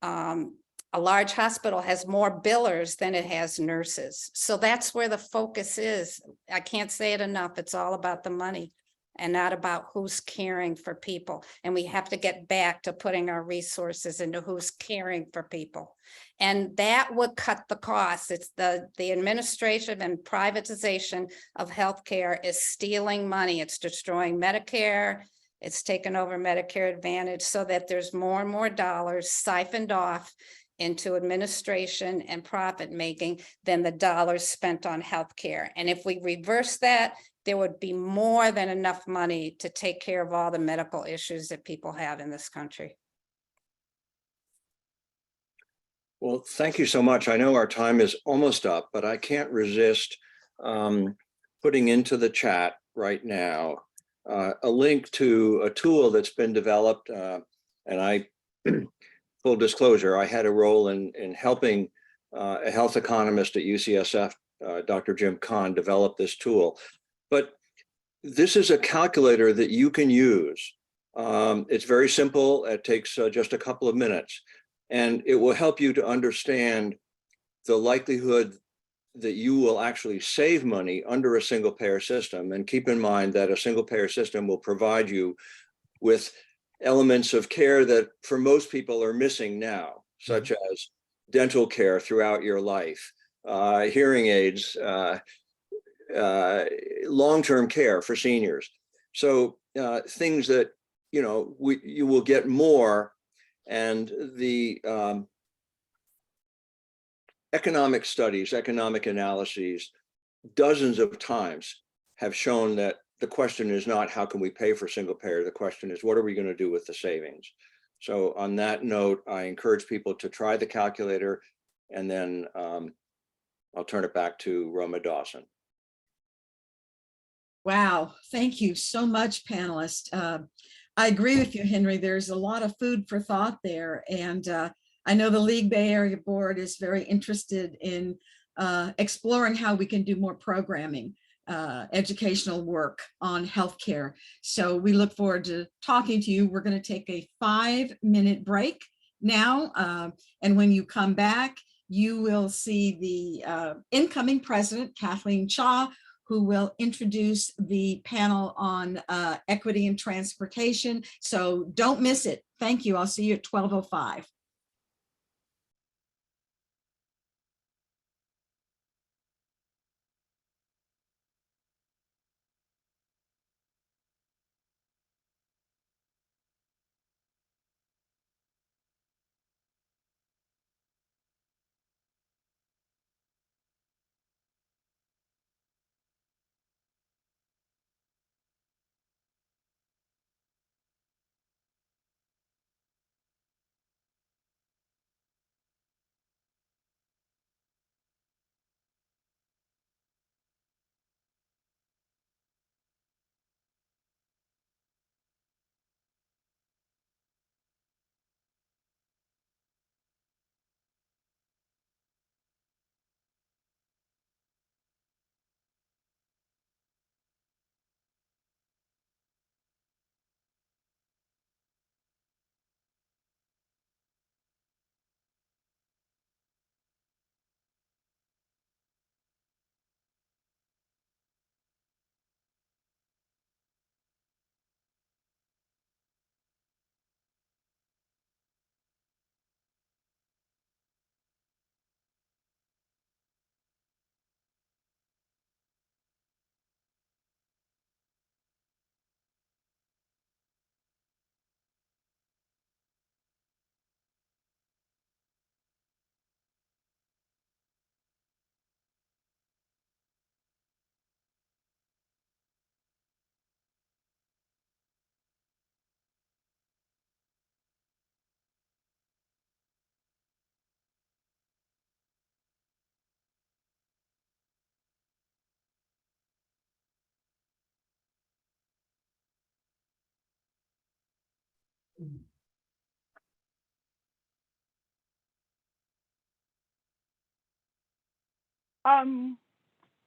a large hospital has more billers than it has nurses. So that's where the focus is. I can't say it enough. It's all about the money and not about who's caring for people. And we have to get back to putting our resources into who's caring for people. And that would cut the costs. It's the administration and privatization of healthcare is stealing money. It's destroying Medicare. It's taken over Medicare Advantage so that there's more and more dollars siphoned off into administration and profit making than the dollars spent on healthcare. And if we reverse that, there would be more than enough money to take care of all the medical issues that people have in this country. Well, thank you so much. I know our time is almost up, but I can't resist putting into the chat right now a link to a tool that's been developed. And I, full disclosure, I had a role in helping a health economist at UCSF, Dr. Jim Kahn, develop this tool. But this is a calculator that you can use. It's very simple. It takes just a couple of minutes, and it will help you to understand the likelihood that you will actually save money under a single payer system. And keep in mind that a single payer system will provide you with elements of care that for most people are missing now, such as dental care throughout your life, hearing aids, long-term care for seniors. So things that, you know, you will get more, and the economic studies, economic analyses, dozens of times have shown that the question is not how can we pay for single payer, the question is what are we going to do with the savings? So on that note, I encourage people to try the calculator, and then I'll turn it back to Roma Dawson. Wow, thank you so much, panelists. I agree with you, Henry. There's a lot of food for thought there. And I know the League Bay Area Board is very interested in exploring how we can do more programming, educational work on healthcare. So we look forward to talking to you. We're going to take a 5-minute break now. And when you come back, you will see the incoming president, Kathleen Cha, who will introduce the panel on equity and transportation. So don't miss it. Thank you. I'll see you at 12:05.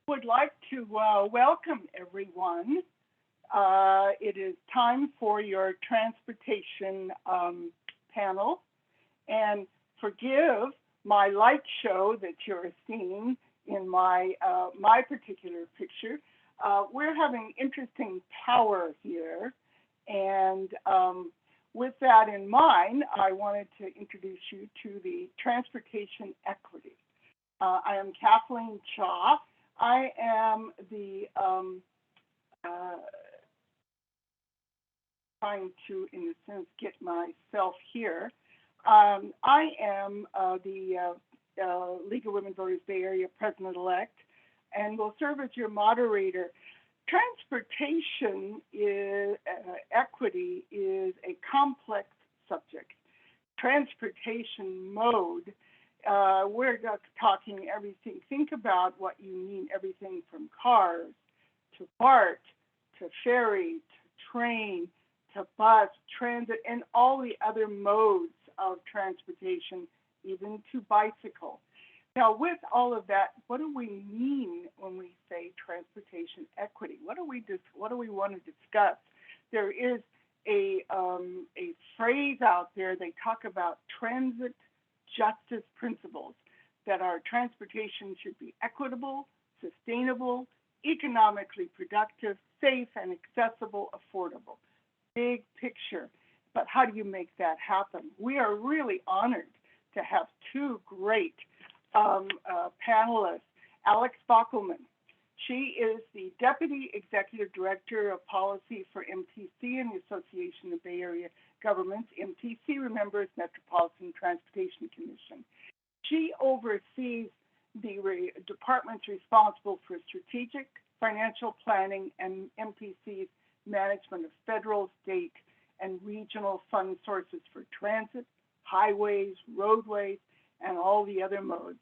Would like to welcome everyone. It is time for your transportation panel, and forgive my light show that you're seeing in my my particular picture. We're having interesting power here, and with that in mind, I wanted to introduce you to the transportation equity. I am Kathleen Cha. I am the trying to, in a sense, get myself here. I am the League of Women Voters Bay Area President-elect, and will serve as your moderator. Transportation equity is a complex subject. Transportation mode, we're talking everything. Think about what you mean, everything from cars to BART to ferry to train to bus, transit, and all the other modes of transportation, even to bicycle. Now, with all of that, what do we mean when we say transportation equity? What do we want to discuss? There is a phrase out there. They talk about transit justice principles, that our transportation should be equitable, sustainable, economically productive, safe, and accessible, affordable. big picture. But how do you make that happen? We are really honored to have two great panelists. Alex Bockelman. She is the Deputy Executive Director of Policy for MTC and the Association of Bay Area Governments. MTC, remember, is Metropolitan Transportation Commission. She oversees the departments responsible for strategic, financial planning, and MTC's management of federal, state, and regional fund sources for transit, highways, roadways, and all the other modes.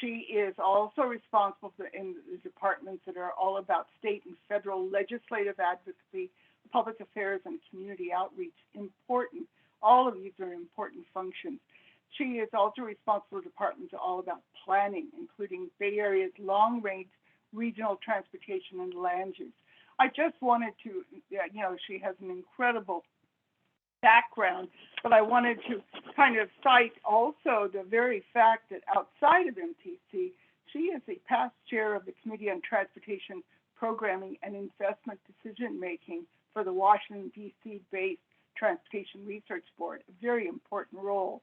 She is also responsible for in the departments that are all about state and federal legislative advocacy, public affairs, and community outreach. Important. All of these are important functions. She is also responsible for departments all about planning, including Bay Area's long-range regional transportation and land use. I just wanted to, she has an incredible background, but I wanted to kind of cite also the very fact that outside of MTC, she is a past chair of the Committee on Transportation Programming and Investment Decision Making for the Washington, D.C.-based Transportation Research Board, a very important role.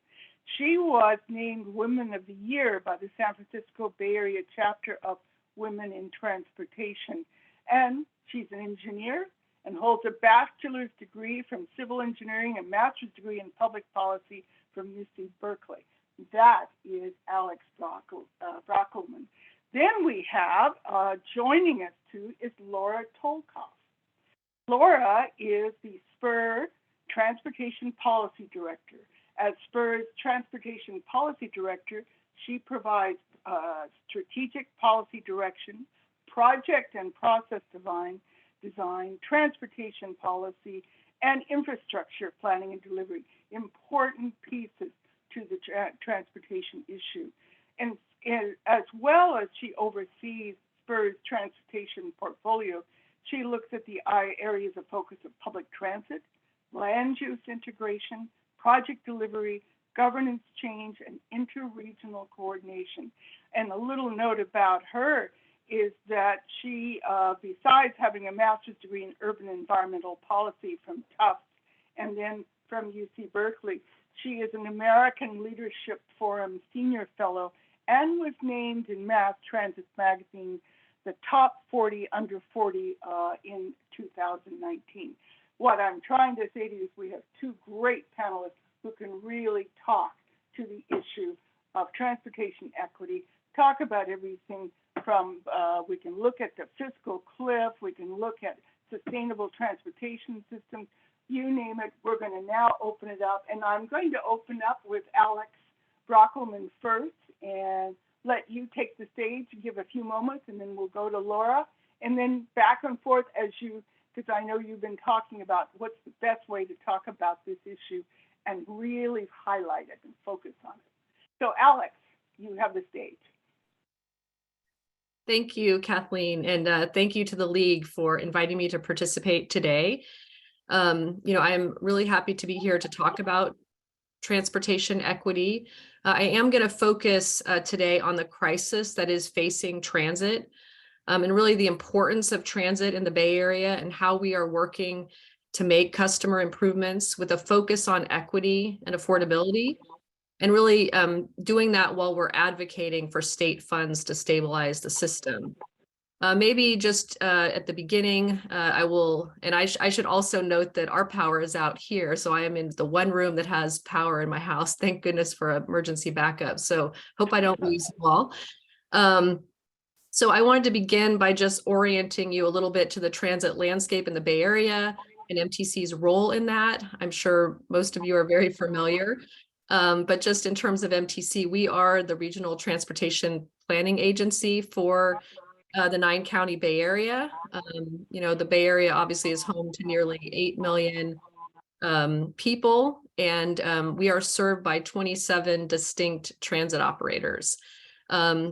She was named Women of the Year by the San Francisco Bay Area chapter of Women in Transportation. And she's an engineer and holds a bachelor's degree from civil engineering and master's degree in public policy from UC Berkeley. That is Alex Brockelman. Then we have, joining us too, is Laura Tolkoff. Laura is the SPUR Transportation Policy Director. As SPUR's Transportation Policy Director, she provides strategic policy direction, project and process design, transportation policy, and infrastructure planning and delivery, important pieces to the transportation issue. And as well as she oversees SPUR's transportation portfolio, she looks at the areas of focus of public transit, land use integration, project delivery, governance change, and interregional coordination. And a little note about her is that she, besides having a master's degree in urban environmental policy from Tufts and then from UC Berkeley, she is an American Leadership Forum Senior Fellow and was named in Mass Transit Magazine the top 40 under 40 in 2019. What I'm trying to say to you is we have two great panelists who can really talk to the issue of transportation equity, talk about everything from, we can look at the fiscal cliff, we can look at sustainable transportation systems, you name it. We're going to now open it up. And I'm going to open up with Alex Brockelman first and let you take the stage and give a few moments, and then we'll go to Laura, and then back and forth as you, because I know you've been talking about what's the best way to talk about this issue and really highlight it and focus on it. So Alex, you have the stage. Thank you, Kathleen, and thank you to the League for inviting me to participate today. I'm really happy to be here to talk about transportation equity. I am going to focus today on the crisis that is facing transit and really the importance of transit in the Bay Area and how we are working to make customer improvements with a focus on equity and affordability, and really doing that while we're advocating for state funds to stabilize the system. Maybe just at the beginning, I should also note that our power is out here. So I am in the one room that has power in my house. Thank goodness for emergency backup. So hope I don't lose you all. So I wanted to begin by just orienting you a little bit to the transit landscape in the Bay Area and MTC's role in that. I'm sure most of you are very familiar. But just in terms of MTC, we are the regional transportation planning agency for the 9-county Bay Area. The Bay Area obviously is home to nearly 8 million people, and we are served by 27 distinct transit operators.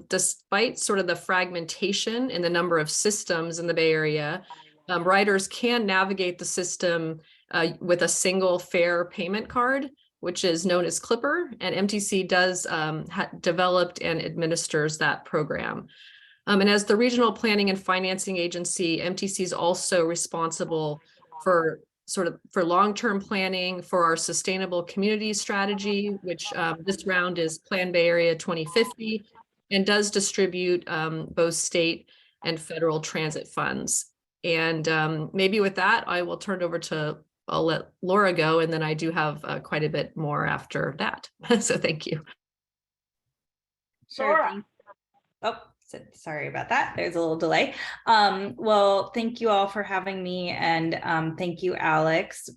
Despite sort of the fragmentation in the number of systems in the Bay Area, riders can navigate the system with a single fare payment card, which is known as Clipper, and MTC does developed and administers that program. And as the regional planning and financing agency, MTC is also responsible for sort of for long-term planning for our sustainable community strategy, which this round is Plan Bay Area 2050, and does distribute both state and federal transit funds. And maybe with that, I will turn it over to, I'll let Laura go, and then I do have quite a bit more after that. So thank you. Sure. Laura. Oh, sorry about that. There's a little delay. Well, thank you all for having me, and thank you, Alex.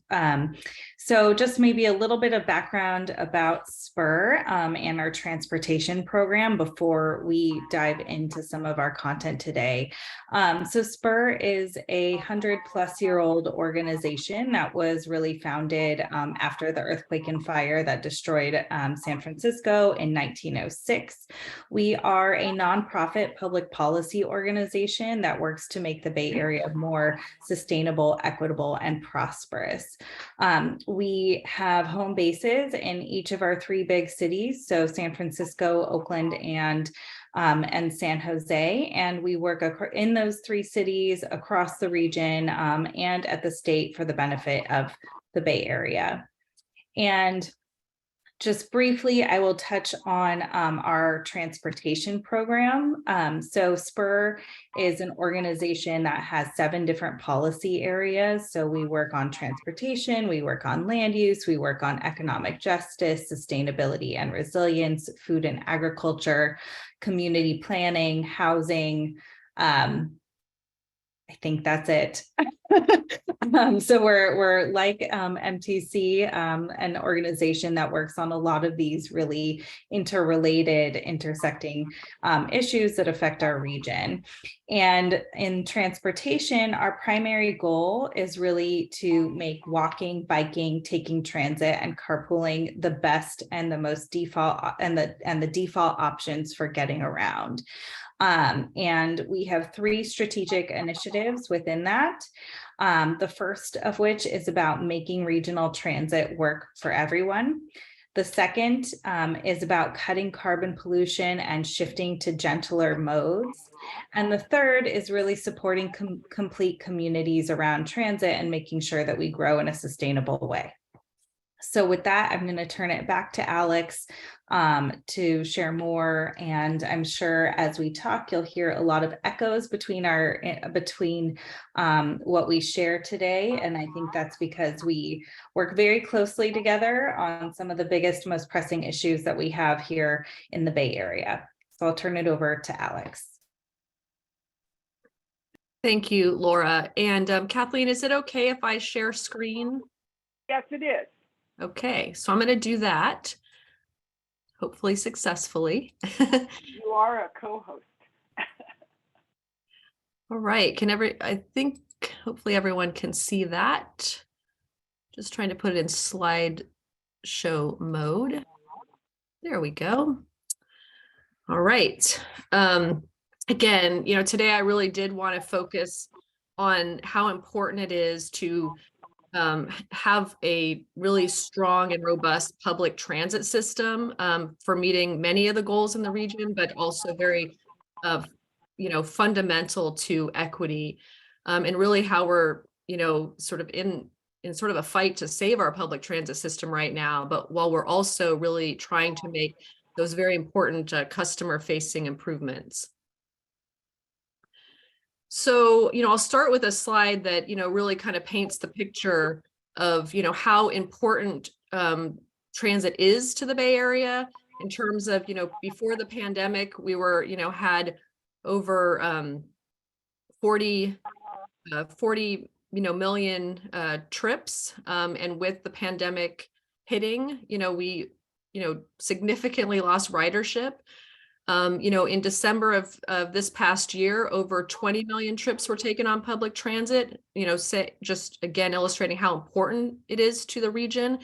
So just maybe a little bit of background about SPUR and our transportation program before we dive into some of our content today. So SPUR is a 100-plus-year-old organization that was really founded after the earthquake and fire that destroyed San Francisco in 1906. We are a nonprofit public policy organization that works to make the Bay Area more sustainable, equitable, and prosperous. We have home bases in each of our 3 big cities, so San Francisco, Oakland, and San Jose, and we work in those 3 cities across the region and at the state for the benefit of the Bay Area. And just briefly, I will touch on our transportation program. So SPUR is an organization that has 7 different policy areas. So we work on transportation, we work on land use, we work on economic justice, sustainability and resilience, food and agriculture, community planning, housing. I think that's it. So we're like MTC, an organization that works on a lot of these really interrelated, intersecting issues that affect our region. And in transportation, our primary goal is really to make walking, biking, taking transit, and carpooling the best and the most default and the default options for getting around. And we have 3 strategic initiatives within that. The first of which is about making regional transit work for everyone. The second is about cutting carbon pollution and shifting to gentler modes. And the third is really supporting complete communities around transit and making sure that we grow in a sustainable way. So with that, I'm going to turn it back to Alex to share more. And I'm sure as we talk, you'll hear a lot of echoes between what we share today. And I think that's because we work very closely together on some of the biggest, most pressing issues that we have here in the Bay Area. So I'll turn it over to Alex. Thank you, Laura. And Kathleen, is it okay if I share screen? Yes, it is. Okay, so I'm going to do that, hopefully successfully. You are a co-host. All right, I think hopefully everyone can see that. Just trying to put it in slideshow mode. There we go. All right. Again, today I really did want to focus on how important it is to have a really strong and robust public transit system for meeting many of the goals in the region, but also very, fundamental to equity, and really how we're, sort of in sort of a fight to save our public transit system right now, but while we're also really trying to make those very important customer-facing improvements. So, I'll start with a slide that, really kind of paints the picture of, how important transit is to the Bay Area in terms of, before the pandemic, we were, had over 40 million trips. And with the pandemic hitting, we, significantly lost ridership. In December of this past year, over 20 million trips were taken on public transit, just again, illustrating how important it is to the region.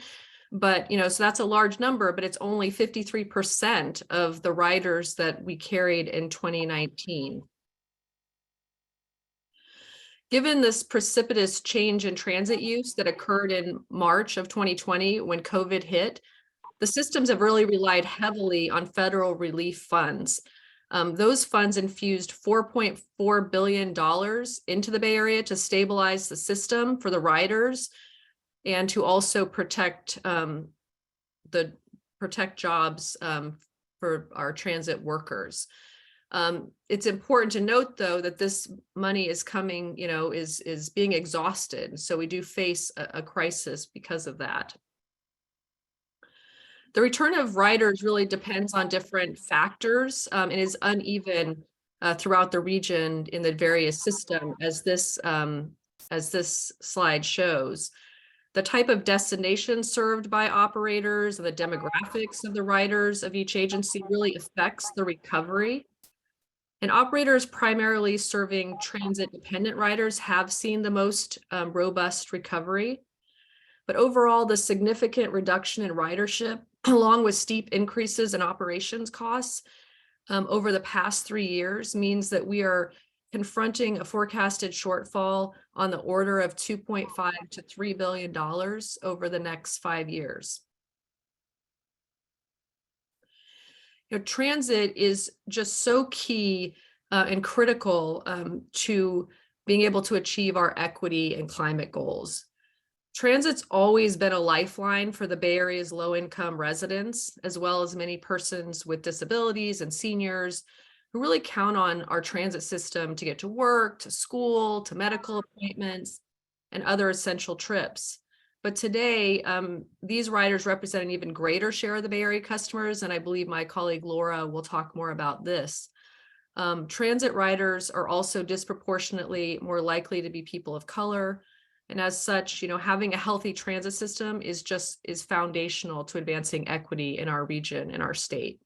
But, so that's a large number, but it's only 53% of the riders that we carried in 2019. Given this precipitous change in transit use that occurred in March of 2020 when COVID hit, the systems have really relied heavily on federal relief funds. Those funds infused $4.4 billion into the Bay Area to stabilize the system for the riders. and to also protect jobs for our transit workers. It's important to note, though, that this money is coming, is being exhausted. So we do face a crisis because of that. The return of riders really depends on different factors and is uneven throughout the region in the various systems, as this slide shows. The type of destination served by operators and the demographics of the riders of each agency really affects the recovery. And operators primarily serving transit-dependent riders have seen the most robust recovery. But overall, the significant reduction in ridership, along with steep increases in operations costs over the past 3 years, means that we are confronting a forecasted shortfall on the order of $2.5 to $3 billion over the next 5 years. Transit is just so key and critical to being able to achieve our equity and climate goals. Transit's always been a lifeline for the Bay Area's low-income residents, as well as many persons with disabilities and seniors who really count on our transit system to get to work, to school, to medical appointments, and other essential trips. But today, these riders represent an even greater share of the Bay Area customers, and I believe my colleague Laura will talk more about this. Transit riders are also disproportionately more likely to be people of color. And as such, having a healthy transit system is foundational to advancing equity in our region and our state.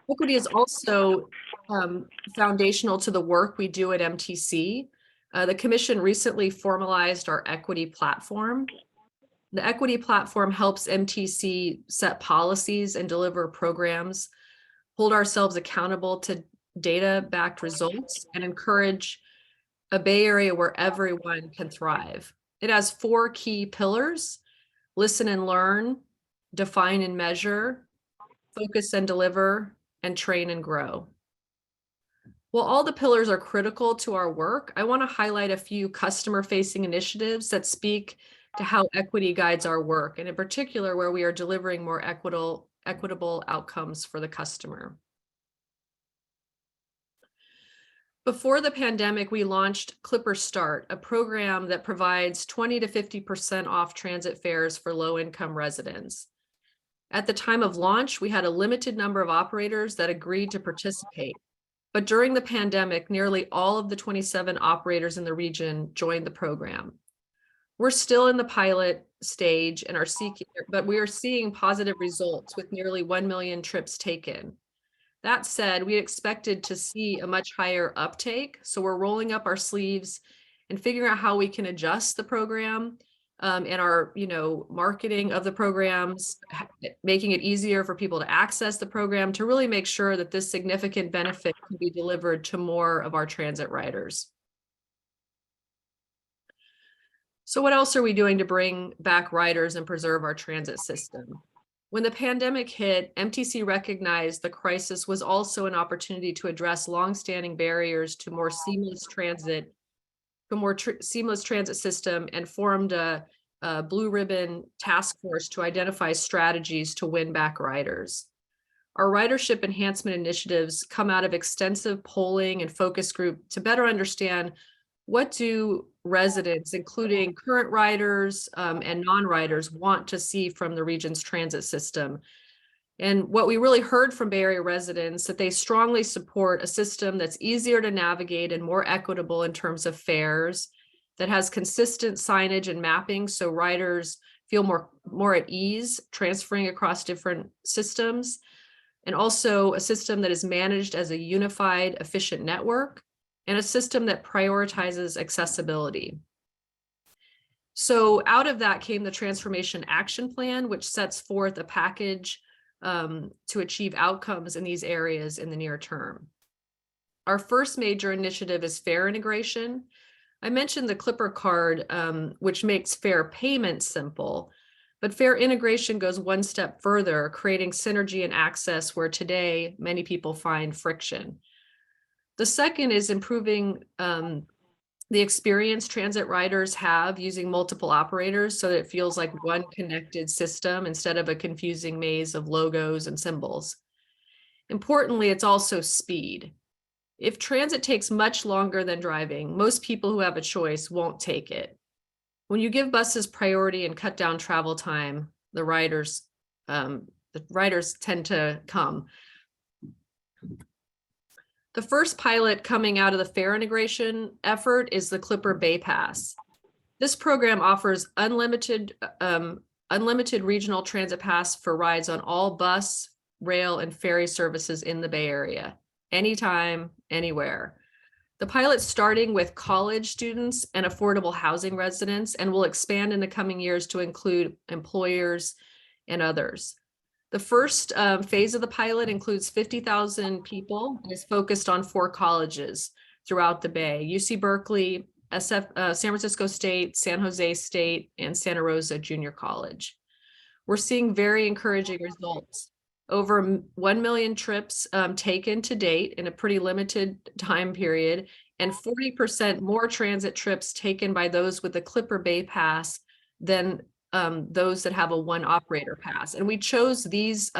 Equity is also foundational to the work we do at MTC. The Commission recently formalized our equity platform. The equity platform helps MTC set policies and deliver programs, hold ourselves accountable to data-backed results, and encourage a Bay Area where everyone can thrive. It has 4 key pillars: listen and learn, define and measure, focus and deliver, and train and grow. While all the pillars are critical to our work, I want to highlight a few customer-facing initiatives that speak to how equity guides our work, and in particular, where we are delivering more equitable outcomes for the customer. Before the pandemic, we launched Clipper Start, a program that provides 20 to 50% off transit fares for low-income residents. At the time of launch, we had a limited number of operators that agreed to participate. But during the pandemic, nearly all of the 27 operators in the region joined the program. We're still in the pilot stage and but we are seeing positive results with nearly 1 million trips taken. That said, we expected to see a much higher uptake, so we're rolling up our sleeves and figuring out how we can adjust the program and our marketing of the programs, making it easier for people to access the program to really make sure that this significant benefit can be delivered to more of our transit riders. So what else are we doing to bring back riders and preserve our transit system? When the pandemic hit, MTC recognized the crisis was also an opportunity to address longstanding barriers to more seamless transit, seamless transit system, and formed a blue ribbon task force to identify strategies to win back riders. Our ridership enhancement initiatives come out of extensive polling and focus group to better understand what do residents, including current riders and non-riders, want to see from the region's transit system. And what we really heard from Bay Area residents, that they strongly support a system that's easier to navigate and more equitable in terms of fares, that has consistent signage and mapping so riders feel more at ease transferring across different systems, and also a system that is managed as a unified, efficient network, and a system that prioritizes accessibility. So out of that came the Transformation Action Plan, which sets forth a package to achieve outcomes in these areas in the near term. Our first major initiative is fare integration. I mentioned the Clipper card, which makes fare payment simple, but fare integration goes one step further, creating synergy and access where today many people find friction. The second is improving the experience transit riders have using multiple operators so that it feels like one connected system instead of a confusing maze of logos and symbols. Importantly, it's also speed. If transit takes much longer than driving, most people who have a choice won't take it. When you give buses priority and cut down travel time, the riders tend to come. The first pilot coming out of the fare integration effort is the Clipper Bay Pass. This program offers unlimited regional transit pass for rides on all bus, rail, and ferry services in the Bay Area, anytime, anywhere. The pilot's starting with college students and affordable housing residents and will expand in the coming years to include employers and others. The first phase of the pilot includes 50,000 people and is focused on 4 colleges throughout the Bay: UC Berkeley, San Francisco State, San Jose State, and Santa Rosa Junior College. We're seeing very encouraging results. Over 1 million trips taken to date in a pretty limited time period, and 40% more transit trips taken by those with the Clipper Bay Pass than those that have a one operator pass. And we chose these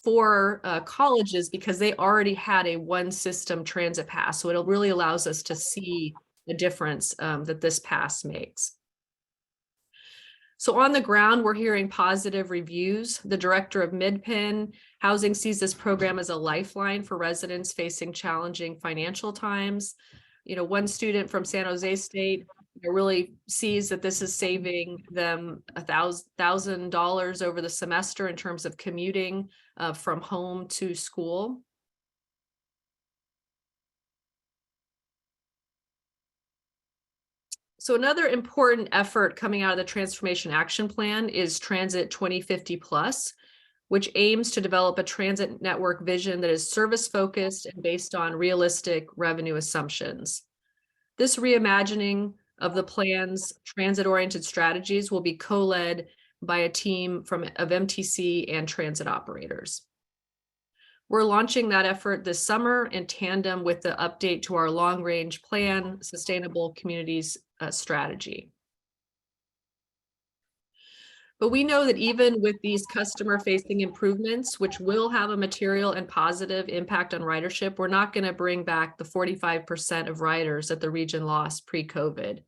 4 colleges because they already had a one system transit pass. So it really allows us to see the difference that this pass makes. So on the ground, we're hearing positive reviews. The director of MidPen Housing sees this program as a lifeline for residents facing challenging financial times. You know, one student from San Jose State really sees that this is saving them $1,000 over the semester in terms of commuting from home to school. So another important effort coming out of the Transformation Action Plan is Transit 2050 Plus, which aims to develop a transit network vision that is service focused and based on realistic revenue assumptions. This reimagining of the plan's transit-oriented strategies will be co-led by a team of MTC and transit operators. We're launching that effort this summer in tandem with the update to our long-range plan, Sustainable Communities strategy. But we know that even with these customer-facing improvements, which will have a material and positive impact on ridership, we're not going to bring back the 45% of riders that the region lost pre-COVID.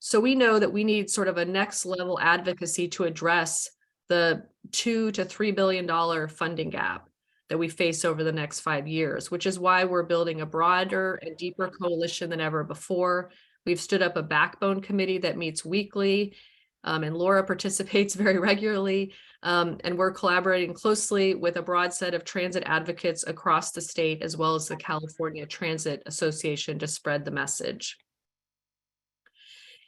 So we know that we need sort of a next level advocacy to address the $2 to $3 billion funding gap that we face over the next 5 years, which is why we're building a broader and deeper coalition than ever before. We've stood up a backbone committee that meets weekly, and Laura participates very regularly, and we're collaborating closely with a broad set of transit advocates across the state, as well as the California Transit Association, to spread the message.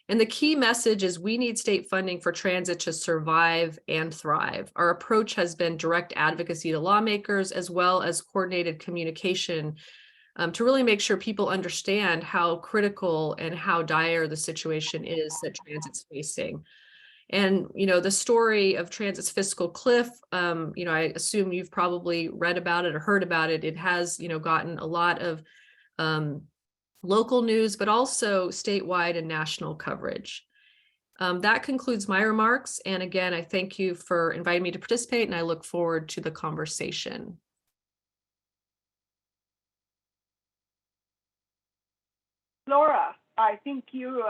And the key message is we need state funding for transit to survive and thrive. Our approach has been direct advocacy to lawmakers, as well as coordinated communication to really make sure people understand how critical and how dire the situation is that transit's facing. And, you know, the story of transit's fiscal cliff, you know, I assume you've probably read about it or heard about it. It has, you know, gotten a lot of local news, but also statewide and national coverage. That concludes my remarks. And again, I thank you for inviting me to participate, and I look forward to the conversation. Laura, I think you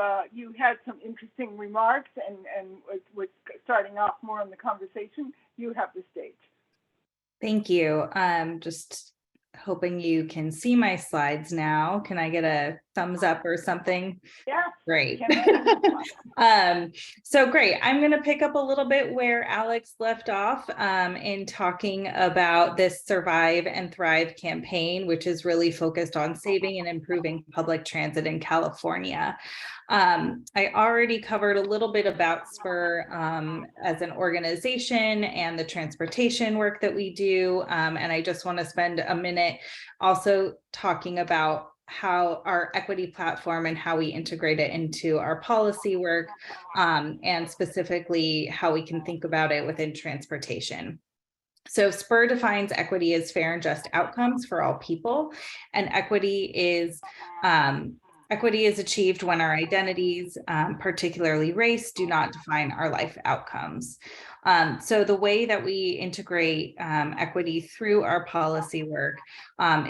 had some interesting remarks, and with starting off more on the conversation, you have the stage. Thank you. Just hoping you can see my slides now. Can I get a thumbs up or something? Yeah. Great. So great. I'm going to pick up a little bit where Alex left off in talking about this Survive and Thrive campaign, which is really focused on saving and improving public transit in California. I already covered a little bit about Spur as an organization and the transportation work that we do. And I just want to spend a minute also talking about how our equity platform and how we integrate it into our policy work, and specifically how we can think about it within transportation. So Spur defines equity as fair and just outcomes for all people, and equity is Equity is achieved when our identities, particularly race, do not define our life outcomes. So the way that we integrate equity through our policy work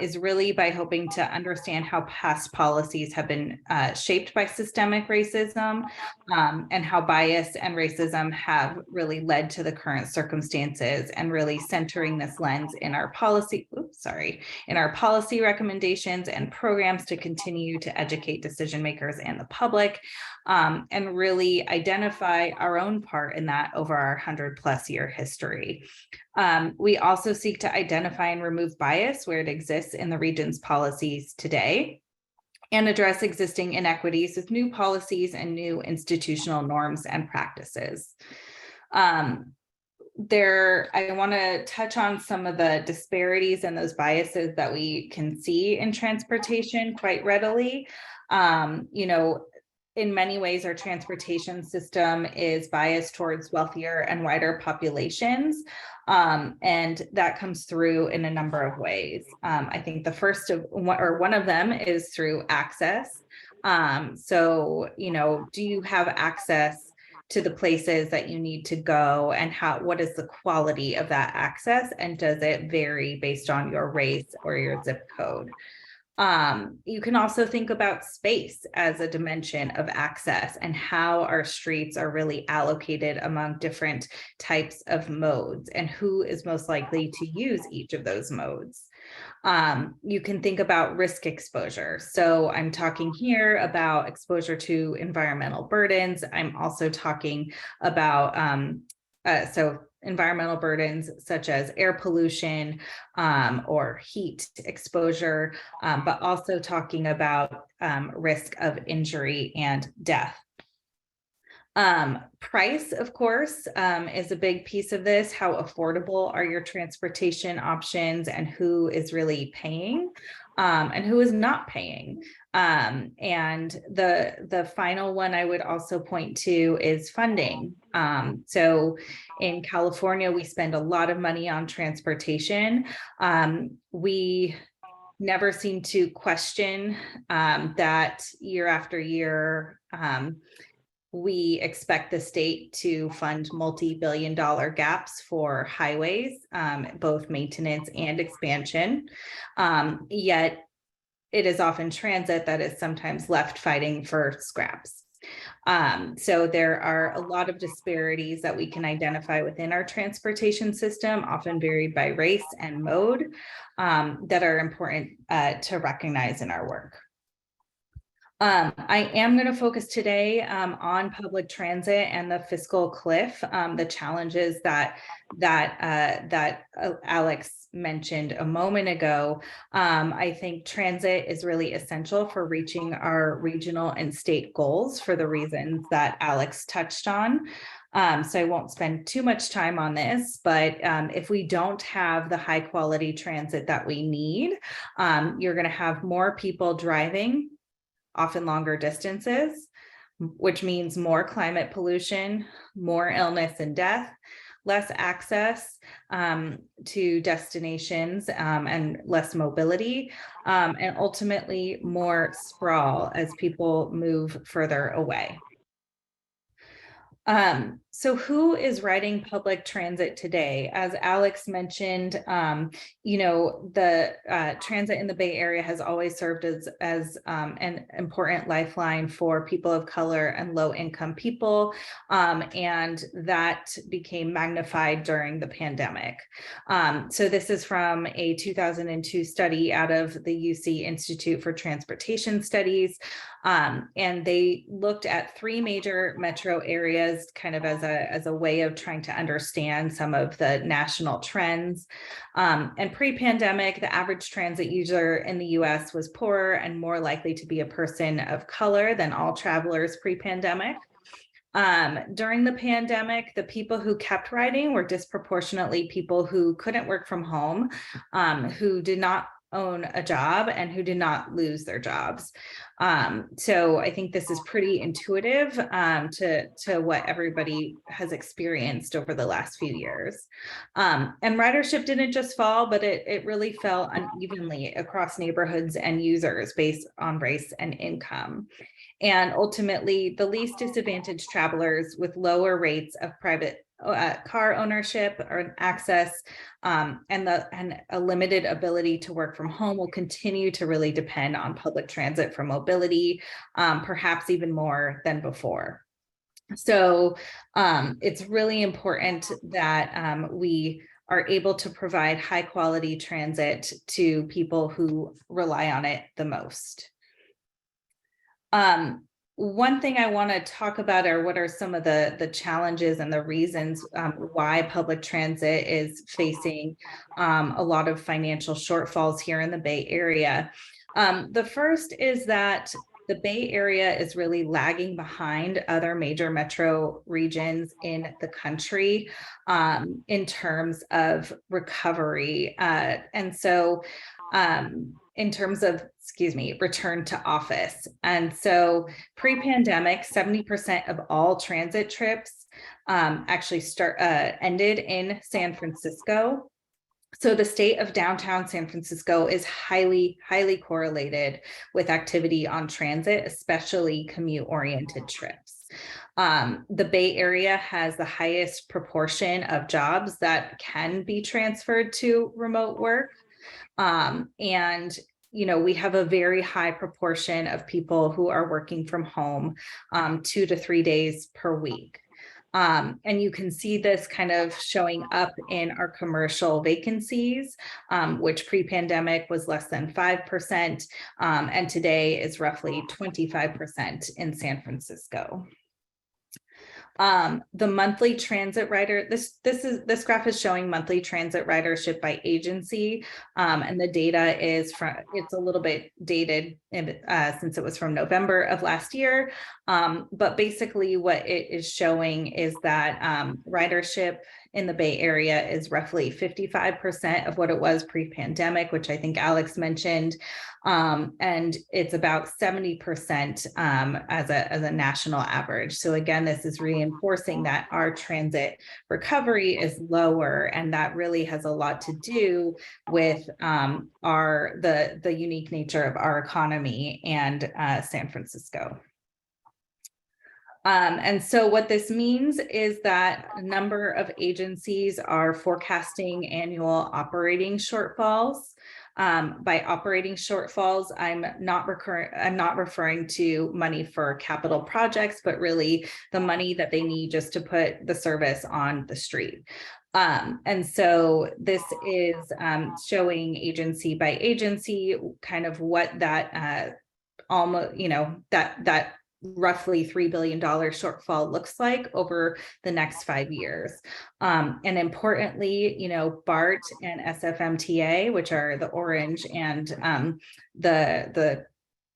is really by hoping to understand how past policies have been shaped by systemic racism and how bias and racism have really led to the current circumstances, and really centering this lens in our policy, in our policy recommendations and programs to continue to educate decision makers and the public, and really identify our own part in that over our 100+ year history. We also seek to identify and remove bias where it exists in the region's policies today, and address existing inequities with new policies and new institutional norms and practices. I want to touch on some of the disparities and those biases that we can see in transportation quite readily. In many ways, our transportation system is biased towards wealthier and wider populations. And that comes through in a number of ways. I think the first of one of them is through access. Do you have access to the places that you need to go, and what is the quality of that access, and does it vary based on your race or your zip code? You can also think about space as a dimension of access, and how our streets are really allocated among different types of modes, and who is most likely to use each of those modes. You can think about risk exposure. So I'm talking here about exposure to environmental burdens. I'm also talking about environmental burdens such as air pollution or heat exposure, but also talking about risk of injury and death. Price, of course, is a big piece of this. How affordable are your transportation options, and who is really paying and who is not paying? And the final one I would also point to is funding. So in California, we spend a lot of money on transportation. We never seem to question that year after year, we expect the state to fund multi-billion-dollar gaps for highways, both maintenance and expansion. Yet it is often transit that is sometimes left fighting for scraps. So there are a lot of disparities that we can identify within our transportation system, often varied by race and mode, that are important to recognize in our work. I am going to focus today on public transit and the fiscal cliff, the challenges that Alex mentioned a moment ago. I think transit is really essential for reaching our regional and state goals for the reasons that Alex touched on. So I won't spend too much time on this, but if we don't have the high quality transit that we need, you're going to have more people driving, often longer distances, which means more climate pollution, more illness and death, less access to destinations and less mobility, and ultimately more sprawl as people move further away. So who is riding public transit today? As Alex mentioned, the transit in the Bay Area has always served as an important lifeline for people of color and low-income people, and that became magnified during the pandemic. So this is from a 2002 study out of the UC Institute for Transportation Studies, and they looked at 3 major metro areas kind of as a way of trying to understand some of the national trends. And pre-pandemic, the average transit user in the US was poorer and more likely to be a person of color than all travelers pre-pandemic. During the pandemic, the people who kept riding were disproportionately people who couldn't work from home, who did not own a job and who did not lose their jobs. So I think this is pretty intuitive to what everybody has experienced over the last few years. And ridership didn't just fall, but it really fell unevenly across neighborhoods and users based on race and income. And ultimately, the least disadvantaged travelers with lower rates of private car ownership or access and a limited ability to work from home will continue to really depend on public transit for mobility, perhaps even more than before. So it's really important that we are able to provide high quality transit to people who rely on it the most. One thing I want to talk about are what are some of the challenges and the reasons why public transit is facing a lot of financial shortfalls here in the Bay Area. The first is that the Bay Area is really lagging behind other major metro regions in the country in terms of recovery. And so in terms of, return to office. And so pre-pandemic, 70% of all transit trips actually ended in San Francisco. So the state of downtown San Francisco is highly, highly correlated with activity on transit, especially commute-oriented trips. The Bay Area has the highest proportion of jobs that can be transferred to remote work. And we have a very high proportion of people who are working from home 2 to 3 days per week. And you can see this kind of showing up in our commercial vacancies, which pre-pandemic was less than 5%, and today is roughly 25% in San Francisco. The monthly transit rider, this graph is showing monthly transit ridership by agency, and the data is it's a little bit dated since it was from November of last year, but basically what it is showing is that ridership in the Bay Area is roughly 55% of what it was pre-pandemic, which I think Alex mentioned, and it's about 70% as a national average. So again, this is reinforcing that our transit recovery is lower, and that really has a lot to do with the unique nature of our economy and San Francisco. And so what this means is that a number of agencies are forecasting annual operating shortfalls. By operating shortfalls, I'm not referring to money for capital projects, but really the money that they need just to put the service on the street. And so this is showing agency by agency kind of what that that roughly $3 billion shortfall looks like over the next 5 years. And importantly, BART and SFMTA, which are the orange and the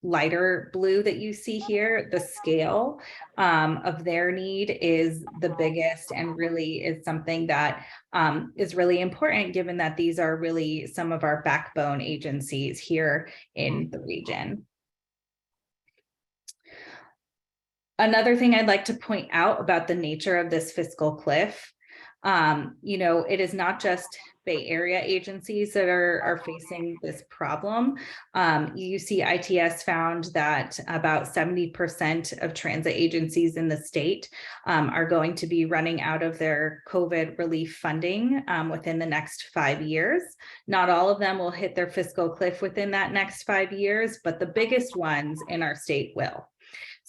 lighter blue that you see here, the scale of their need is the biggest and really is something that is really important, given that these are really some of our backbone agencies here in the region. Another thing I'd like to point out about the nature of this fiscal cliff, it is not just Bay Area agencies that are facing this problem. UCITS found that about 70% of transit agencies in the state are going to be running out of their COVID relief funding within the next 5 years. Not all of them will hit their fiscal cliff within that next 5 years, but the biggest ones in our state will.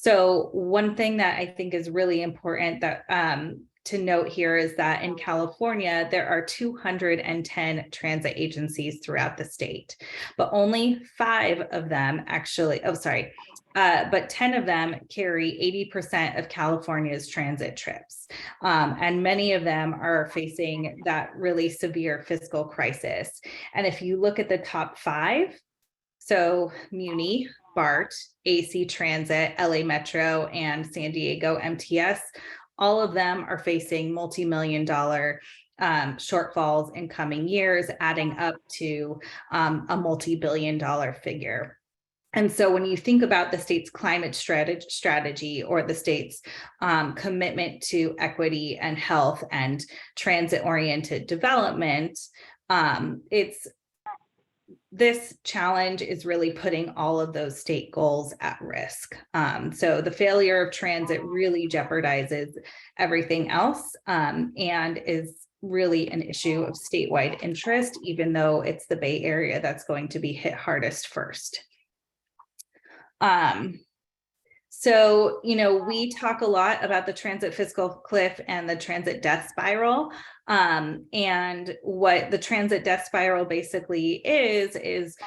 So one thing that I think is really important that to note here is that in California, there are 210 transit agencies throughout the state, but only 5 of them actually, but 10 of them carry 80% of California's transit trips. And many of them are facing that really severe fiscal crisis. And if you look at the top 5, so Muni, BART, AC Transit, LA Metro, and San Diego MTS, all of them are facing multi-million-dollar shortfalls in coming years, adding up to a multi-billion-dollar figure. And so when you think about the state's climate strategy or the state's commitment to equity and health and transit-oriented development, this challenge is really putting all of those state goals at risk. So the failure of transit really jeopardizes everything else and is really an issue of statewide interest, even though it's the Bay Area that's going to be hit hardest first. So, we talk a lot about the transit fiscal cliff and the transit death spiral. And what the transit death spiral basically is,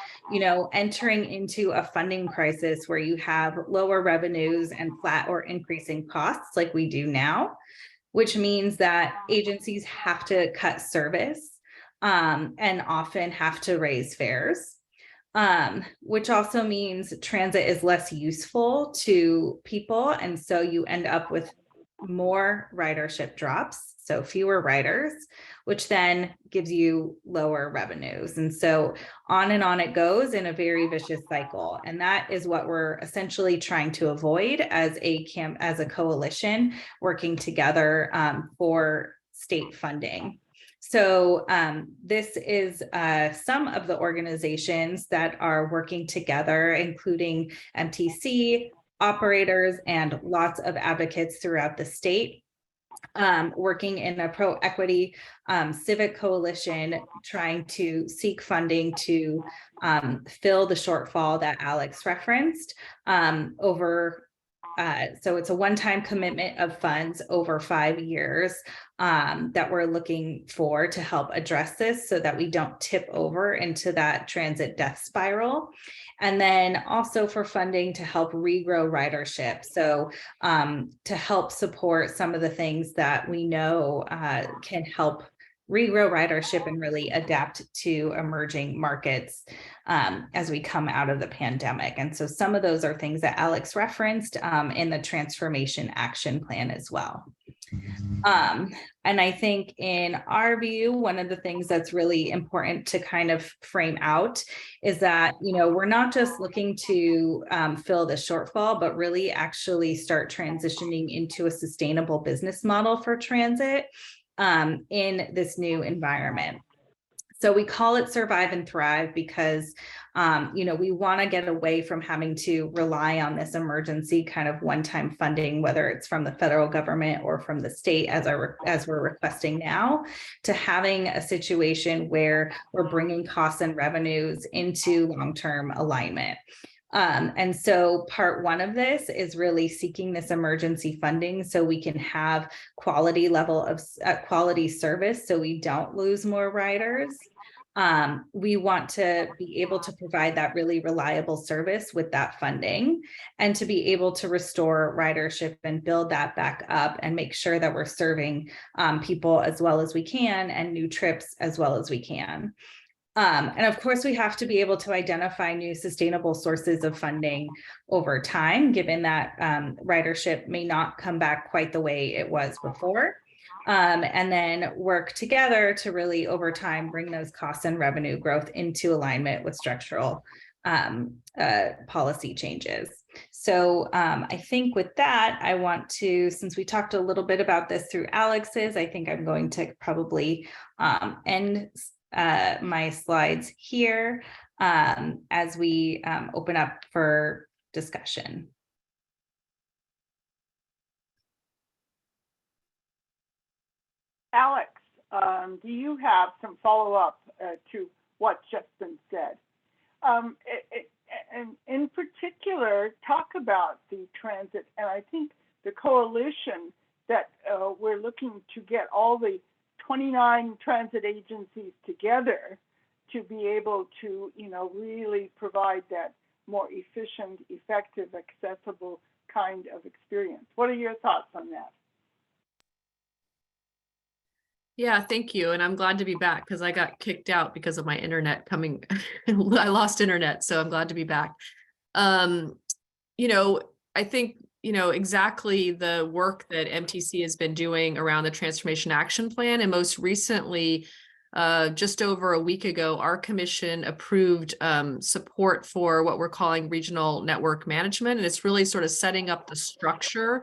entering into a funding crisis where you have lower revenues and flat or increasing costs like we do now, which means that agencies have to cut service and often have to raise fares. Which also means transit is less useful to people. And so you end up with more ridership drops, so fewer riders, which then gives you lower revenues. And so on it goes in a very vicious cycle. And that is what we're essentially trying to avoid as a coalition working together for state funding. So this is some of the organizations that are working together, including MTC, operators, and lots of advocates throughout the state, working in a pro-equity civic coalition, trying to seek funding to fill the shortfall that Alex referenced so it's a one-time commitment of funds over 5 years that we're looking for to help address this so that we don't tip over into that transit death spiral. And then also for funding to help regrow ridership. So to help support some of the things that we know can help regrow ridership and really adapt to emerging markets as we come out of the pandemic. And so some of those are things that Alex referenced in the transformation action plan as well. And I think in our view, one of the things that's really important to kind of frame out is that, we're not just looking to fill the shortfall, but really actually start transitioning into a sustainable business model for transit in this new environment. So we call it Survive and Thrive because, we want to get away from having to rely on this emergency kind of one-time funding, whether it's from the federal government or from the state, as we're requesting now, to having a situation where we're bringing costs and revenues into long-term alignment. And so part one of this is really seeking this emergency funding so we can have quality level of quality service so we don't lose more riders. We want to be able to provide that really reliable service with that funding and to be able to restore ridership and build that back up and make sure that we're serving people as well as we can and new trips as well as we can. And of course, we have to be able to identify new sustainable sources of funding over time, given that ridership may not come back quite the way it was before. And then work together to really over time bring those costs and revenue growth into alignment with structural policy changes. So I think with that, I want to, since we talked a little bit about this through Alex's, I think I'm going to probably end my slides here as we open up for discussion. Alex, do you have some follow-up to what's just been said? And in particular, talk about the transit, and I think the coalition that we're looking to get all the 29 transit agencies together to be able to, really provide that more efficient, effective, accessible kind of experience. What are your thoughts on that? Yeah, thank you. And I'm glad to be back because I got kicked out because of my internet coming. I lost internet, so I'm glad to be back. I think exactly the work that MTC has been doing around the Transformation Action Plan. And most recently, just over a week ago, our commission approved support for what we're calling regional network management. And it's really sort of setting up the structure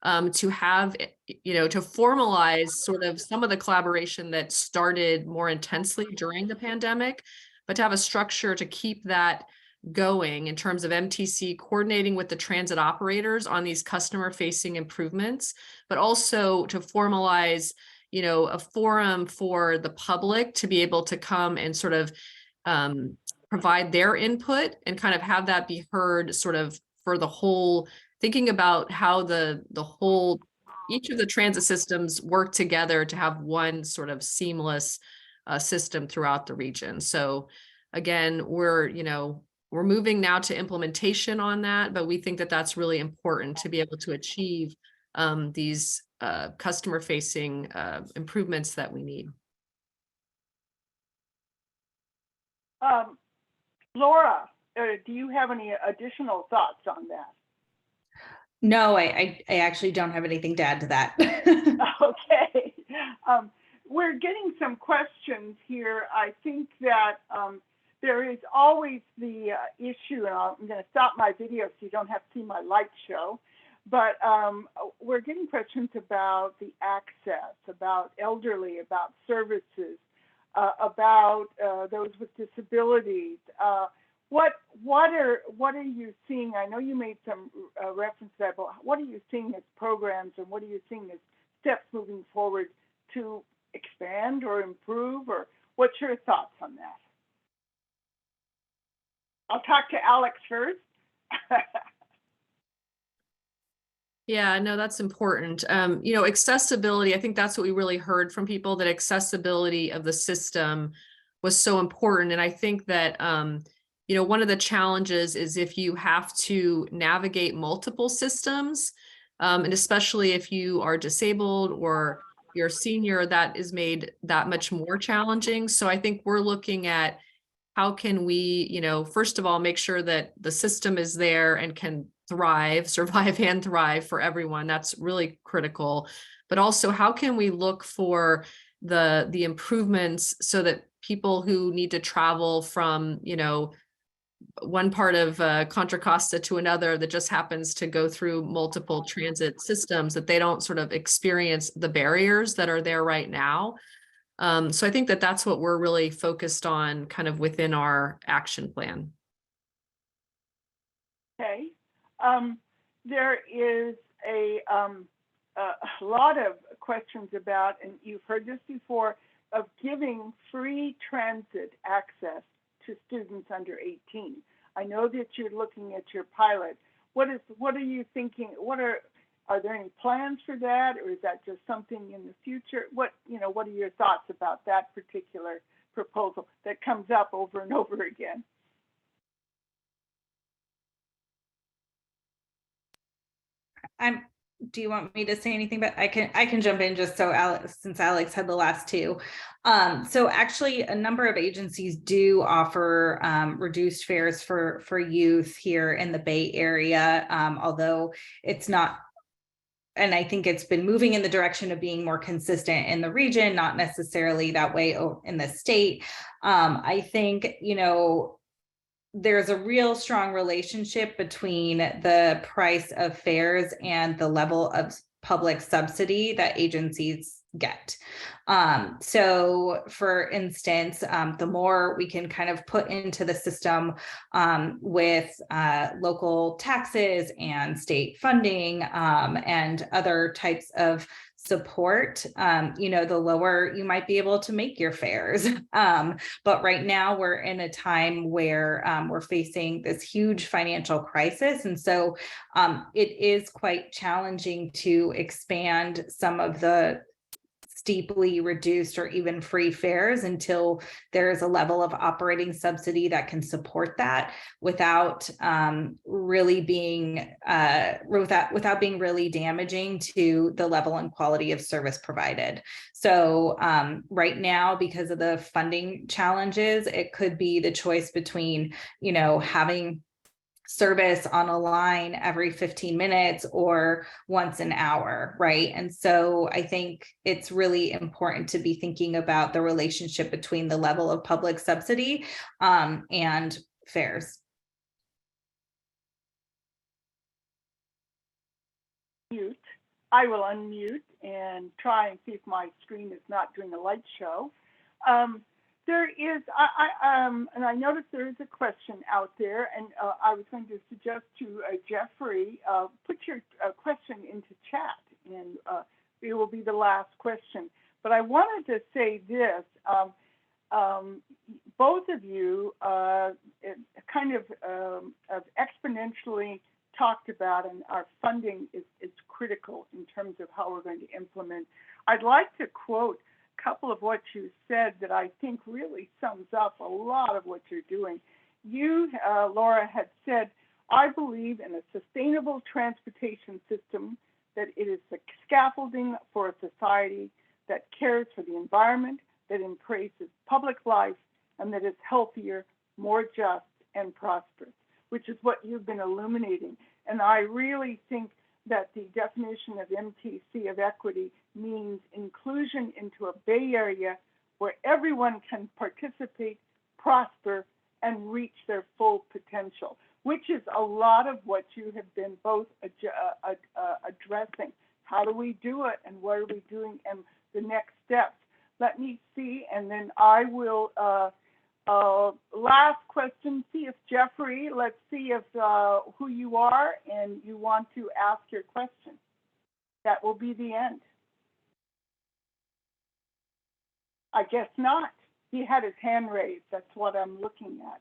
to have, to formalize sort of some of the collaboration that started more intensely during the pandemic, but to have a structure to keep that going in terms of MTC coordinating with the transit operators on these customer facing improvements, but also to formalize, a forum for the public to be able to come and sort of provide their input and kind of have that be heard sort of for the whole, thinking about how each of the transit systems work together to have one sort of seamless system throughout the region. So again, we're moving now to implementation on that, but we think that that's really important to be able to achieve these customer-facing improvements that we need. Laura, do you have any additional thoughts on that? No, I actually don't have anything to add to that. Okay. We're getting some questions here. I think that there is always the issue, and I'm going to stop my video so you don't have to see my light show, but we're getting questions about the access, about elderly, about services, about those with disabilities. What are you seeing? I know you made some reference to that, but what are you seeing as programs, and what are you seeing as steps moving forward to expand or improve, or what's your thoughts on that? I'll talk to Alex first. Yeah, no, that's important. Accessibility, I think that's what we really heard from people, that accessibility of the system was so important. And I think that, one of the challenges is if you have to navigate multiple systems, and especially if you are disabled or you're a senior, that is made that much more challenging. So I think we're looking at how can we, first of all, make sure that the system is there and can survive and thrive for everyone. That's really critical. But also, how can we look for the improvements so that people who need to travel from, one part of Contra Costa to another that just happens to go through multiple transit systems, that they don't sort of experience the barriers that are there right now. So I think that that's what we're really focused on kind of within our action plan. Okay. There is a lot of questions about, and you've heard this before, of giving free transit access to students under 18. I know that you're looking at your pilot. What are you thinking? Are there any plans for that, or is that just something in the future? What are your thoughts about that particular proposal that comes up over and over again? Do you want me to say anything? But I can jump in just so since Alex had the last two. So actually, a number of agencies do offer reduced fares for youth here in the Bay Area, although it's not. And I think it's been moving in the direction of being more consistent in the region, not necessarily that way in the state. I think, there's a real strong relationship between the price of fares and the level of public subsidy that agencies get. So for instance, the more we can kind of put into the system with local taxes and state funding and other types of support, the lower you might be able to make your fares. But right now we're in a time where we're facing this huge financial crisis. And so it is quite challenging to expand some of the steeply reduced or even free fares until there's a level of operating subsidy that can support that without really being without being really damaging to the level and quality of service provided. So right now, because of the funding challenges, it could be the choice between, having service on a line every 15 minutes or once an hour, right? And so I think it's really important to be thinking about the relationship between the level of public subsidy and fares. Mute. I will unmute and try and see if my screen is not doing a light show. There is, and I noticed there is a question out there, and I was going to suggest to Jeffrey, put your question into chat, and it will be the last question. But I wanted to say this, both of you kind of exponentially talked about, and our funding is critical in terms of how we're going to implement. I'd like to quote a couple of what you said that I think really sums up a lot of what you're doing. You, Laura, had said, I believe in a sustainable transportation system, that it is the scaffolding for a society that cares for the environment, that embraces public life, and that is healthier, more just, and prosperous, which is what you've been illuminating. And I really think that the definition of MTC of equity means inclusion into a Bay Area where everyone can participate, prosper, and reach their full potential, which is a lot of what you have been both addressing. How do we do it, and what are we doing, and the next steps? Let me see, and then I will, last question, see if Jeffrey, let's see if who you are and you want to ask your question. That will be the end. I guess not. He had his hand raised. That's what I'm looking at.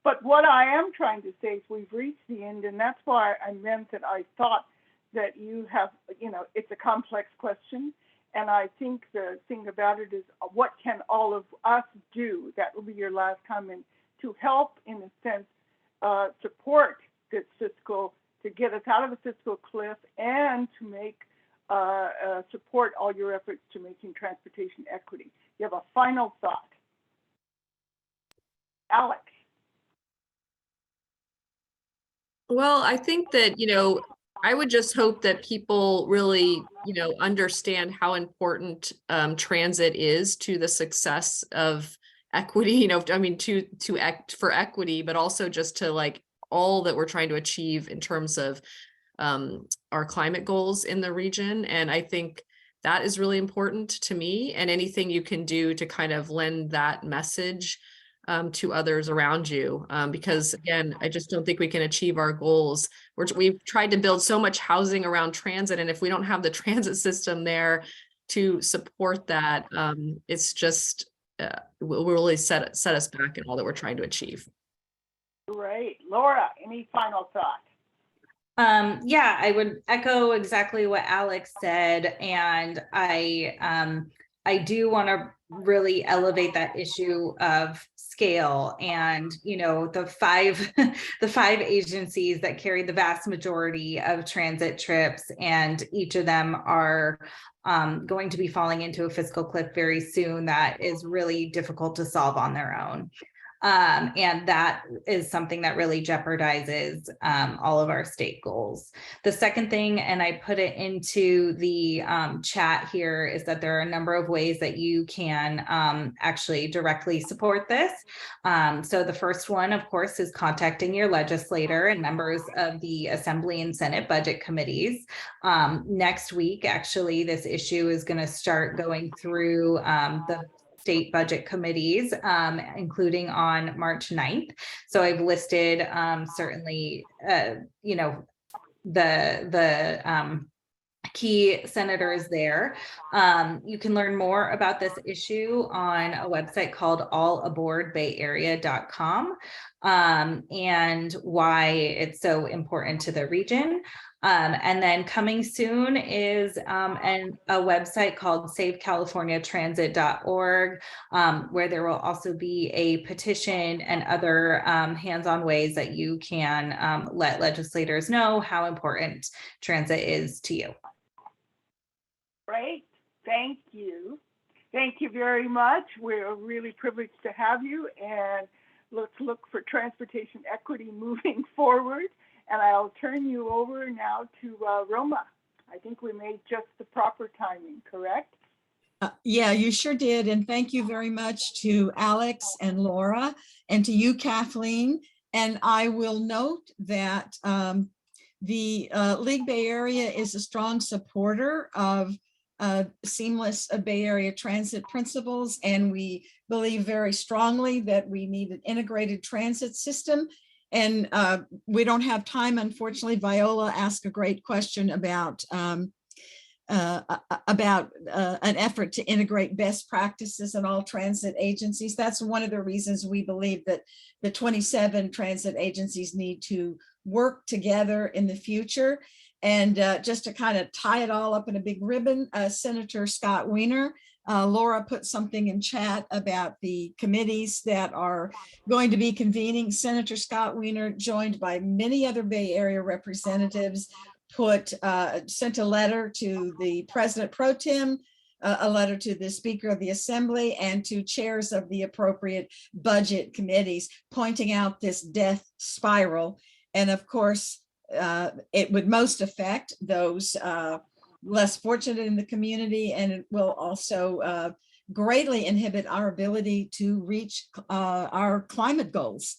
But what I am trying to say is we've reached the end, and that's why I meant that I thought that you have, you know, it's a complex question. And I think the thing about it is, what can all of us do? That will be your last comment, to help, in a sense, support this fiscal, to get us out of the fiscal cliff, and to make support all your efforts to making transportation equity. You have a final thought, Alex? Well, I think that, you know, I would just hope that people really, you know, understand how important transit is to the success of equity, you know, I mean, to act for equity, but also just to like all that we're trying to achieve in terms of our climate goals in the region. And I think that is really important to me, and anything you can do to kind of lend that message to others around you, because again, I just don't think we can achieve our goals. We've tried to build so much housing around transit, and if we don't have the transit system there to support that, it's just will really set us back in all that we're trying to achieve. Great. Laura, any final thoughts? Yeah, I would echo exactly what Alex said, and I do want to really elevate that issue of scale. And, you know, the five agencies that carry the vast majority of transit trips, and each of them are going to be falling into a fiscal cliff very soon that is really difficult to solve on their own. And that is something that really jeopardizes all of our state goals. The second thing, and I put it into the chat here, is that there are a number of ways that you can actually directly support this. So the first one, of course, is contacting your legislator and members of the Assembly and Senate budget committees. Next week, actually, this issue is going to start going through the state budget committees, including on March 9th. So I've listed certainly, you know, the key senators there. You can learn more about this issue on a website called allaboardbayarea.com, and why it's so important to the region. And then coming soon is a website called savecaliforniatransit.org, where there will also be a petition and other hands-on ways that you can let legislators know how important transit is to you. Great. Thank you. Thank you very much. We're really privileged to have you. And let's look for transportation equity moving forward. And I'll turn you over now to Roma. I think we made just the proper timing, correct? Yeah, you sure did. And thank you very much to Alex and Laura and to you, Kathleen. And I will note that the League Bay Area is a strong supporter of seamless Bay Area transit principles. And we believe very strongly that we need an integrated transit system. And we don't have time, unfortunately. Viola asked a great question about an effort to integrate best practices in all transit agencies. That's one of the reasons we believe that the 27 transit agencies need to work together in the future. And just to kind of tie it all up in a big ribbon, Senator Scott Wiener, Laura put something in chat about the committees that are going to be convening. Senator Scott Wiener, joined by many other Bay Area representatives, sent a letter to the President Pro Tem, a letter to the Speaker of the Assembly, and to chairs of the appropriate budget committees, pointing out this death spiral. And of course, it would most affect those less fortunate in the community, and it will also greatly inhibit our ability to reach our climate goals.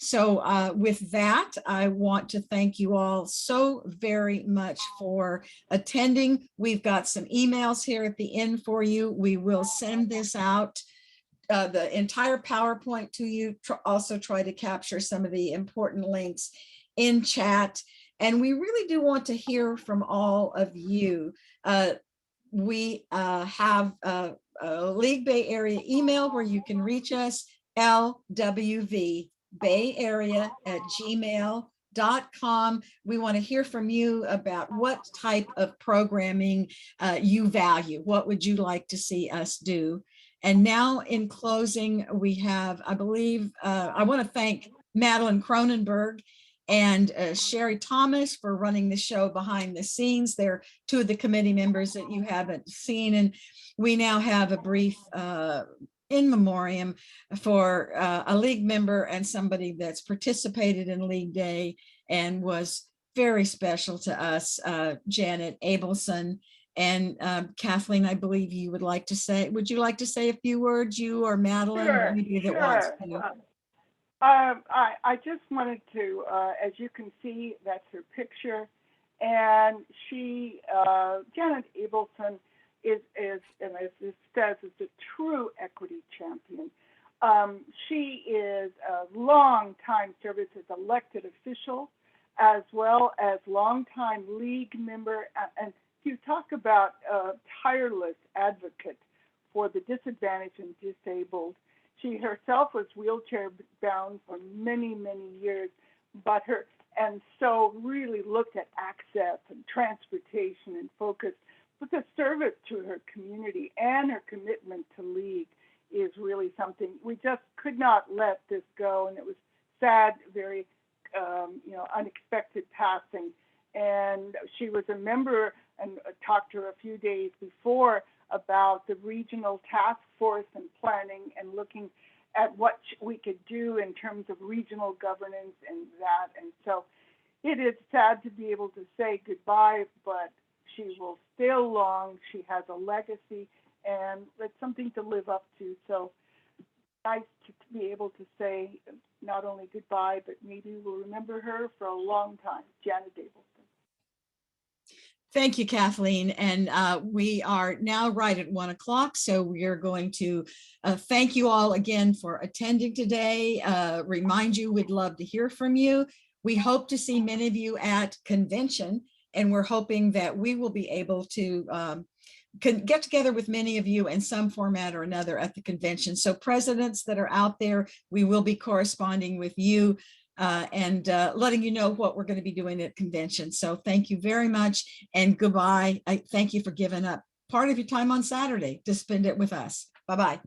So with that, I want to thank you all so very much for attending. We've got some emails here at the end for you. We will send this out, the entire PowerPoint to you, also try to capture some of the important links in chat. And we really do want to hear from all of you. We have a League Bay Area email where you can reach us, LWV bayarea@gmail.com. We want to hear from you about what type of programming you value. What would you like to see us do? And now in closing, we have, I believe, I want to thank Madeline Cronenberg and Sherry Thomas for running the show behind the scenes. They're two of the committee members that you haven't seen. And we now have a brief in memoriam for a League member and somebody that's participated in League Day and was very special to us, Janet Abelson. And Kathleen, I believe you would like to say, would you like to say a few words, you or Madeline? Sure, or anybody that wants to? I just wanted to, as you can see, that's her picture. And she, Janet Abelson, is, and as this says, is a true equity champion. She is a long-time service as elected official, as well as long-time League member. And you talk about a tireless advocate for the disadvantaged and disabled. She herself was wheelchair bound for many, many years, and so really looked at access and transportation and focused with a service to her community, and her commitment to League is really something. We just could not let this go, and it was sad, very unexpected passing. And she was a member, and talked to her a few days before about the regional task force and planning and looking at what we could do in terms of regional governance and that. And so it is sad to be able to say goodbye, but she will stay long. She has a legacy, and it's something to live up to. So nice to be able to say not only goodbye, but maybe we'll remember her for a long time. Janet Abelson. Thank you, Kathleen. And we are now right at 1 o'clock. So we are going to thank you all again for attending today. Remind you, we'd love to hear from you. We hope to see many of you at convention, and we're hoping that we will be able to get together with many of you in some format or another at the convention. So presidents that are out there, we will be corresponding with you and letting you know what we're going to be doing at convention. So thank you very much and goodbye. I thank you for giving up part of your time on Saturday to spend it with us. Bye-bye.